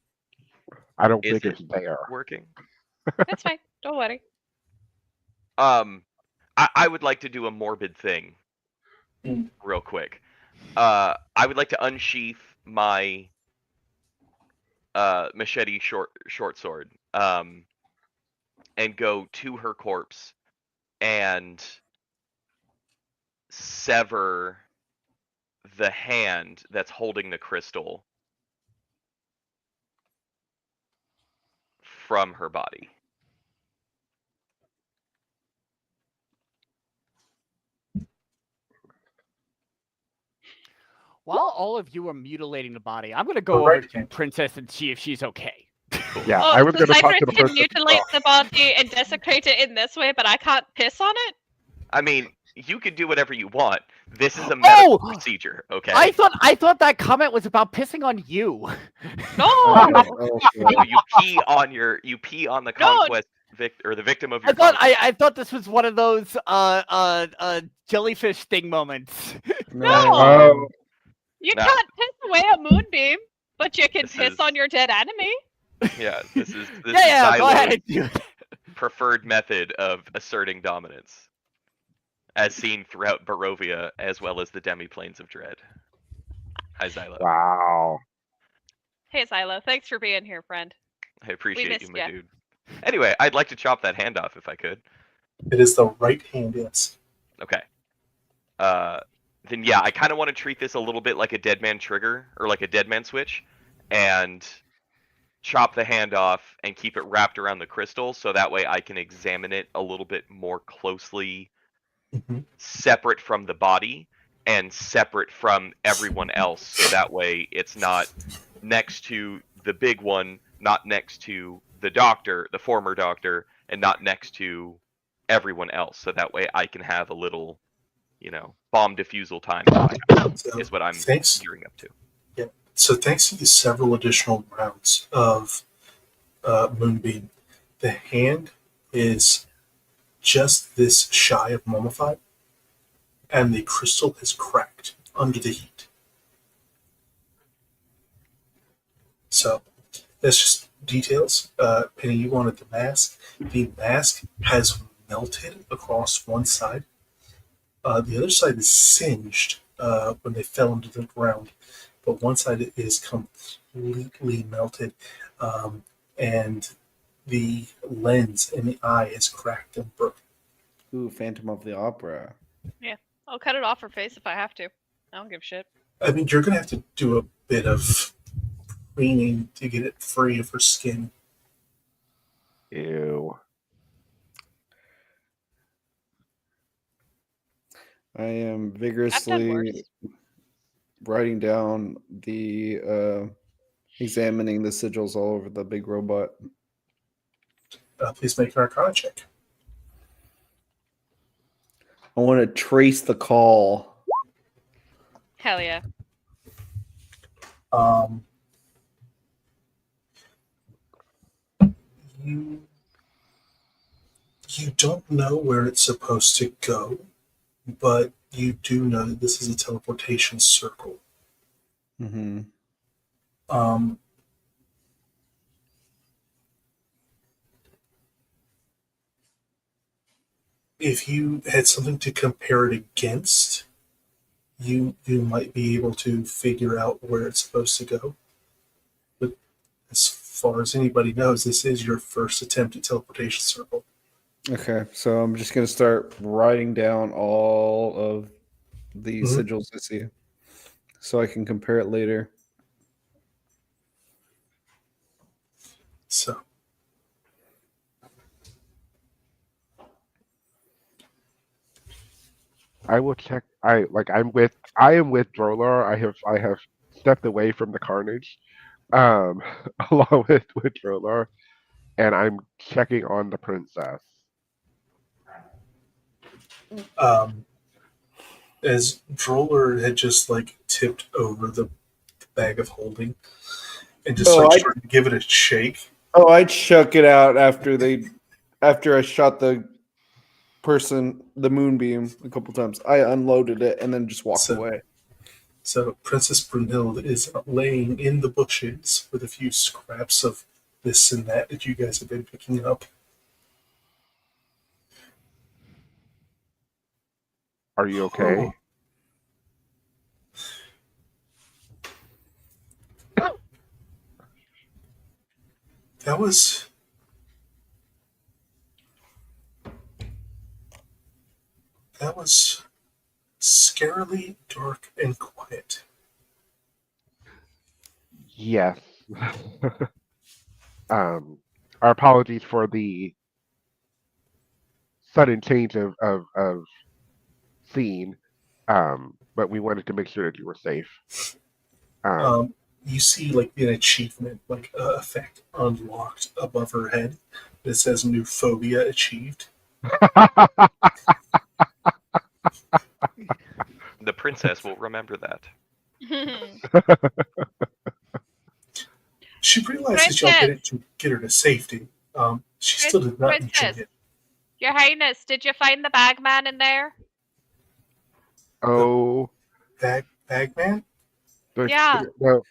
I don't Is think it's there. working. It's fine. Don't worry. I would like to do a morbid thing, Mm. real quick. I would like to unsheath my machete short sword, and go to her corpse and sever the hand that's holding the crystal from her body. While all of you are mutilating the body, I'm gonna go Right, over to Ken. Princess and see if she's okay. Yeah, Oh, I was so going to talk Cypress to the can person. mutilate the body and desecrate it in this way, but I can't piss on it? I mean, you can do whatever you want. This is a medical Oh! procedure, okay? I thought that comment was about pissing on you. No! No, you pee on the No. conquest or the victim of your I thought conquest. I thought this was one of those jellyfish thing moments. No! Oh, You No. can't piss away a moonbeam, but you can This piss is- on your dead enemy. Yeah, this is Yeah, go Xylo's ahead. Do it. preferred method of asserting dominance, as seen throughout Barovia as well as the demi-planes of Dread. Hi, Xylo. wow. Hey, Xylo, thanks for being here, friend. I appreciate you, missed my ya. dude. Anyway, I'd like to chop that hand off if I could. It is the right hand, yes. Okay. Then yeah, I kind of want to treat this a little bit like a dead man trigger or like a dead man switch, and chop the hand off and keep it wrapped around the crystal, so that way I can examine it a little bit more closely, Mhm. separate from the body and separate from everyone else. So that way it's not next to the big one, not next to the doctor, the former doctor, and not next to everyone else. So that way I can have a little, bomb defusal time So, is what I'm thanks. gearing up to. So thanks to the several additional rounds of Moonbeam, the hand is just this shy of mummified, and the crystal has cracked under the heat. So that's just details. Penny, you wanted the mask. The mask has melted across one side. The other side is singed when they fell into the ground, but one side is completely melted, and the lens in the eye is cracked and broken. Ooh, Phantom of the Opera. I'll cut it off her face if I have to. I don't give a shit. I mean, you're going to have to do a bit of cleaning to get it free of her skin. Ew. I am I've done vigorously worse. writing down the examining the sigils all over the big robot. Please make an Arcana check. I want to trace the call. Hell yeah. Um, you don't know where it's supposed to go, but you do know that this is a teleportation circle. Mm-hmm. Um, if you had something to compare it against, you might be able to figure out where it's supposed to go. But as far as anybody knows, this is your first attempt at teleportation circle. Okay, so I'm just going to start writing down all of the Mhm. sigils I see so I can compare it later. So I will check. I am with Drolar. I have stepped away from the carnage, um, along with Drolar, and I'm checking on the princess. as Droller had just tipped over the bag of holding and just started to give it a shake. Oh, I chuck it out after I shot the moonbeam a couple times. I unloaded it and then just walked away. So Princess Brunhilde is laying in the bushes with a few scraps of this and that you guys have been picking up. Are you okay? That was scarily dark and quiet. Yes. Our apologies for the sudden change of scene, but we wanted to make sure that you were safe. Um, you see like an achievement, like effect unlocked above her head that says new phobia achieved. The princess will remember that. She realizes y'all did it Princess! to get her to safety. She still did not enjoy Princess, it. Your Highness, did you find the bagman in there? Oh, Bagman? Yeah. no,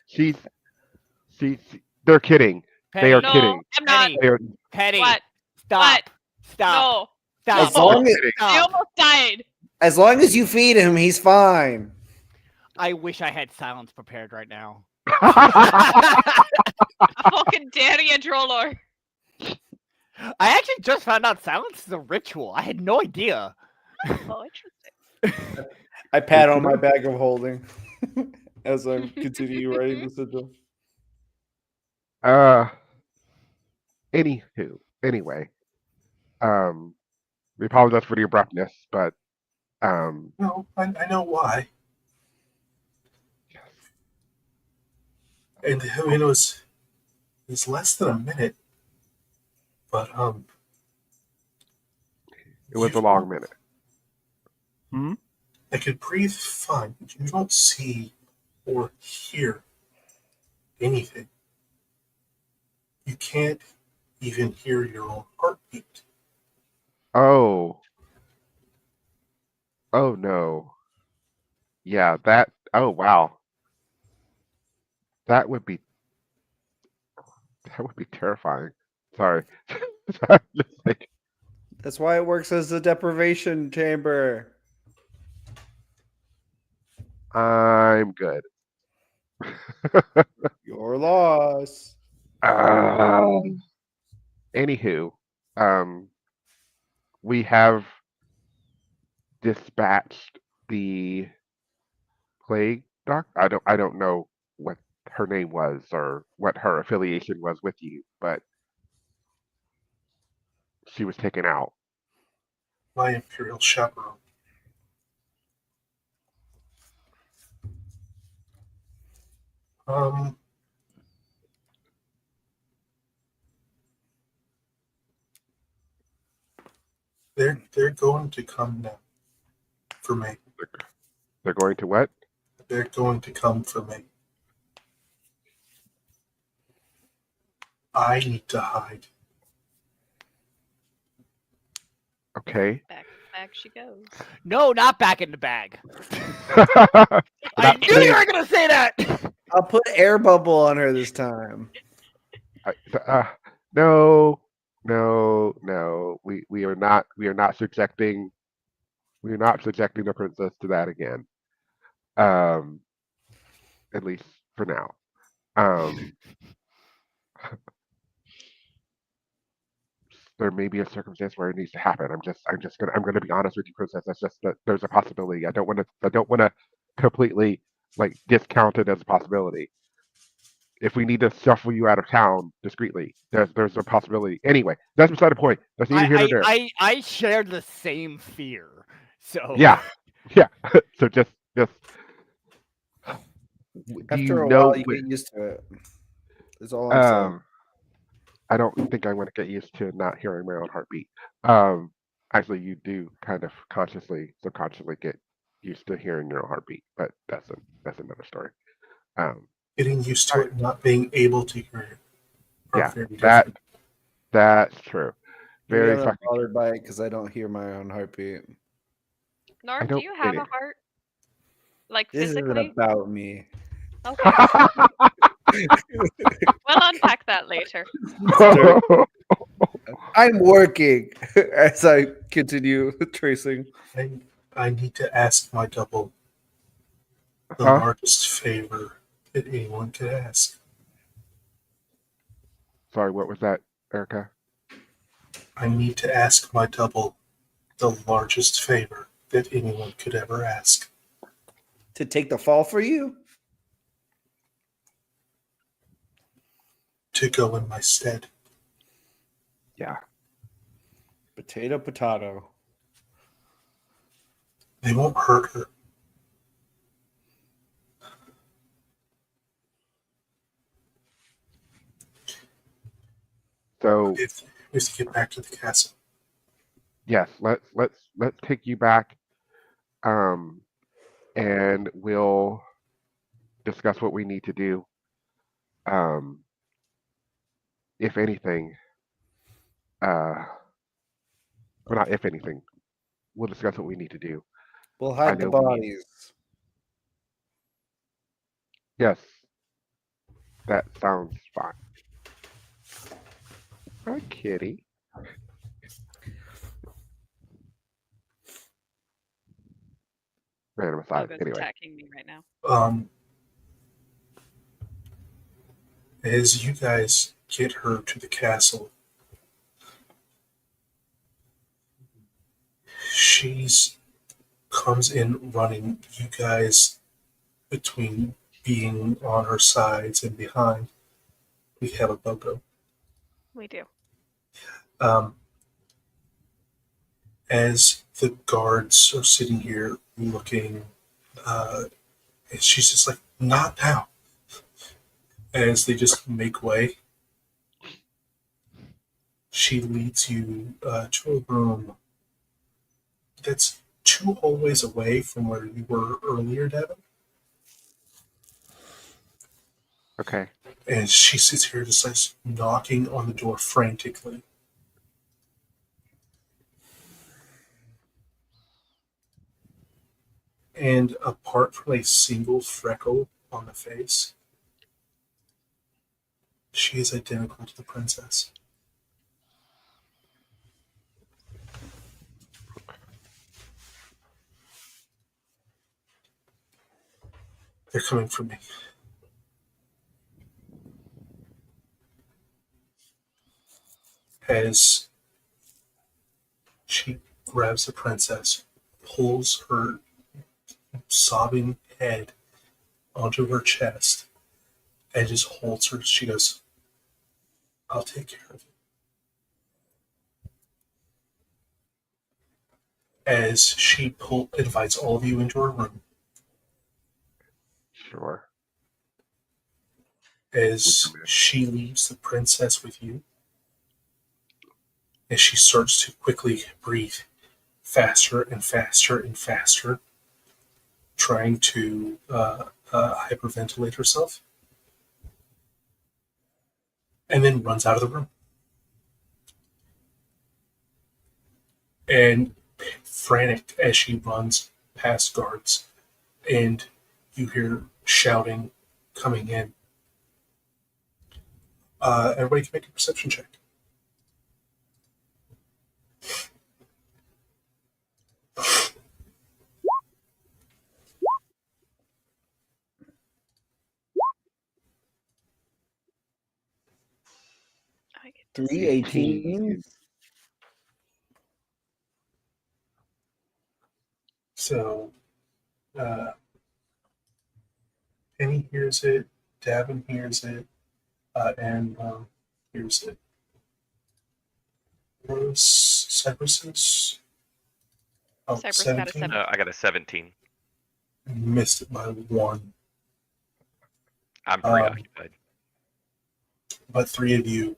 they're kidding. They are Penny, No, kidding. I'm not. Penny, They are, Penny. What? Stop. What? Stop. No. Stop. As long they're as, kidding. I Stop. almost died. as long as you feed him, he's fine. I wish I had silence prepared right now. A fucking Danny and Drollor. I actually just found out silence is a ritual. I had no idea. Oh, interesting. I pat on my bag of holding as I continue writing the sigil. Anyway, we apologize for the abruptness, but No, I know why. And I mean, it was less than a minute, but it was a long minute. Hmm? I could breathe fine, but you don't see or hear anything. You can't even hear your own heartbeat. Oh. Oh no. Yeah, oh wow. That would be terrifying. Sorry. Just like, That's why it works as a deprivation chamber. I'm good. Your loss. Anywho, we have dispatched the plague doc. I don't know what her name was or what her affiliation was with you, but she was taken out. My Imperial chaperone. Um, they're going to come now for me. They're going to what? They're going to come for me. I need to hide. Okay. Back she goes. No, not back in the bag. Not I knew you were gonna say that. I'll put air bubble on her this time. no, no. We are not subjecting the princess to that again. At least for now. There may be a circumstance where it needs to happen. I'm gonna be honest with you, princess. That's just that there's a possibility. I don't want to completely like discount it as a possibility. If we need to shuffle you out of town discreetly, there's a possibility. Anyway, that's beside the point. That's neither here nor there. I share the same fear. So Yeah. So just do After you a know while, you get used to it. That's all I'm saying. I don't think I want to get used to not hearing my own heartbeat. Actually, you do kind of subconsciously get used to hearing your own heartbeat, but that's another story. Getting used to it not being able to hear it. Are Yeah, very different. that's true. Maybe Very I'm not fucking true. bothered by it because I don't hear my own heartbeat. Norm, do don't you get have a it. heart? Like This physically? isn't about me. Okay. We'll unpack that later. I'm working as I continue tracing. I need to ask my double the Huh? largest favor that anyone could ask. Sorry, what was that, Erica? I need to ask my double the largest favor that anyone could ever ask. To take the fall for you? To go in my stead. Yeah. Potato, potato. They won't hurt her. So We have to get back to the castle. yes, let's take you back, and we'll discuss what we need to do. If anything, or not if anything, we'll discuss what we need to do. We'll I hide the know we need- bodies. Yes, that sounds fine. Hi, kitty. Random aside. Logo's Anyway, attacking me right now. As you guys get her to the castle, she's comes in running. You guys, between being on her sides and behind, we have a Bogo. We do. Um, as the guards are sitting here looking, and she's just like, not now. As they just make way, she leads you to a room that's 2 hallways away from where you were earlier, Devin. okay. And she sits here just like knocking on the door frantically. And apart from a single freckle on the face, she is identical to the princess. They're coming for me. As she grabs the princess, pulls her sobbing head onto her chest, and just holds her. She goes, I'll take care of it. As she invites all of you into her room, Sure. as she leaves the princess with you, as she starts to quickly breathe faster and faster and faster, trying to hyperventilate herself, and then runs out of the room. And frantic as she runs past guards, and you hear shouting coming in. Everybody can make a perception check. I get 3 18s. So, Penny hears it, Davin hears it, and hears it. Rose Cypress's Cypress got a 17. 7. I got a 17. Missed it by 1. I'm preoccupied. But 3 of you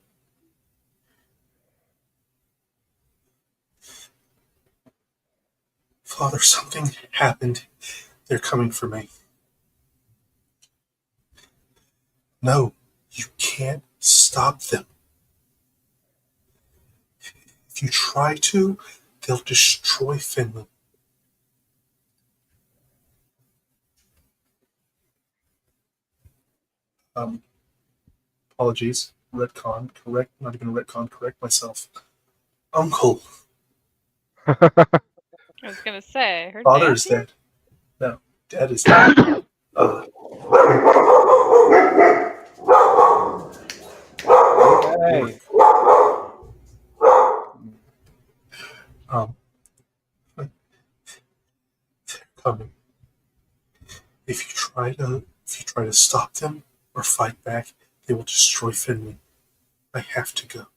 Father, something happened. They're coming for me. No, you can't stop them. If you try to, they'll destroy Finland. Apologies. Retcon. Correct. Not even retcon. Correct myself. Uncle. I was gonna say, her Father dad's is here? dead. No, Dad is dead. Hey. They're coming. If you try to stop them or fight back, they will destroy Finland. I have to go.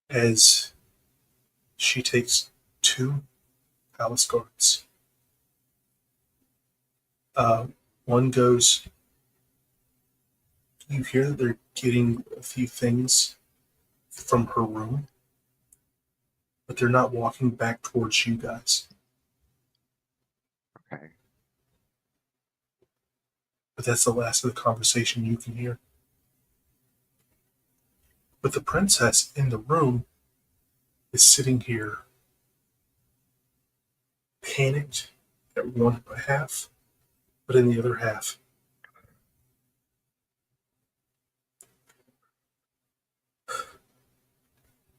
As she takes 2 palace guards, One goes, you hear that they're getting a few things from her room, but they're not walking back towards you guys. Okay. But that's the last of the conversation you can hear. But the princess in the room is sitting here, panicked at one half, but in the other half,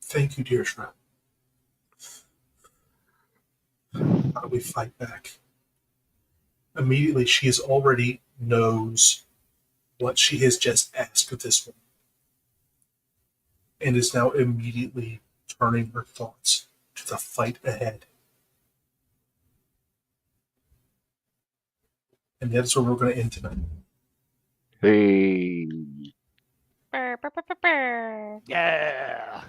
thank you, Deirdre. How do we fight back? Immediately, she is already knows what she has just asked of this woman, and is now immediately turning her thoughts to the fight ahead. And that's where we're going to end tonight. Hey. Brr, brr, brr, brr, brr. Yeah.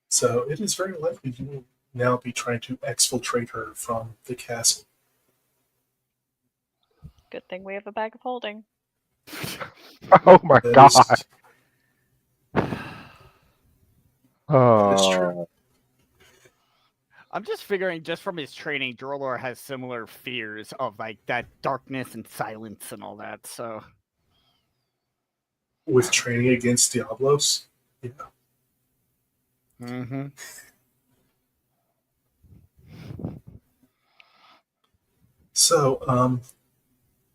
So it is very likely you will now be trying to exfiltrate her from the castle. Good thing we have a bag of holding. Oh my That god. is- that is true. Oh. I'm just figuring, just from his training, Drolor has similar fears of like that darkness and silence and all that. So With training against Diablos, yeah. mm-hmm. So,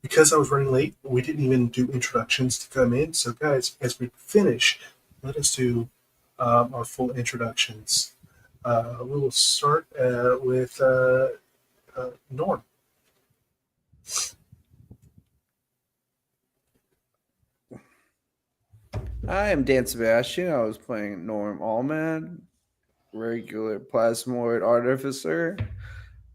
because I was running late, we didn't even do introductions to come in. So, guys, as we finish, let us do our full introductions. We will start with Norm. I am Dan Sebastian. I was playing Norm Allman, regular Plasmoid Artificer.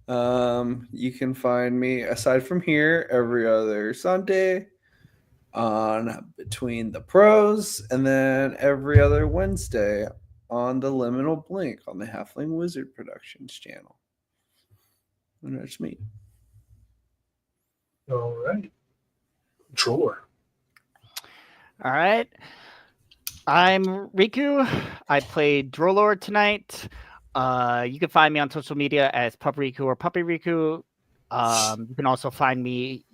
You can find me, aside from here, every other Sunday on Between the Pros, and then every other Wednesday on the Liminal Blink on the Halfling Wizard Productions channel. And that's me. All right. Drawer. All right. I'm Riku. I played Drolor tonight. You can find me on social media as Pup Riku or Puppy Riku. You can also find me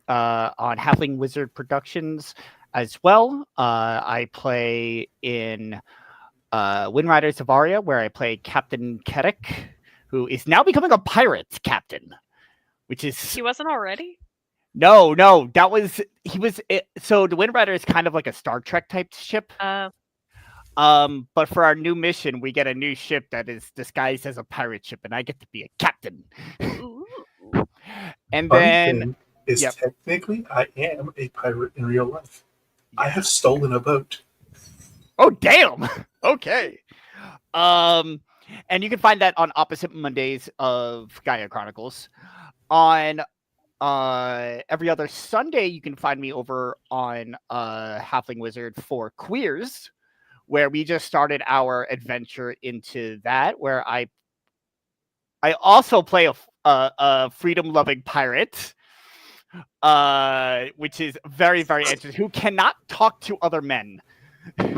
on Halfling Wizard Productions as well. I play in Wind Riders of Aria, where I play Captain Kedik, who is now becoming a pirate captain, which is He wasn't already? no, that was so the Wind Rider is kind of like a Star Trek type ship. But for our new mission, we get a new ship that is disguised as a pirate ship, and I get to be a captain. Ooh. And Funny then, thing is, yep. technically, I am a pirate in real life. I have stolen a boat. Oh damn! Okay. And you can find that on Opposite Mondays of Gaea Chronicles. On every other Sunday, you can find me over on Halfling Wizard for Queers, where we just started our adventure into that, where I also play a freedom-loving pirate, which is very, very interesting, who cannot talk to other men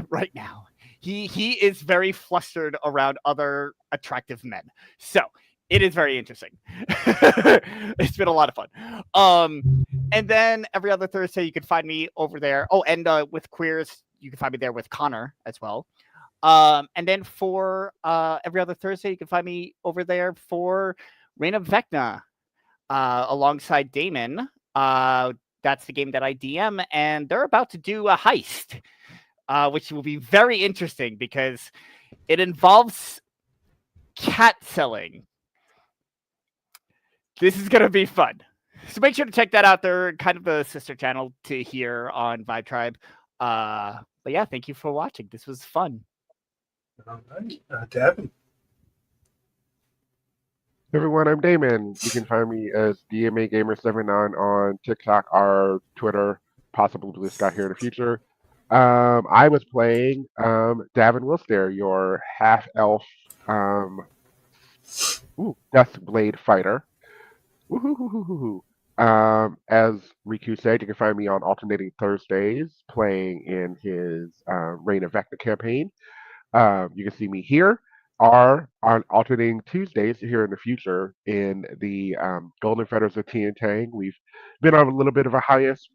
right now. He is very flustered around other attractive men. So it is very interesting. It's been a lot of fun. And then every other Thursday, you can find me over there. Oh, and with Queers, you can find me there with Connor as well. And then for every other Thursday, you can find me over there for Reign of Vecna alongside Damon. That's the game that I DM, and they're about to do a heist, which will be very interesting because it involves cat selling. This is going to be fun. So make sure to check that out. They're kind of a sister channel to here on Vibe Tribe. But yeah, thank you for watching. This was fun. All right. Davin. Everyone, I'm Damon. You can find me as DMA Gamer79 on TikTok or Twitter, possibly Blue Sky here in the future. I was playing Davin Wilster, your half-elf Deathblade fighter. Woo-hoo-hoo-hoo-hoo. As Riku said, you can find me on alternating Thursdays playing in his Reign of Vecna campaign. You can see me here or on alternating Tuesdays here in the future in the Golden Fetters of Tang. We've been on a little bit of a hiatus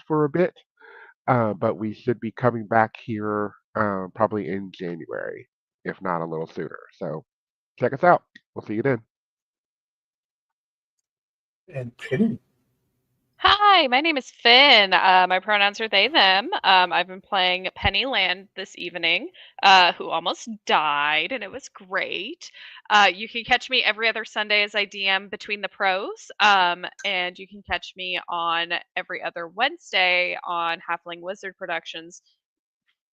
for a bit, but we should be coming back here probably in January, if not a little sooner. So check us out. We'll see you then. And Penny. Hi, my name is Finn. My pronouns are they, them. I've been playing Pennyland this evening, who almost died, and it was great. You can catch me every other Sunday as I DM Between the Pros, and you can catch me on every other Wednesday on Halfling Wizard Productions,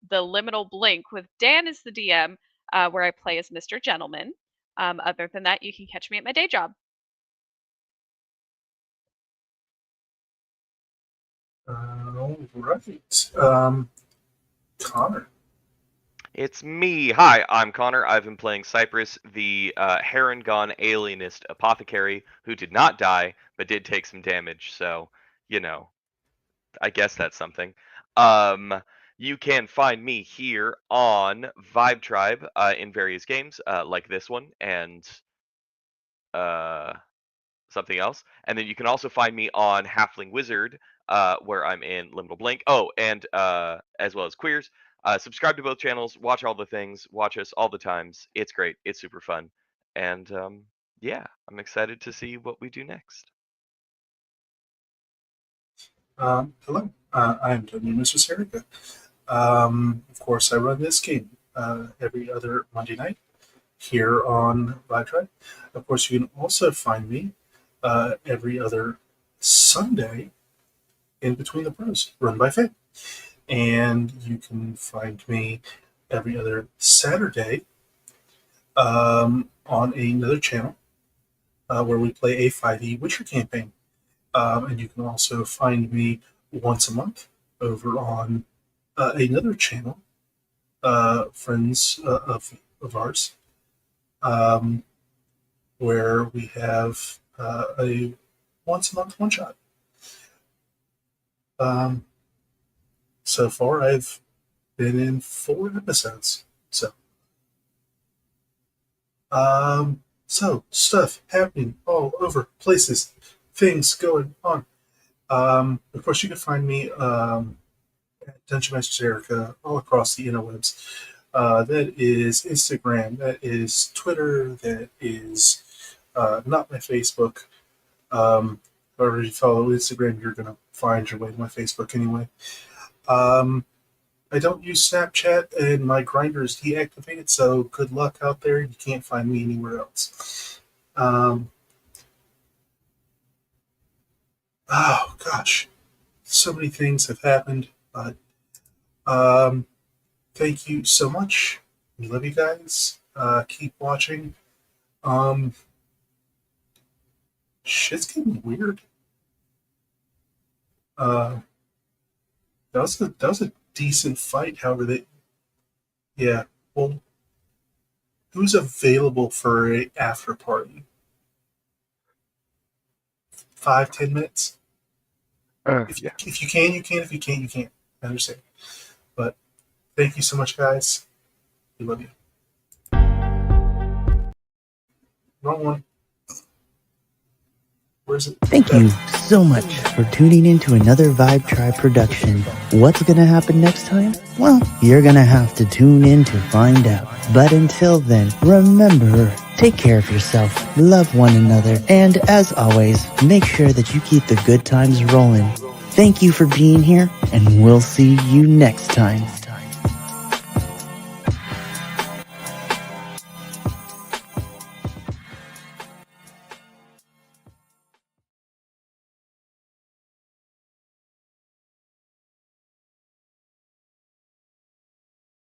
The Liminal Blink, with Dan as the DM, where I play as Mr. Gentleman. Other than that, you can catch me at my day job. All right. Connor. It's me. Hi, I'm Connor. I've been playing Cypress, the Heron-Gone alienist apothecary who did not die, but did take some damage. So, I guess that's something. You can find me here on Vibe Tribe in various games, like this one and something else. And then you can also find me on Halfling Wizard, where I'm in Liminal Blink. Oh, and as well as Queers. Subscribe to both channels. Watch all the things. Watch us all the times. It's great. It's super fun. And yeah, I'm excited to see what we do next. Hello. I'm Tony Mrs. Erica. Of course, I run this game every other Monday night here on Vibe Tribe. Of course, you can also find me every other Sunday in Between the Pros, run by Faye. And you can find me every other Saturday on another channel where we play a 5e Witcher campaign. And you can also find me once a month over on another channel, friends of ours, where we have a once a month one shot. So far, I've been in 4 episodes. So stuff happening all over, places, things going on. Of course, you can find me at Dungeon Master Erica all across the interwebs. That is Instagram, that is Twitter, that is not my Facebook. However, if you follow Instagram, you're going to find your way to my Facebook anyway. I don't use Snapchat, and my Grindr is deactivated, so good luck out there. You can't find me anywhere else. Oh, gosh. So many things have happened, but thank you so much. We love you guys. Keep watching. Shit's getting weird. That was a decent fight. However, yeah. Well, who's available for a after party? 5-10 minutes. Yeah. If you can, you can. If you can't, you can't. I understand. But thank you so much, guys. We love you. Wrong one. Where's it? Thank you so much for tuning in to another Vibe Tribe production. What's going to happen next time? Well, you're going to have to tune in to find out. But until then, remember, take care of yourself, love one another, and as always, make sure that you keep the good times rolling. Thank you for being here, and we'll see you next time.